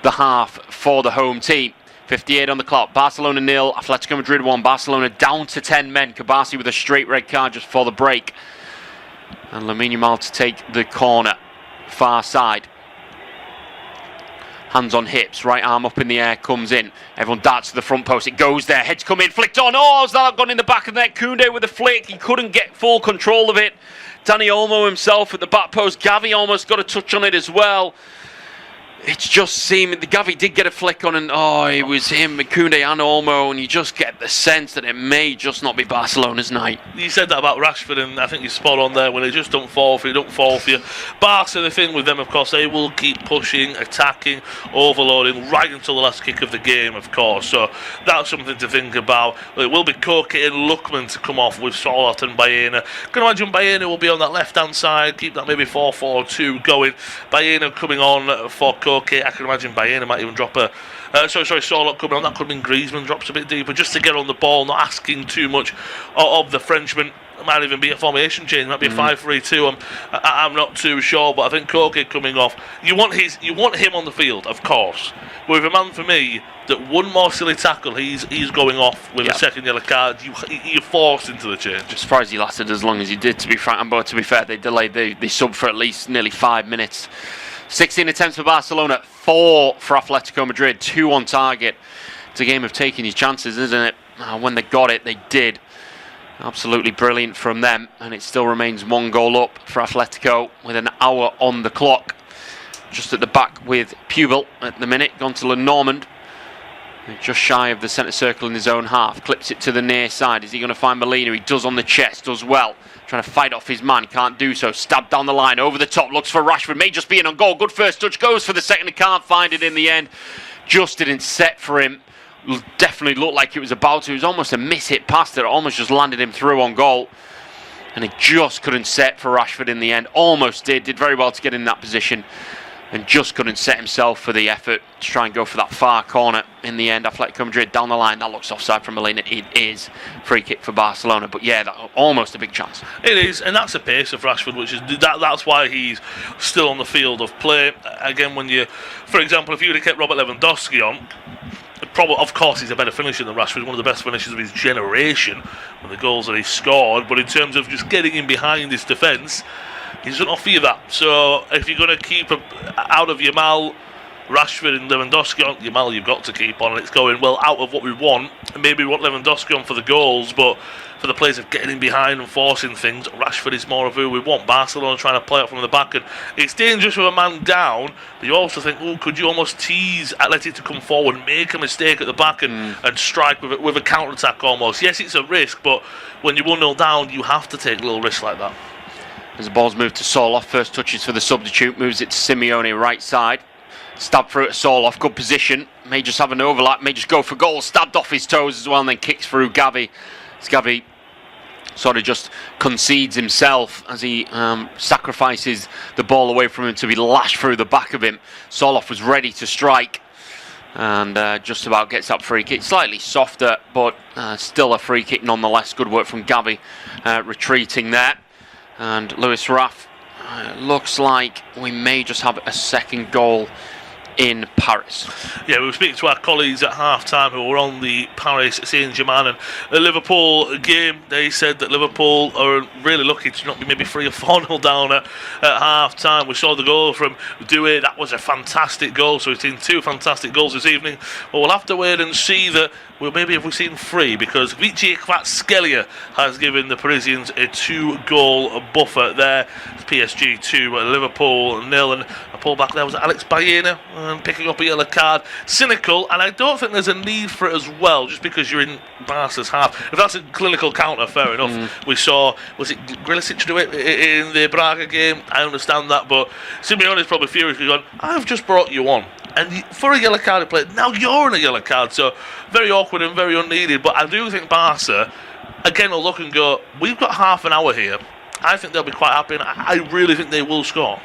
S2: the half for the home team. 58 on the clock. Barcelona 0, Atletico Madrid 1. Barcelona down to 10 men. Kabasi with a straight red card just for the break. And Lamine Yamal to take the corner. Far side. Hands on hips, right arm up in the air, comes in. Everyone darts to the front post. It goes there. Heads come in, flicked on. Oh, has that gone in the back of the net? Koundé with a flick. He couldn't get full control of it. Dani Olmo himself at the back post. Gavi almost got a touch on it as well. It's just seeming the Gavi did get a flick on, and it was him, Koundé and Olmo, and you just get the sense that it may just not be Barcelona's night.
S3: You said that about Rashford, and I think you're spot on there. When they just don't fall for you, Barca, the thing with them, of course, they will keep pushing, attacking, overloading right until the last kick of the game, of course. So that's something to think about. It will be Koke and Lookman to come off with Solot and Baena. Can imagine Baena will be on that left-hand side, keep that maybe 4-4-2 going. Baena coming on for Koke. I can imagine Baena might even drop Solot coming on. That could mean Griezmann drops a bit deeper just to get on the ball, not asking too much of the Frenchman. It might even be a formation change. It might be a 5-3-2. I'm not too sure, but I think Koke coming off. You want him on the field, of course. But with a man for me that one more silly tackle, he's going off with a second yellow card. You're forced into the change.
S2: I'm surprised he lasted as long as he did. To be frank, but to be fair, they delayed the sub for at least nearly 5 minutes. 16 attempts for Barcelona, 4 for Atletico Madrid, 2 on target. It's a game of taking your chances, isn't it? When they got it, they did. Absolutely brilliant from them, and it still remains 1 goal up for Atletico with an hour on the clock. Just at the back with Pubel at the minute, gone to Lenormand. Just shy of the centre circle in his own half. Clips it to the near side. Is he going to find Molina? He does on the chest, does well. Trying to fight off his man, can't do so. Stabbed down the line, over the top, looks for Rashford. May just be in on goal. Good first touch, goes for the second and can't find it in the end. Just didn't set for him. Definitely looked like it was about to. It was almost a miss-hit pass that almost just landed him through on goal. And it just couldn't set for Rashford in the end. Almost did very well to get in that position. And just couldn't set himself for the effort to try and go for that far corner. In the end, Atletico Madrid down the line. That looks offside from Molina. It is free kick for Barcelona. But yeah, almost a big chance.
S3: It is, and that's the pace of Rashford, which is that's why he's still on the field of play. Again, for example, if you would have kept Robert Lewandowski on, of course he's a better finisher than Rashford, one of the best finishers of his generation with the goals that he scored. But in terms of just getting in behind his defence, he doesn't offer you that. So if you're going to keep out of Yamal, Rashford and Lewandowski on, Yamal you've got to keep on, and it's going well out of what we want. Maybe we want Lewandowski on for the goals, but for the players of getting in behind and forcing things, Rashford is more of who we want. Barcelona trying to play out from the back, and it's dangerous with a man down, but you also think, could you almost tease Atleti to come forward, make a mistake at the back and strike with a counter-attack almost. Yes, it's a risk, but when you're 1-0 down, you have to take little risks like that.
S2: As the ball's moved to Soloff, first touches for the substitute, moves it to Simeone right side. Stabbed through to Soloff, good position. May just have an overlap, may just go for goal. Stabbed off his toes as well, and then kicks through Gavi. As Gavi sort of just concedes himself as he sacrifices the ball away from him to be lashed through the back of him. Soloff was ready to strike and just about gets that free kick. Slightly softer, but still a free kick nonetheless. Good work from Gavi retreating there. And Luis Raff, looks like we may just have a second goal in Paris.
S3: Yeah, we were speaking to our colleagues at half-time who were on the Paris Saint-Germain and the Liverpool game. They said that Liverpool are really lucky to not be maybe 3 or 4-0 down at half-time. We saw the goal from Doué. That was a fantastic goal. So we've seen 2 fantastic goals this evening. But we'll have to wait and see that. Well, maybe have we seen 3, because Vici Kvaratskhelia has given the Parisians a 2-goal buffer there. PSG 2, Liverpool 0, and a pull back there was Alex Baena. and picking up a yellow card. Cynical, and I don't think there's a need for it as well, just because you're in Barca's half. If that's a clinical counter, fair enough. We saw, was it Grilicic do it in the Braga game? I understand that, but Simeone's probably furious because he's gone, I've just brought you on. And for a yellow card play, now you're in a yellow card, so very awkward and very unneeded. But I do think Barca, again, will look and go, we've got half an hour here. I think they'll be quite happy, and I really think they will score.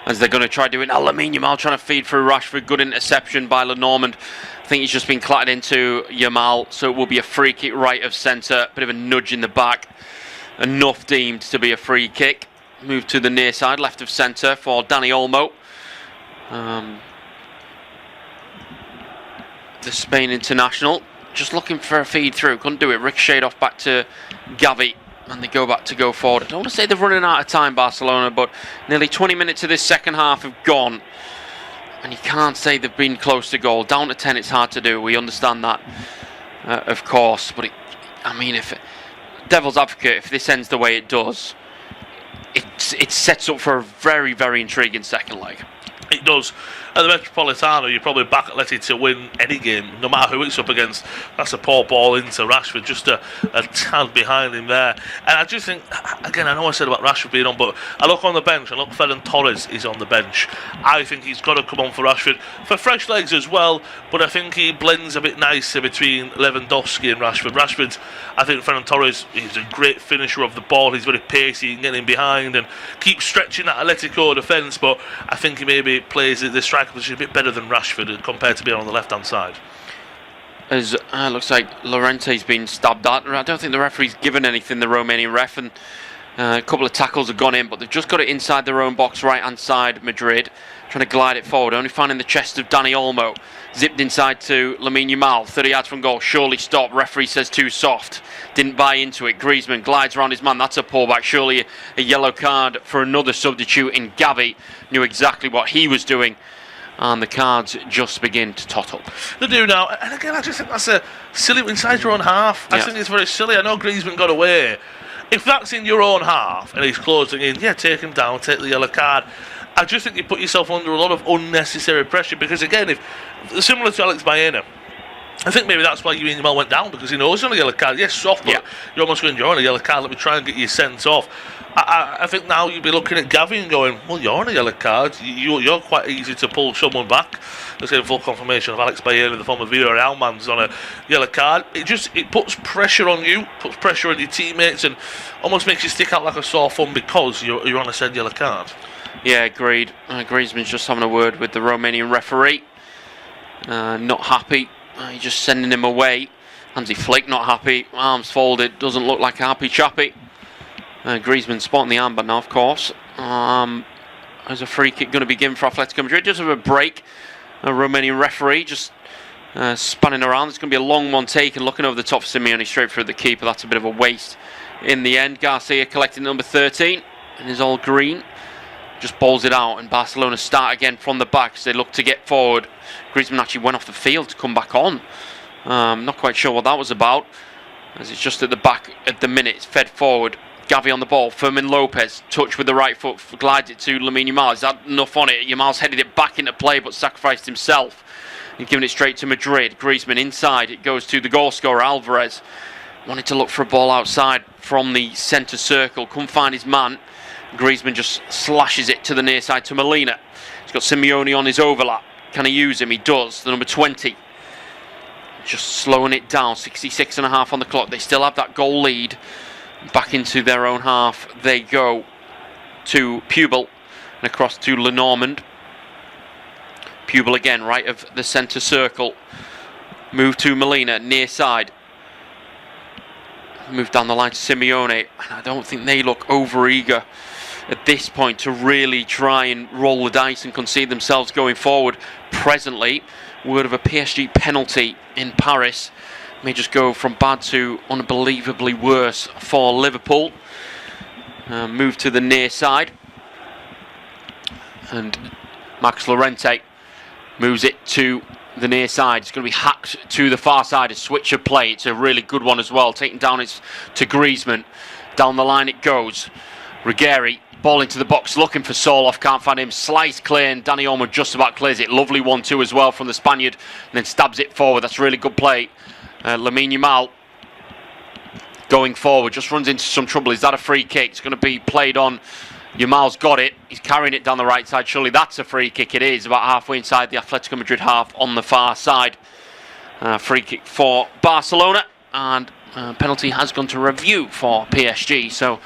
S2: As they're going to try doing Lamine Yamal trying to feed through Rashford. Good interception by Lenormand. I think he's just been clattered into Yamal, so it will be a free kick right of centre. Bit of a nudge in the back. Enough deemed to be a free kick. Move to the near side, left of centre for Dani Olmo. The Spain international. Just looking for a feed through. Couldn't do it. Ricocheted off back to Gavi. And they go back to go forward. I don't want to say they're running out of time, Barcelona, but nearly 20 minutes of this second half have gone. And you can't say they've been close to goal. Down to 10, it's hard to do. We understand that, of course. But, if devil's advocate, if this ends the way it does, it sets up for a very, very intriguing second leg.
S3: It does. At the Metropolitano, you're probably back Atleti to win any game, no matter who it's up against. That's a poor ball into Rashford, just a tad behind him there. And I just think, again, I know I said about Rashford being on, but I look on the bench, and look, Ferran Torres is on the bench. I think he's got to come on for Rashford, for fresh legs as well, but I think he blends a bit nicer between Lewandowski and Rashford. Rashford, I think Ferran Torres is a great finisher of the ball. He's very pacey, he can get in behind and keep stretching that Atletico defence, but I think he maybe plays the striker position a bit better than Rashford compared to being on the left-hand side.
S2: As looks like Llorente's been stabbed at. I don't think the referee's given anything, the Romanian ref, and a couple of tackles have gone in, but they've just got it inside their own box, right-hand side, Madrid, trying to glide it forward, only finding the chest of Dani Olmo, zipped inside to Lamine Yamal, 30 yards from goal, surely stopped, referee says too soft, didn't buy into it. Griezmann glides around his man, that's a pullback, surely a yellow card for another substitute in Gavi, knew exactly what he was doing. And the cards just begin to tot up.
S3: They do now, and again, I just think that's a silly inside your own half. I think it's very silly. I know Griezmann got away. If that's in your own half and he's closing in, take him down, take the yellow card. I just think you put yourself under a lot of unnecessary pressure because, again, if similar to Alex Baena, I think maybe that's why Yamal went down, because he knows he's on a yellow card. Yes, soft, but you're almost going, you're on a yellow card, let me try and get you sent off. I think now you'd be looking at Gavi and going, well, you're on a yellow card. You're quite easy to pull someone back. Let's get full confirmation of Alex Baena in the form of Villarreal man's on a yellow card. It puts pressure on you, puts pressure on your teammates, and almost makes you stick out like a sore thumb because you're on a said yellow card.
S2: Yeah, agreed. Griezmann's just having a word with the Romanian referee. Not happy. He's just sending him away. Hansi Flick not happy. Arms folded. Doesn't look like a happy chappy. Griezmann spotting the armband now, of course. There's a free kick going to be given for Atletico Madrid. Just have a break. A Romanian referee just spanning around. It's going to be a long one taken. Looking over the top for Simeone straight through the keeper. That's a bit of a waste in the end. Garcia collecting number 13 and is all green. Just bowls it out, and Barcelona start again from the back as they look to get forward. Griezmann actually went off the field to come back on. Not quite sure what that was about, as it's just at the back at the minute. It's fed forward. Gavi on the ball. Fermin Lopez, touch with the right foot, glides it to Lamine Yamal. Is that enough on it? Yamal's headed it back into play, but sacrificed himself and given it straight to Madrid. Griezmann inside. It goes to the goal scorer, Alvarez. Wanted to look for a ball outside from the centre circle. Couldn't find his man. Griezmann just slashes it to the near side to Molina. He's got Simeone on his overlap. Can he use him? He does. The number 20. Just slowing it down. 66.5 on the clock. They still have that goal lead. Back into their own half they go to Pubel and across to Lenormand. Pubel again, right of the centre circle. Move to Molina, near side. Move down the line to Simeone. And I don't think they look over-eager at this point to really try and roll the dice and concede themselves going forward. Presently, word of a PSG penalty in Paris may just go from bad to unbelievably worse for Liverpool. Move to the near side, and Max Llorente moves it to the near side. It's going to be hacked to the far side. A switch of play. It's a really good one as well. Taken down, it's to Griezmann. Down the line it goes. Ruggieri Ball into the box, looking for Soloff, can't find him. Slice clear, and Danny Olmo just about clears it. Lovely 1-2 as well from the Spaniard, and then stabs it forward. That's really good play. Lamine Yamal going forward, just runs into some trouble. Is that a free kick? It's going to be played on. Yamal's got it. He's carrying it down the right side. Surely that's a free kick. It is about halfway inside the Atletico Madrid half on the far side. Free kick for Barcelona, and penalty has gone to review for PSG. So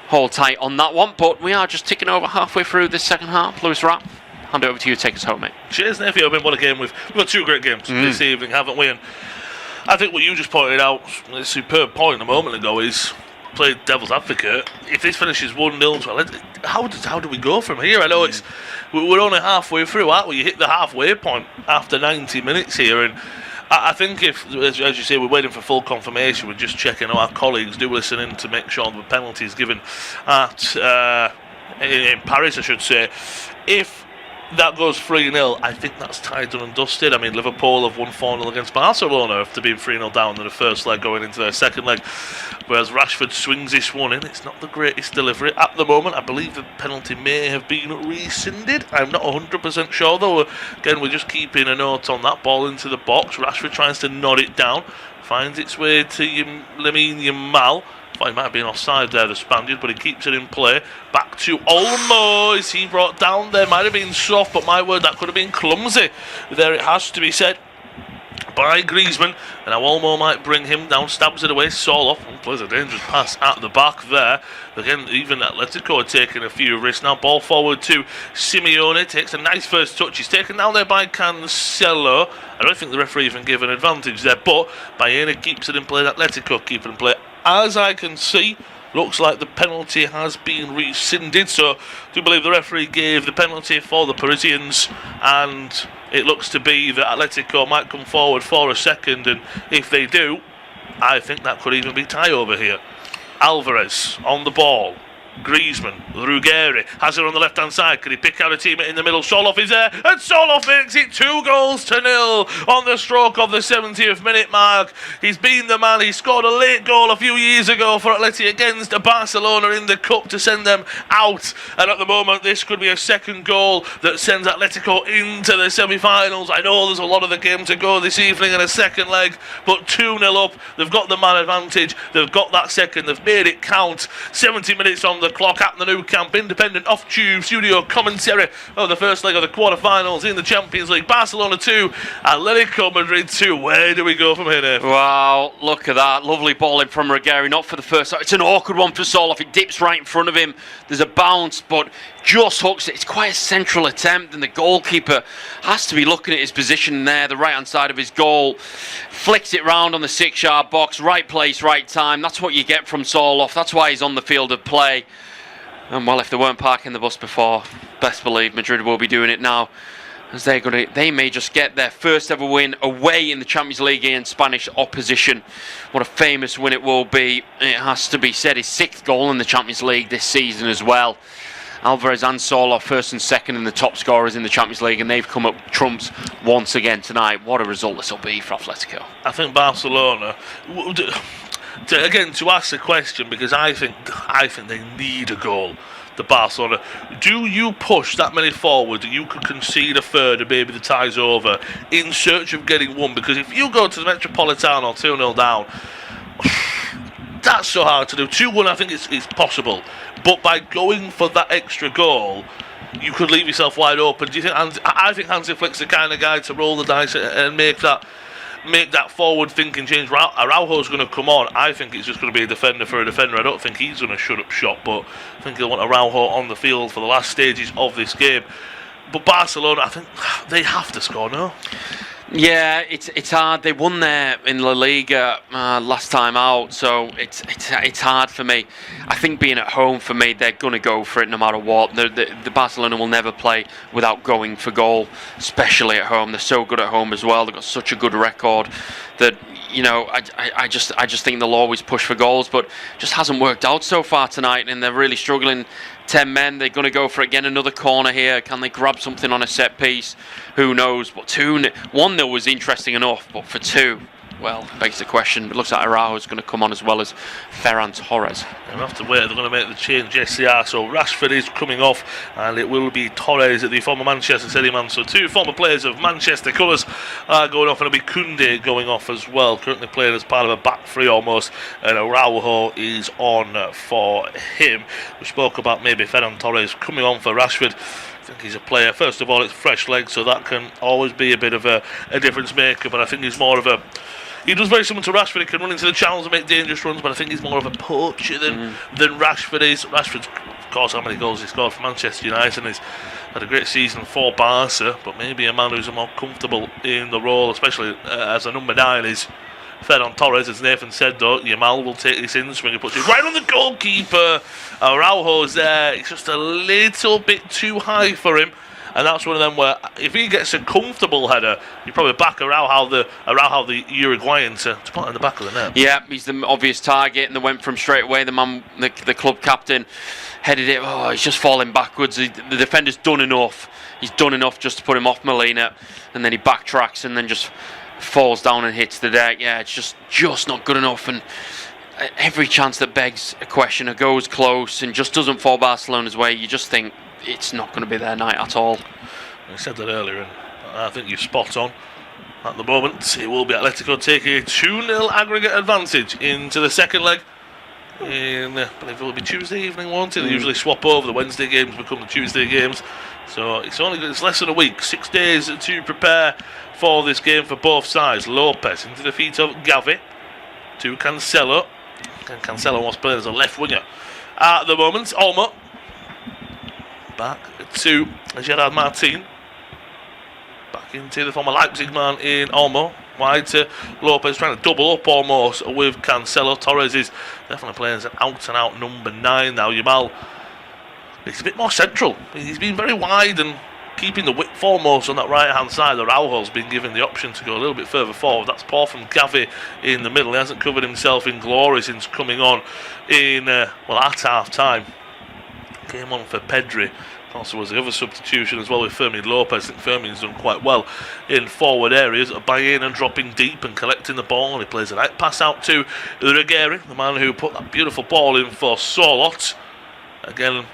S2: hold tight on that one. But we are just ticking over halfway through this second half. Lewis Rapp, hand it over to you. Take us home, mate.
S3: Cheers, nephew. What a game we've got. Two great games this evening, haven't we? And I think what you just pointed out, a superb point a moment ago, is play devil's advocate. If this finishes 1-0, how do we go from here? I know we're only halfway through, aren't we? You hit the halfway point after 90 minutes here, and I think if, as you say, we're waiting for full confirmation, we're just checking our colleagues do listen in to make sure the penalty is given at in Paris, I should say. If that goes 3-0, I think that's tied, done and dusted. I mean, Liverpool have won 4-0 against Barcelona after being 3-0 down in the first leg going into their second leg, whereas Rashford swings this one in. It's not the greatest delivery at the moment. I believe the penalty may have been rescinded. I'm not 100% sure, though. Again, we're just keeping a note on that ball into the box. Rashford tries to nod it down, finds its way to Lamine Yamal. He might have been offside there, the Spaniard, but he keeps it in play. Back to Olmo. Is he brought down there? Might have been soft, but my word, that could have been clumsy. There it has to be said by Griezmann. And now Olmo might bring him down, stabs it away. Soloff plays a dangerous pass at the back there. Again, even Atletico are taking a few risks. Now ball forward to Simeone. Takes a nice first touch. He's taken down there by Cancelo. I don't think the referee even gave an advantage there, but Baena keeps it in play. Atletico keep it in play. As I can see, looks like the penalty has been rescinded, so I do believe the referee gave the penalty for the Parisians, and it looks to be that Atletico might come forward for a second, and if they do, I think that could even be tie over here. Alvarez on the ball. Griezmann, Ruggeri has it on the left hand side. Can he pick out a teammate in the middle? Soloff is there, and Soloff makes it 2-0 on the stroke of the 70th minute mark. He's been the man. He scored a late goal a few years ago for Atleti against Barcelona in the Cup to send them out, and at the moment this could be a second goal that sends Atletico into the semi-finals. I know there's a lot of the game to go this evening in a second leg, but 2-0 up, they've got the man advantage, they've got that second, they've made it count. 70 minutes on the clock at the Nou Camp. Independent off-tube studio commentary of the first leg of the quarter-finals in the Champions League. Barcelona 2, Atletico Madrid 2. Where do we go from here, Dave?
S2: Wow, look at that. Lovely ball in from Ruggeri. Not for the first time. It's an awkward one for Soloff. It dips right in front of him. There's a bounce, but just hooks it. It's quite a central attempt, and the goalkeeper has to be looking at his position there, the right-hand side of his goal. Flicks it round on the 6-yard box. Right place, right time. That's what you get from Soloff. That's why he's on the field of play. And well, if they weren't parking the bus before, best believe Madrid will be doing it now, as they may just get their first ever win away in the Champions League against Spanish opposition. What a famous win it will be. It has to be said, his 6th goal in the Champions League this season as well. Alvarez and Soloff first and second in the top scorers in the Champions League, and they've come up trumps once again tonight. What a result this will be for Atletico.
S3: I think Barcelona, to ask the question, because I think they need a goal, the Barcelona. Do you push that many forward that you could concede a third and maybe the tie's over in search of getting one? Because if you go to the Metropolitano 2-0 down, that's so hard to do. 2-1 I think it's possible, but by going for that extra goal, you could leave yourself wide open. Do you think? I think Hansi Flick's the kind of guy to roll the dice and make that forward thinking change. Araujo's going to come on. I think it's just going to be a defender for a defender. I don't think he's going to shut up shop, but I think he'll want Araujo on the field for the last stages of this game. But Barcelona, I think they have to score, no?
S2: Yeah, it's hard. They won there in La Liga last time out, so it's hard for me. I think being at home for me, they're going to go for it no matter what. The Barcelona will never play without going for goal, especially at home. They're so good at home as well. They've got such a good record that, you know, I just think they'll always push for goals, but just hasn't worked out so far tonight, and they're really struggling. 10 men, they're going to go for again another corner here. Can they grab something on a set piece? Who knows? But 1-0 was interesting enough, but for 2, well, begs the question. It looks like Araujo's going to come on as well as Ferran Torres.
S3: They'll have to wait. They're going to make the change. Yes, they are. So Rashford is coming off, and it will be Torres, the former Manchester City man. So 2 former players of Manchester colours are going off, and it'll be Koundé going off as well. Currently playing as part of a back three almost, and Araujo is on for him. We spoke about maybe Ferran Torres coming on for Rashford. I think he's a player. First of all, it's fresh legs, so that can always be a bit of a difference maker. But I think he's more of a. He does very similar to Rashford. He can run into the channels and make dangerous runs, but I think he's more of a poacher than Rashford is. Rashford's, of course, how many goals he scored for Manchester United, and he's had a great season for Barca. But maybe a man who's more comfortable in the role, especially as a number 9, is Ferran Torres. As Nathan said, though, Yamal will take this in swing and puts it right on the goalkeeper. Araujo's there. It's just a little bit too high for him, and that's one of them where if he gets a comfortable header, you probably back Araujo the Uruguayan to put it in the back of the net.
S2: Yeah, he's the obvious target, and they went from straight away. The man, the club captain, headed it. Oh, he's just falling backwards. The defender's done enough. He's done enough just to put him off Molina, and then he backtracks and then just falls down and hits the deck. Yeah, it's just not good enough, and every chance that begs a question or goes close and just doesn't fall Barcelona's way, you just think it's not going to be their night at all.
S3: I said that earlier, and I think you're spot on. At the moment, it will be Atletico taking a 2-0 aggregate advantage into the second leg. I believe it will be Tuesday evening, won't it? They usually swap over. The Wednesday games become the Tuesday games. So it's less than a week, 6 days to prepare for this game for both sides. Lopez into the feet of Gavi to Cancelo. And Cancelo was playing as a left winger at the moment. Olmo back to Gerard Martin. Back into the former Leipzig man in Olmo. Wide to Lopez, trying to double up almost with Cancelo. Torres is definitely playing as an out-and-out number 9 now. Yamal, it's a bit more central. He's been very wide and keeping the width foremost on that right-hand side. Araujo's been given the option to go a little bit further forward. That's poor from Gavi in the middle. He hasn't covered himself in glory since coming on in, at half-time. Came on for Pedri. Also was the other substitution as well with Fermin Lopez. I think Fermin's done quite well in forward areas, buying and dropping deep and collecting the ball. And he plays a right pass out to Ruggeri, the man who put that beautiful ball in for Solot. Again,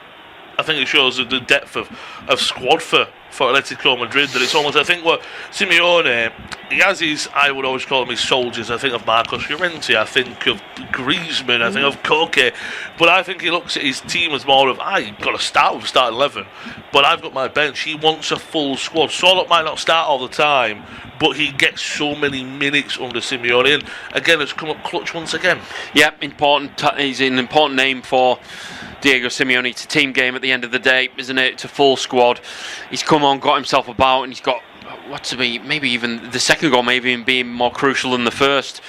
S3: I think it shows the depth of squad for Atletico Madrid, that it's almost, I think what Simeone, he has his, I would always call them his soldiers. I think of Marcos Llorente, I think of Griezmann, I think of Koke, but I think he looks at his team as more of, I've got to start with starting 11, but I've got my bench. He wants a full squad. Solot might not start all the time, but he gets so many minutes under Simeone, and again, it's come up clutch once again. Yeah, important. He's an important name for Diego Simeone. It's a team game at the end of the day, isn't it? It's a full squad. He's come on, got himself about, and he's got what to be, maybe even the second goal maybe even being more crucial than the first,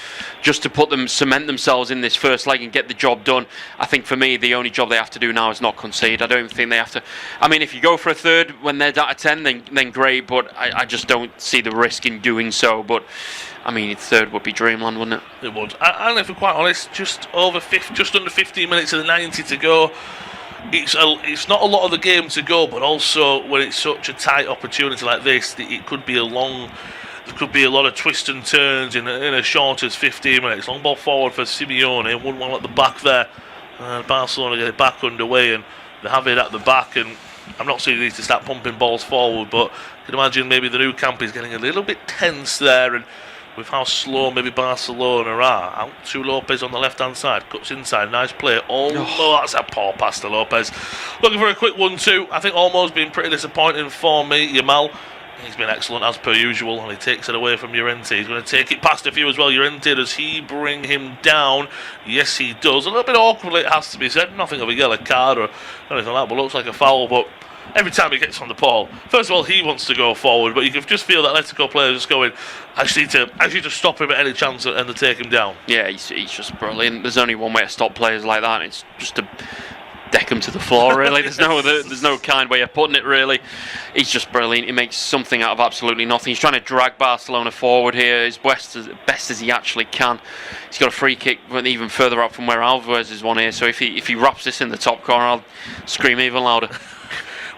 S3: just to put them, cement themselves in this first leg and get the job done. I think for me the only job they have to do now is not concede. I don't even think they have to. I mean, if you go for a third when they're down to 10, then great, but I just don't see the risk in doing so. But I mean, third would be dreamland, wouldn't it? It would. And if we're quite honest, just under 15 minutes of the 90 to go. It's not a lot of the game to go, but also when it's such a tight opportunity like this, it could be a long. There could be a lot of twists and turns in a short as 15 minutes. Long ball forward for Simeone, 1-1 at the back there. Barcelona get it back underway, and they have it at the back. And I'm not saying they need to start pumping balls forward, but you can imagine maybe the new camp is getting a little bit tense there, and with how slow maybe Barcelona are. Out to Lopez on the left-hand side. Cuts inside. Nice play. That's a poor pass to Lopez. Looking for a quick 1-2. I think almost been pretty disappointing for me. Yamal, he's been excellent as per usual, and he takes it away from Llorente. He's going to take it past a few as well. Llorente, does he bring him down? Yes, he does. A little bit awkwardly, it has to be said. Nothing of a yellow card or anything like that, but looks like a foul. But every time he gets on the ball, first of all, he wants to go forward, but you can just feel that Atletico players just going, I just need to stop him at any chance and to take him down.
S2: Yeah, he's just brilliant. There's only one way to stop players like that, and it's just to deck him to the floor, really. There's no kind way of putting it, really. He's just brilliant. He makes something out of absolutely nothing. He's trying to drag Barcelona forward here as best as he actually can. He's got a free kick even further up from where Alvarez is one here, so if he wraps this in the top corner, I'll scream even louder.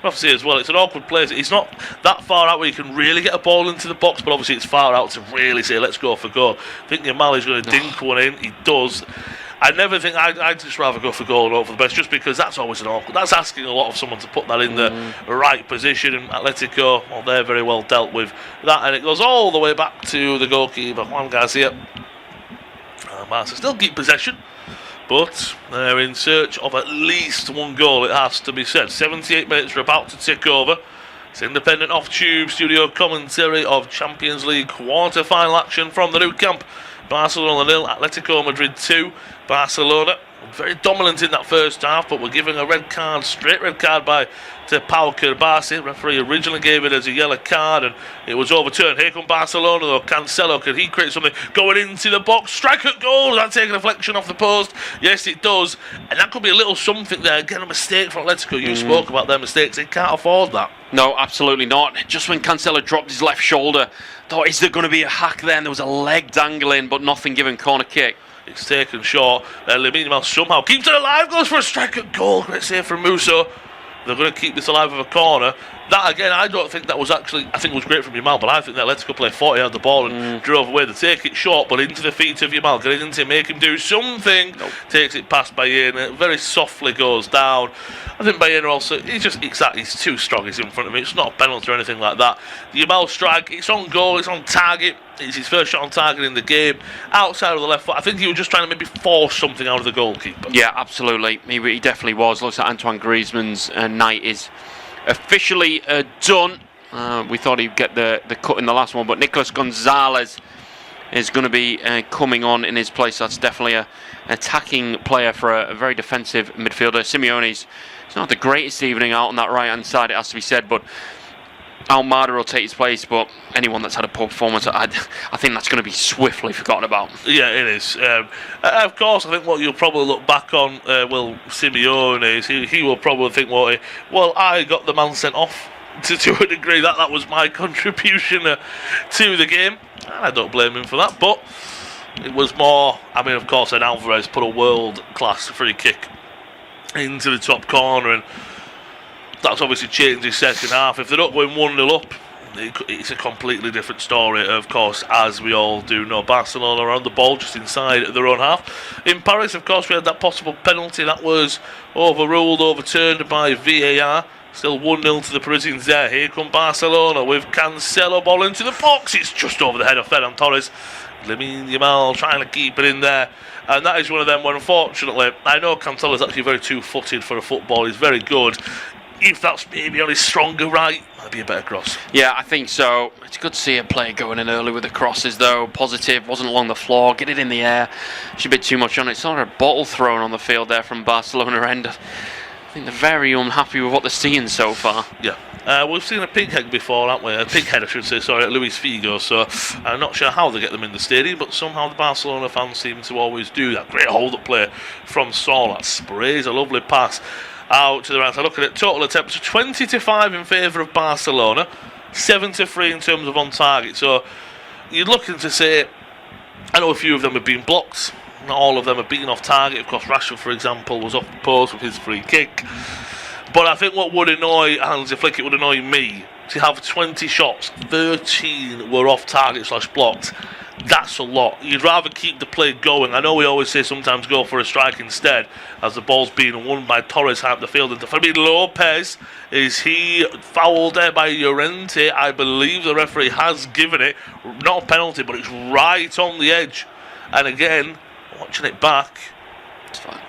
S3: Obviously, as well, it's an awkward place. It's not that far out where you can really get a ball into the box, but obviously it's far out to really say, let's go for goal. I think Yamal is going to dink one in. He does. I never think I'd just rather go for goal and hope for the best, just because that's always an awkward. That's asking a lot of someone to put that in the right position. And Atletico, well, they're very well dealt with that, and it goes all the way back to the goalkeeper, Juan Garcia. Barca still keep possession, but they're in search of at least one goal, it has to be said. 78 minutes are about to tick over. It's independent off-tube studio commentary of Champions League quarter-final action from the Nou Camp. Barcelona 0, Atletico Madrid 2. Barcelona very dominant in that first half, but we're giving a red card, straight red card to Pau Kerbasi. Referee originally gave it as a yellow card, and it was overturned. Here come Barcelona though. Cancelo, can he create something going into the box? Strike at goal. Does that take a deflection off the post? Yes, it does. And that could be a little something there. Again, a mistake from Atletico. You spoke about their mistakes. They can't afford that.
S2: No, absolutely not. Just when Cancelo dropped his left shoulder, thought, is there going to be a hack there? And there was a leg dangling, but nothing given. Corner kick.
S3: It's taken short. Lamine Yamal somehow keeps it alive, goes for a strike at goal. Great save from Musso. They're going to keep this alive with a corner. That, again, I don't think that was actually... I think it was great from Yamal, but I think that Atletico played 40 out the ball and drove away. They take it short, but into the feet of Yamal. Getting into make him do something. Nope. Takes it past Bayern. Very softly goes down. I think Bayern also... He's too strong. He's in front of me. It's not a penalty or anything like that. The Yamal strike, it's on goal. It's on target. It's his first shot on target in the game. Outside of the left foot. I think he was just trying to maybe force something out of the goalkeeper.
S2: Yeah, absolutely. He definitely was. Looks like Antoine Griezmann's night is officially done. We thought he'd get the cut in the last one, but Nicolas Gonzalez is going to be coming on in his place. That's definitely an attacking player for a very defensive midfielder. Simeone's not the greatest evening out on that right-hand side, it has to be said, but Almada will take his place, but anyone that's had a poor performance, I think that's going to be swiftly forgotten about.
S3: Yeah, it is. Of course, I think what you'll probably look back on, Simeone is he will probably think, well, I got the man sent off to a degree. That was my contribution to the game. And I don't blame him for that, but it was more. I mean, of course, then Alvarez put a world-class free kick into the top corner, and that's obviously changed his second half. If they're not going 1-0 up, it's a completely different story. Of course, as we all do know, Barcelona are on the ball just inside their own half. In Paris, of course, we had that possible penalty that was overturned by VAR. Still 1-0 to the Parisians there. Here come Barcelona with Cancelo, ball into the box. It's just over the head of Ferran Torres. Lamine Yamal trying to keep it in there. And that is one of them where, unfortunately, I know Cancelo is actually very two-footed for a football. He's very good. If that's maybe on his stronger right, might be a better cross.
S2: Yeah, I think so. It's good to see a player going in early with the crosses, though. Positive, wasn't along the floor, get it in the air. It's a bit too much on it. It's not a bottle thrown on the field there from Barcelona end. I think they're very unhappy with what they're seeing so far.
S3: Yeah. We've seen a pig head before, haven't we? A pig head, I should say, sorry, at Luis Figo. So I'm not sure how they get them in the stadium, but somehow the Barcelona fans seem to always do that. Great hold-up play from Saul. That sprays a lovely pass out to the right side. Look at it, total attempts 20-5 in favour of Barcelona, 7-3 in terms of on target. So you're looking to say, I know a few of them have been blocked, not all of them have been off target. Of course, Rashford, for example, was off the post with his free kick. But I think what would annoy Hansi Flick, it would annoy me, to have 20 shots, 13 were off target / blocked. That's a lot. You'd rather keep the play going. I know we always say sometimes go for a strike instead, as the ball's being won by Torres high up the field into Fermin Lopez. Is he fouled there by Llorente? I believe the referee has given it. Not a penalty, but it's right on the edge. And again, watching it back,
S2: it's fine.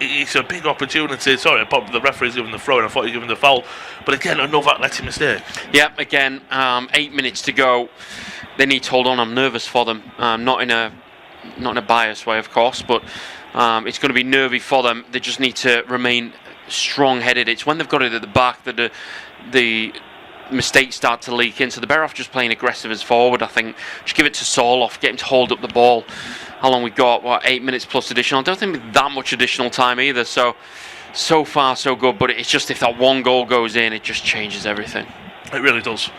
S3: It's a big opportunity. Sorry, the referee's giving the throw and I thought he was giving the foul. But again, another athletic mistake.
S2: Yeah, again, 8 minutes to go. They need to hold on. I'm nervous for them. Not in a biased way, of course, but it's going to be nervy for them. They just need to remain strong-headed. It's when they've got it at the back that the mistakes start to leak in. So they're better off just playing aggressive as forward, I think. Just give it to Soloff, get him to hold up the ball. How long we got? 8 minutes plus additional. I don't think that much additional time either. So far, so good. But it's just if that one goal goes in, it just changes everything.
S3: It really does.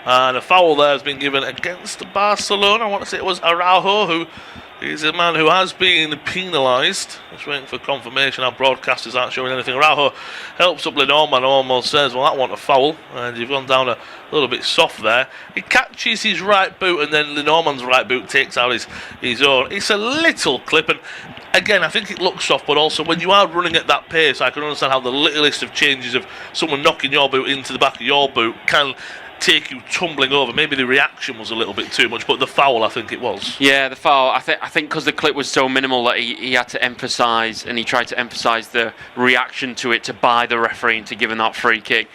S3: And a foul there has been given against Barcelona. I want to say it was Araujo who He's a man who has been penalised. Just waiting for confirmation. Our broadcasters aren't showing anything. Araujo helps up Lenormand, almost says, well, that wasn't a foul. And you've gone down a little bit soft there. He catches his right boot, and then Lenormand's right boot takes out his own. It's a little clip, and again, I think it looks soft, but also when you are running at that pace, I can understand how the littlest of changes of someone knocking your boot into the back of your boot can take you tumbling over. Maybe the reaction was a little bit too much, but the foul, I think it was.
S2: Yeah, the foul. I think because the clip was so minimal that he had to emphasise, and he tried to emphasise the reaction to it to buy the referee into giving that free kick,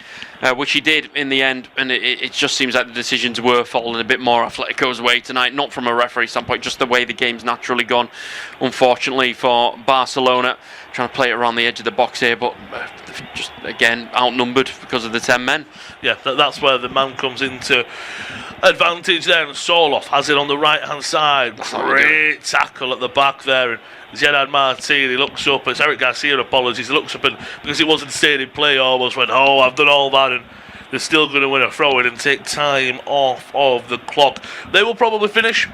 S2: which he did in the end. And it just seems like the decisions were falling a bit more Atletico's way tonight, not from a referee standpoint, just the way the game's naturally gone, unfortunately, for Barcelona. Trying to play it around the edge of the box here, but just again outnumbered because of the 10 men.
S3: Yeah, that's where the man comes into advantage there, and Soloff has it on the right hand side. Great tackle at the back there, and Gerard Martin, he looks up, it's Eric Garcia, apologies, he looks up, and because he wasn't staying in play, almost went, oh, I've done all that, and they're still going to win a throw-in and take time off of the clock. They will probably finish,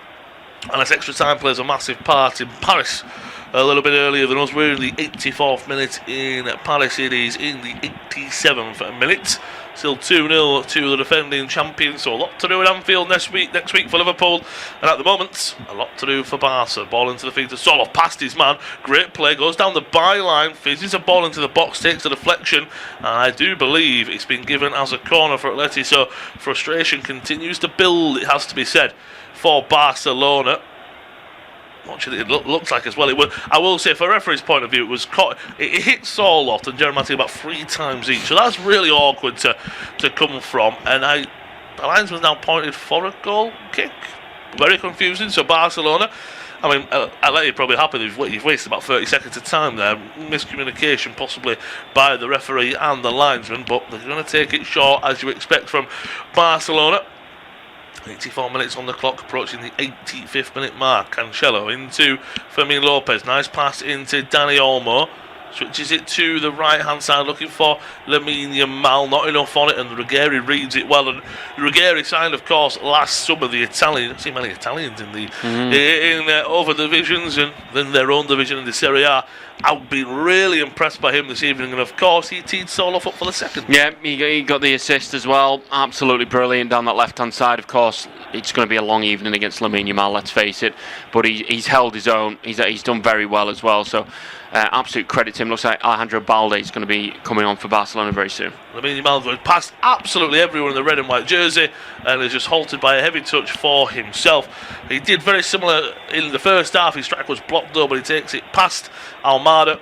S3: and this extra time plays a massive part in Paris. A little bit earlier than us. We're in the 84th minute in Paris. It is in the 87th minute. Still 2-0 to the defending champions. So a lot to do at Anfield next week for Liverpool. And at the moment, a lot to do for Barca. Ball into the feet of Soloff, past his man. Great play, goes down the byline, fizzes a ball into the box, takes a deflection. And I do believe it's been given as a corner for Atleti. So frustration continues to build, it has to be said, for Barcelona. It looks like as well. I will say, from a referee's point of view, it was caught. It hit Soloff and Jeremy Martin about 3 times each, so that's really awkward to come from. And the linesman's now pointed for a goal kick. Very confusing. So Barcelona, I mean, I'll let you probably happy that you've wasted about 30 seconds of time there. Miscommunication possibly by the referee and the linesman, but they're going to take it short, as you expect from Barcelona. 84 minutes on the clock, approaching the 85th minute mark. Cancelo into Fermin Lopez. Nice pass into Dani Olmo. Switches it to the right hand side, looking for Lamine Yamal. Not enough on it, and Ruggeri reads it well. And Ruggeri signed, of course, last summer the Italian. I don't see many Italians in the over divisions and then their own division in the Serie A. I've been really impressed by him this evening, and of course he teed Soloff up for the second. Yeah,
S2: he got the assist as well. Absolutely brilliant down that left-hand side. Of course, it's going to be a long evening against Lamine Yamal, let's face it. But he's held his own. He's done very well as well. So absolute credit to him. Looks like Alejandro Balde is going to be coming on for Barcelona very soon.
S3: Lamine Yamal going past absolutely everyone in the red and white jersey, and is just halted by a heavy touch for himself. He did very similar in the first half. His strike was blocked though, but he takes it past Almada.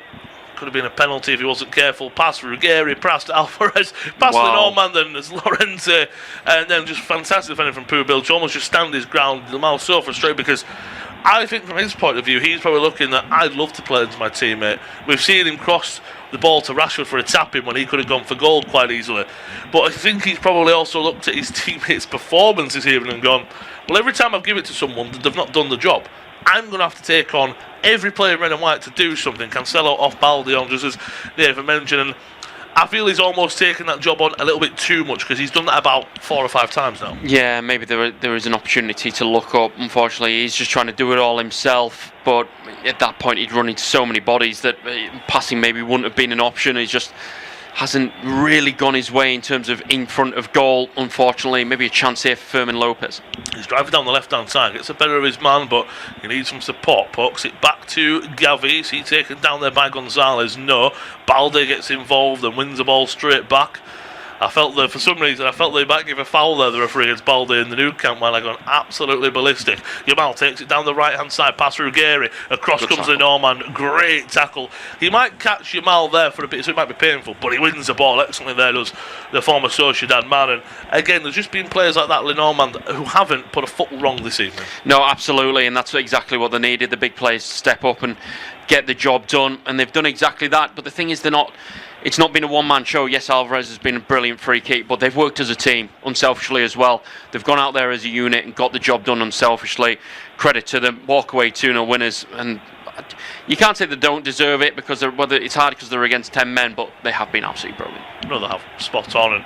S3: Could have been a penalty if he wasn't careful. Past Ruggeri, past Alvarez, past Lenormand and Lorente, and then just fantastic defending from Pubil. Almost just stand his ground. Yamal's so frustrated because I think from his point of view, he's probably looking that I'd love to play into my teammate. We've seen him cross the ball to Rashford for a tap-in when he could have gone for goal quite easily. But I think he's probably also looked at his teammates' performance this evening and gone, well, every time I've given it to someone, they've not done the job. I'm going to have to take on every player in red and white to do something. Cancelo off Balde on, just as David mentioned, and I feel he's almost taken that job on a little bit too much because he's done that about 4 or 5 times now.
S2: Yeah, maybe there is an opportunity to look up. Unfortunately, he's just trying to do it all himself, but at that point he'd run into so many bodies that passing maybe wouldn't have been an option. He's just hasn't really gone his way in terms of in front of goal, unfortunately. Maybe a chance here for Fermin Lopez.
S3: He's driving down the left-hand side, gets the better of his man, but he needs some support. Pokes it back to Gavi. Is he taken down there by Gonzalez? No. Balde gets involved and wins the ball straight back. I felt that for some reason, they might give a foul there, the referee against Balde in the new camp, while I gone absolutely ballistic. Yamal takes it down the right hand side past Ruggeri. Across comes Lenormand. Great tackle. He might catch Yamal there for a bit, so it might be painful, but he wins the ball excellently there, does the former Sociedad man. And again, there's just been players like that, Lenormand, who haven't put a foot wrong this evening.
S2: No, absolutely, and that's exactly what they needed. The big players to step up and get the job done, and they've done exactly that. But the thing is, it's not been a one-man show. Yes, Alvarez has been a brilliant free kick, but they've worked as a team, unselfishly as well. They've gone out there as a unit and got the job done unselfishly. Credit to them. Walk away 2-0 winners. And you can't say they don't deserve it, because it's hard because they're against 10 men, but they have been absolutely brilliant.
S3: No, they have. Spot on. And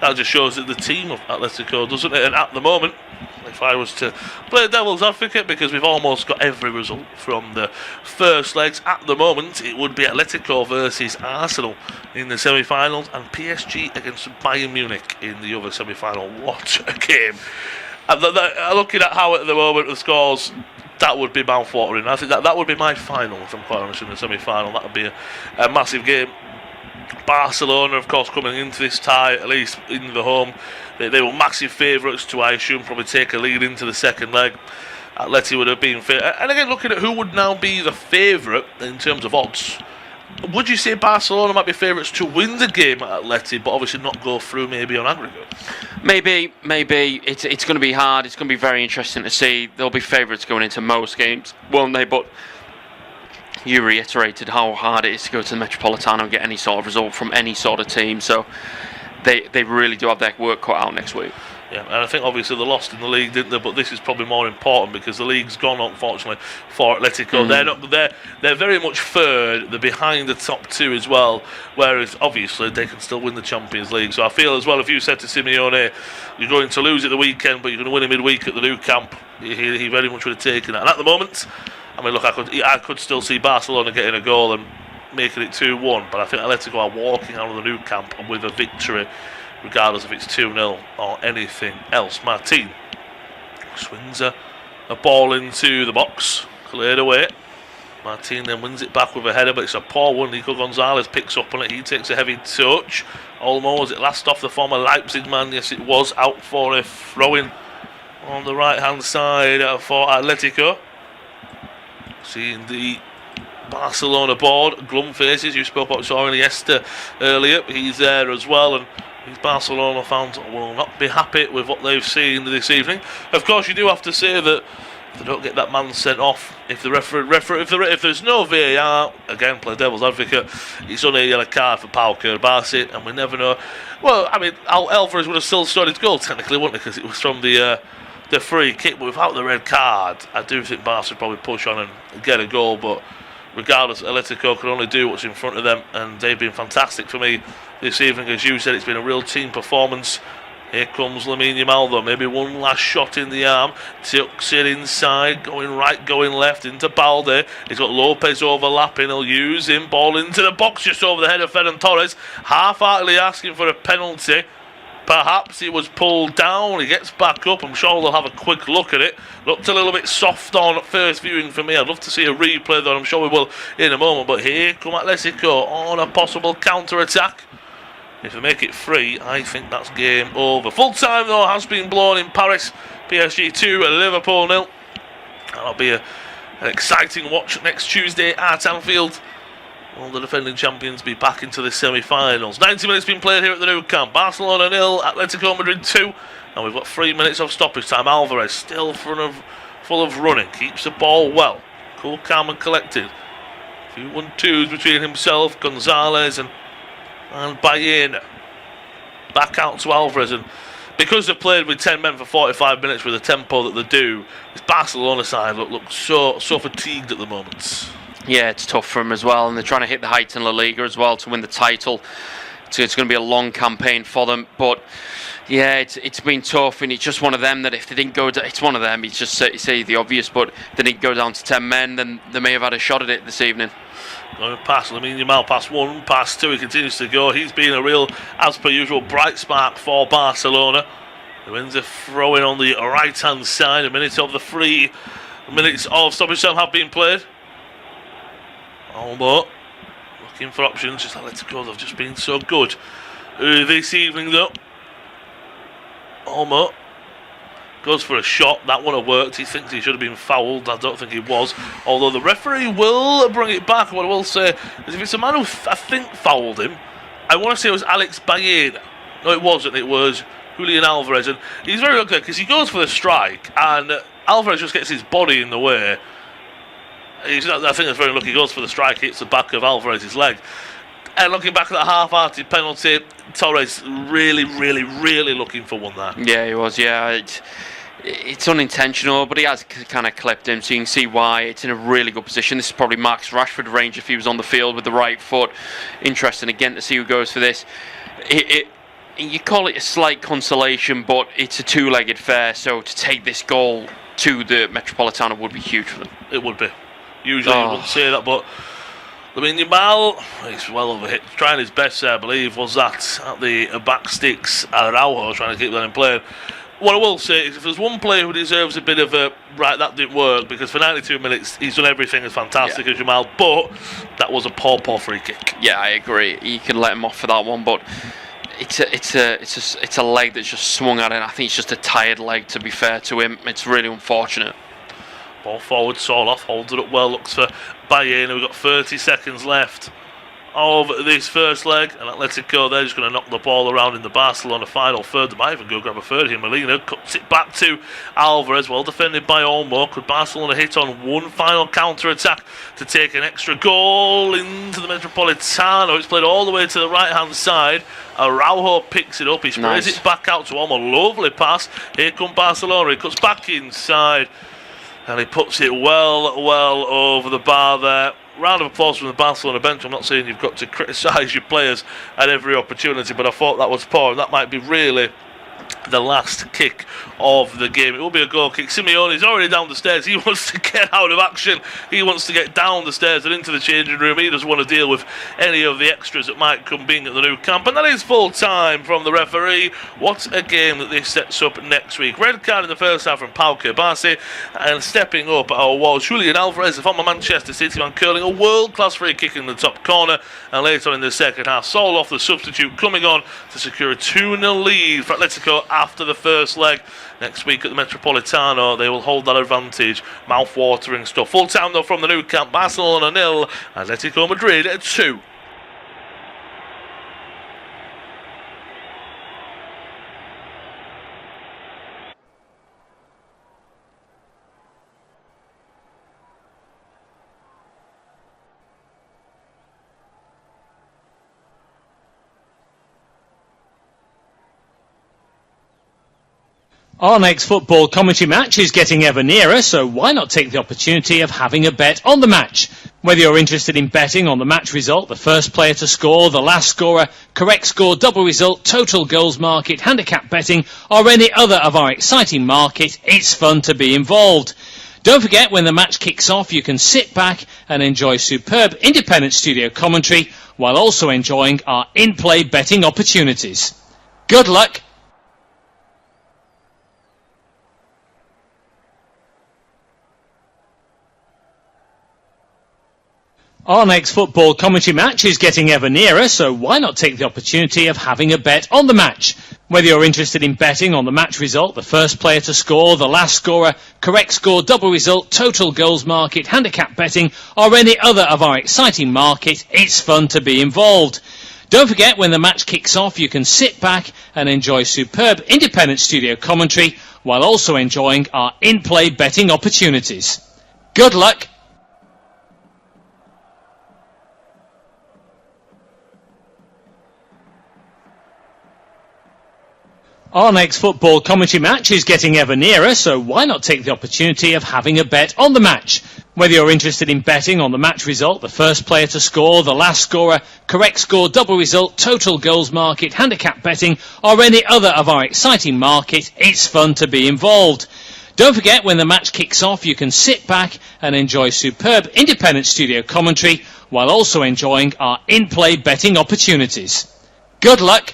S3: that just shows that the team of Atletico, doesn't it? And at the moment, they if I was to play devil's advocate, because we've almost got every result from the first legs. At the moment, it would be Atletico versus Arsenal in the semi-finals and PSG against Bayern Munich in the other semi-final. What a game. And looking at how at the moment the scores, that would be mouth-watering. I think that would be my final, if I'm quite honest, in the semi-final. That would be a massive game. Barcelona, of course, coming into this tie, at least in the home, they were massive favourites to, I assume, probably take a lead into the second leg. Atleti would have been fair. And again, looking at who would now be the favourite in terms of odds, would you say Barcelona might be favourites to win the game at Atleti, but obviously not go through maybe on aggregate?
S2: Maybe. It's going to be hard. It's going to be very interesting to see. There'll be favourites going into most games, won't they? But you reiterated how hard it is to go to the Metropolitano and get any sort of result from any sort of team. So they really do have their work cut out next week.
S3: Yeah, and I think obviously they lost in the league, didn't they? But this is probably more important because the league's gone, unfortunately, for Atletico. They're very much third. They're behind the top two as well. Whereas obviously they can still win the Champions League. So I feel as well, if you said to Simeone, you're going to lose at the weekend, but you're going to win in midweek at the Nou Camp, he very much would have taken that. And at the moment, I mean, look, I could still see Barcelona getting a goal and making it 2-1. But I think Atletico are walking out of the Nou Camp with a victory, regardless if it's 2-0 or anything else. Martin swings a ball into the box, cleared away. Martin then wins it back with a header, but it's a poor one. Nico Gonzalez picks up on it. He takes a heavy touch. Olmo, was it last off the former Leipzig man? Yes, it was. Out for a throw-in on the right-hand side for Atletico. Seeing the Barcelona board, glum faces. You spoke about Soren Iniesta earlier. He's there as well, and these Barcelona fans will not be happy with what they've seen this evening. Of course, you do have to say that if they don't get that man sent off, if there's no VAR, again, play devil's advocate, it's only a yellow card for Pau Kerbasi, and we never know. Well, I mean, Alvarez would have still scored his goal technically, wouldn't he? Because it was from the free kick, but without the red card, I do think Barca would probably push on and get a goal. But regardless, Atletico can only do what's in front of them, and they've been fantastic for me this evening. As you said, it's been a real team performance. Here comes Lamine Yamal though, maybe one last shot in the arm, tucks it inside, going right, going left into Balde. He's got Lopez overlapping, he'll use him, ball into the box just over the head of Ferran Torres, half-heartedly asking for a penalty. Perhaps he was pulled down, he gets back up, I'm sure they'll have a quick look at it. Looked a little bit soft on first viewing for me. I'd love to see a replay though, I'm sure we will in a moment. But here come Atletico on a possible counter-attack. If they make it 3, I think that's game over. Full time though has been blown in Paris. PSG 2, Liverpool 0. That'll be an exciting watch next Tuesday at Anfield. Will the defending champions be back into the semi-finals? 90 minutes been played here at the Nou Camp. Barcelona 0, Atletico Madrid 2. And we've got 3 minutes of stoppage time. Alvarez still full of running. Keeps the ball well. Cool, calm and collected. A few 1-2s between himself, Gonzalez and Baena. Back out to Alvarez, and because they've played with 10 men for 45 minutes with the tempo that they do, this Barcelona side looks so fatigued at the moment.
S2: Yeah, it's tough for them as well, and they're trying to hit the heights in La Liga as well to win the title. So it's going to be a long campaign for them, but yeah, it's been tough, and it's just one of them that if they didn't go down, it's one of them, it's just say the obvious, but if they didn't go down to 10 men, then they may have had a shot at it this evening.
S3: Going past Lamine Yamal, past 1, past 2, he continues to go. He's been a real, as per usual, bright spark for Barcelona. The wins a throw in on the right hand side. A minute of the 3 minutes of stoppage time have been played. Olmo looking for options, just Atletico, they've just been so good this evening though. Olmo goes for a shot, that one have worked. He thinks he should have been fouled. I don't think he was, although the referee will bring it back. What I will say is if it's a man who I think fouled him, I want to say it was Alex Baena. No, it wasn't, it was Julian Alvarez, and he's very lucky because he goes for the strike and Alvarez just gets his body in the way. I think that's very lucky. He goes for the strike, hits the back of Alvarez's leg. And looking back at that half-hearted penalty, Torres really looking for one there.
S2: Yeah, he was, yeah. It's unintentional, but he has kind of clipped him, so you can see why. It's in a really good position. This is probably Marcus Rashford range if he was on the field with the right foot. Interesting again to see who goes for this. you call it a slight consolation, but it's a two-legged affair, so to take this goal to the Metropolitano would be huge for them.
S3: It would be. Usually you wouldn't say that, but I mean, Yamal, he's well overhit, trying his best there, I believe, was that at the back sticks. Araujo trying to keep that in play. What I will say is, if there's one player who deserves a bit of a right, that didn't work, because for 92 minutes he's done everything as fantastic as Yamal, but that was a poor free kick.
S2: Yeah, I agree. You can let him off for that one, but it's a leg that's just swung at him. I think it's just a tired leg, to be fair to him. It's really unfortunate.
S3: Ball forward, Soloff holds it up well, looks for Bayern. We've got 30 seconds left of this first leg, and Atletico, they're just going to knock the ball around in the Barcelona final third. They might even go grab a third here. Molina cuts it back to Alvarez, well defended by Olmo. Could Barcelona hit on one final counter-attack to take an extra goal into the Metropolitano? It's played all the way to the right-hand side. Araujo picks it up, he sprays it back out to Olmo. Lovely pass. Here comes Barcelona, he cuts back inside, and he puts it well over the bar there. Round of applause from the Barcelona bench. I'm not saying you've got to criticise your players at every opportunity, but I thought that was poor, and that might be really the last kick of the game. It will be a goal kick. Simeone's already down the stairs. He wants to get out of action. He wants to get down the stairs and into the changing room. He doesn't want to deal with any of the extras that might come being at the Nou Camp. And that is full time from the referee. What a game that this sets up next week. Red card in the first half from Pau Kebasi, and stepping up was Julian Alvarez, the former Manchester City man, curling a world-class free kick in the top corner. And later on in the second half, Soloff, the substitute, coming on to secure a 2-0 lead for Atletico after the first leg. Next week at the Metropolitano, they will hold that advantage. Mouth-watering stuff. Full time though from the Nou Camp. Barcelona 0, Atletico Madrid 2.
S4: Our next football commentary match is getting ever nearer, so why not take the opportunity of having a bet on the match? Whether you're interested in betting on the match result, the first player to score, the last scorer, correct score, double result, total goals market, handicap betting, or any other of our exciting market, it's fun to be involved. Don't forget, when the match kicks off, you can sit back and enjoy superb independent studio commentary while also enjoying our in-play betting opportunities. Good luck! Our next football commentary match is getting ever nearer, so why not take the opportunity of having a bet on the match? Whether you're interested in betting on the match result, the first player to score, the last scorer, correct score, double result, total goals market, handicap betting, or any other of our exciting market, it's fun to be involved. Don't forget, when the match kicks off, you can sit back and enjoy superb independent studio commentary while also enjoying our in-play betting opportunities. Good luck! Our next football commentary match is getting ever nearer, so why not take the opportunity of having a bet on the match? Whether you're interested in betting on the match result, the first player to score, the last scorer, correct score, double result, total goals market, handicap betting, or any other of our exciting market, it's fun to be involved. Don't forget, when the match kicks off, you can sit back and enjoy superb independent studio commentary while also enjoying our in-play betting opportunities. Good luck!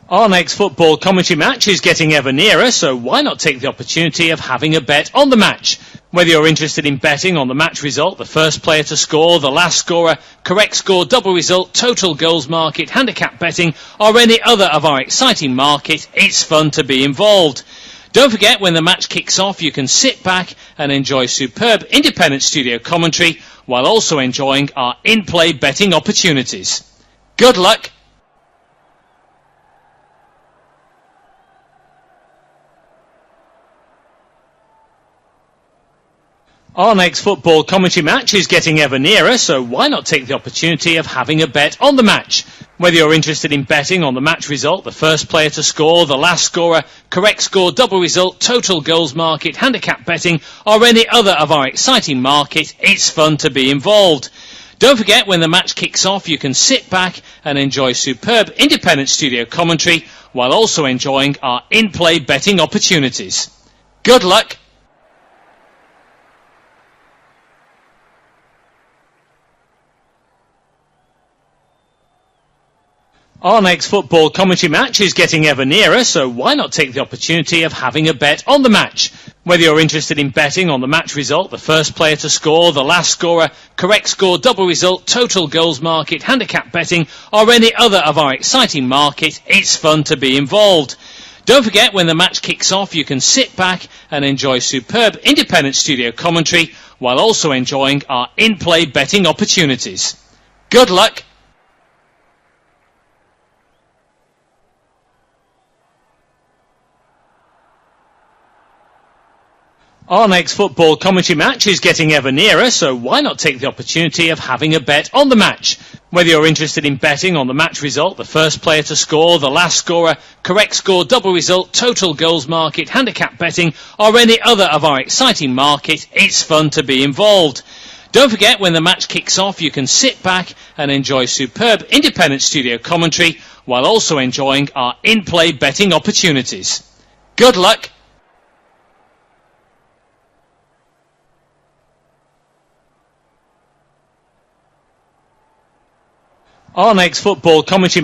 S4: Our next football commentary match is getting ever nearer, so why not take the opportunity of having a bet on the match? Whether you're interested in betting on the match result, the first player to score, the last scorer, correct score, double result, total goals market, handicap betting, or any other of our exciting market, it's fun to be involved. Don't forget, when the match kicks off, you can sit back and enjoy superb independent studio commentary while also enjoying our in-play betting opportunities. Good luck! Our next football commentary match is getting ever nearer, so why not take the opportunity of having a bet on the match? Whether you're interested in betting on the match result, the first player to score, the last scorer, correct score, double result, total goals market, handicap betting, or any other of our exciting market, it's fun to be involved. Don't forget, when the match kicks off, you can sit back and enjoy superb independent studio commentary while also enjoying our in-play betting opportunities. Good luck. Our next football commentary match is getting ever nearer, so why not take the opportunity of having a bet on the match? Whether you're interested in betting on the match result, the first player to score, the last scorer, correct score, double result, total goals market, handicap betting, or any other of our exciting market, it's fun to be involved. Don't forget, when the match kicks off, you can sit back and enjoy superb independent studio commentary while also enjoying our in-play betting opportunities. Good luck. Our next football commentary match is getting ever nearer, so why not take the opportunity of having a bet on the match? Whether you're interested in betting on the match result, the first player to score, the last scorer, correct score, double result, total goals market, handicap betting, or any other of our exciting market, it's fun to be involved. Don't forget, when the match kicks off, you can sit back and enjoy superb independent studio commentary while also enjoying our in-play betting opportunities. Good luck. Our next football commentary match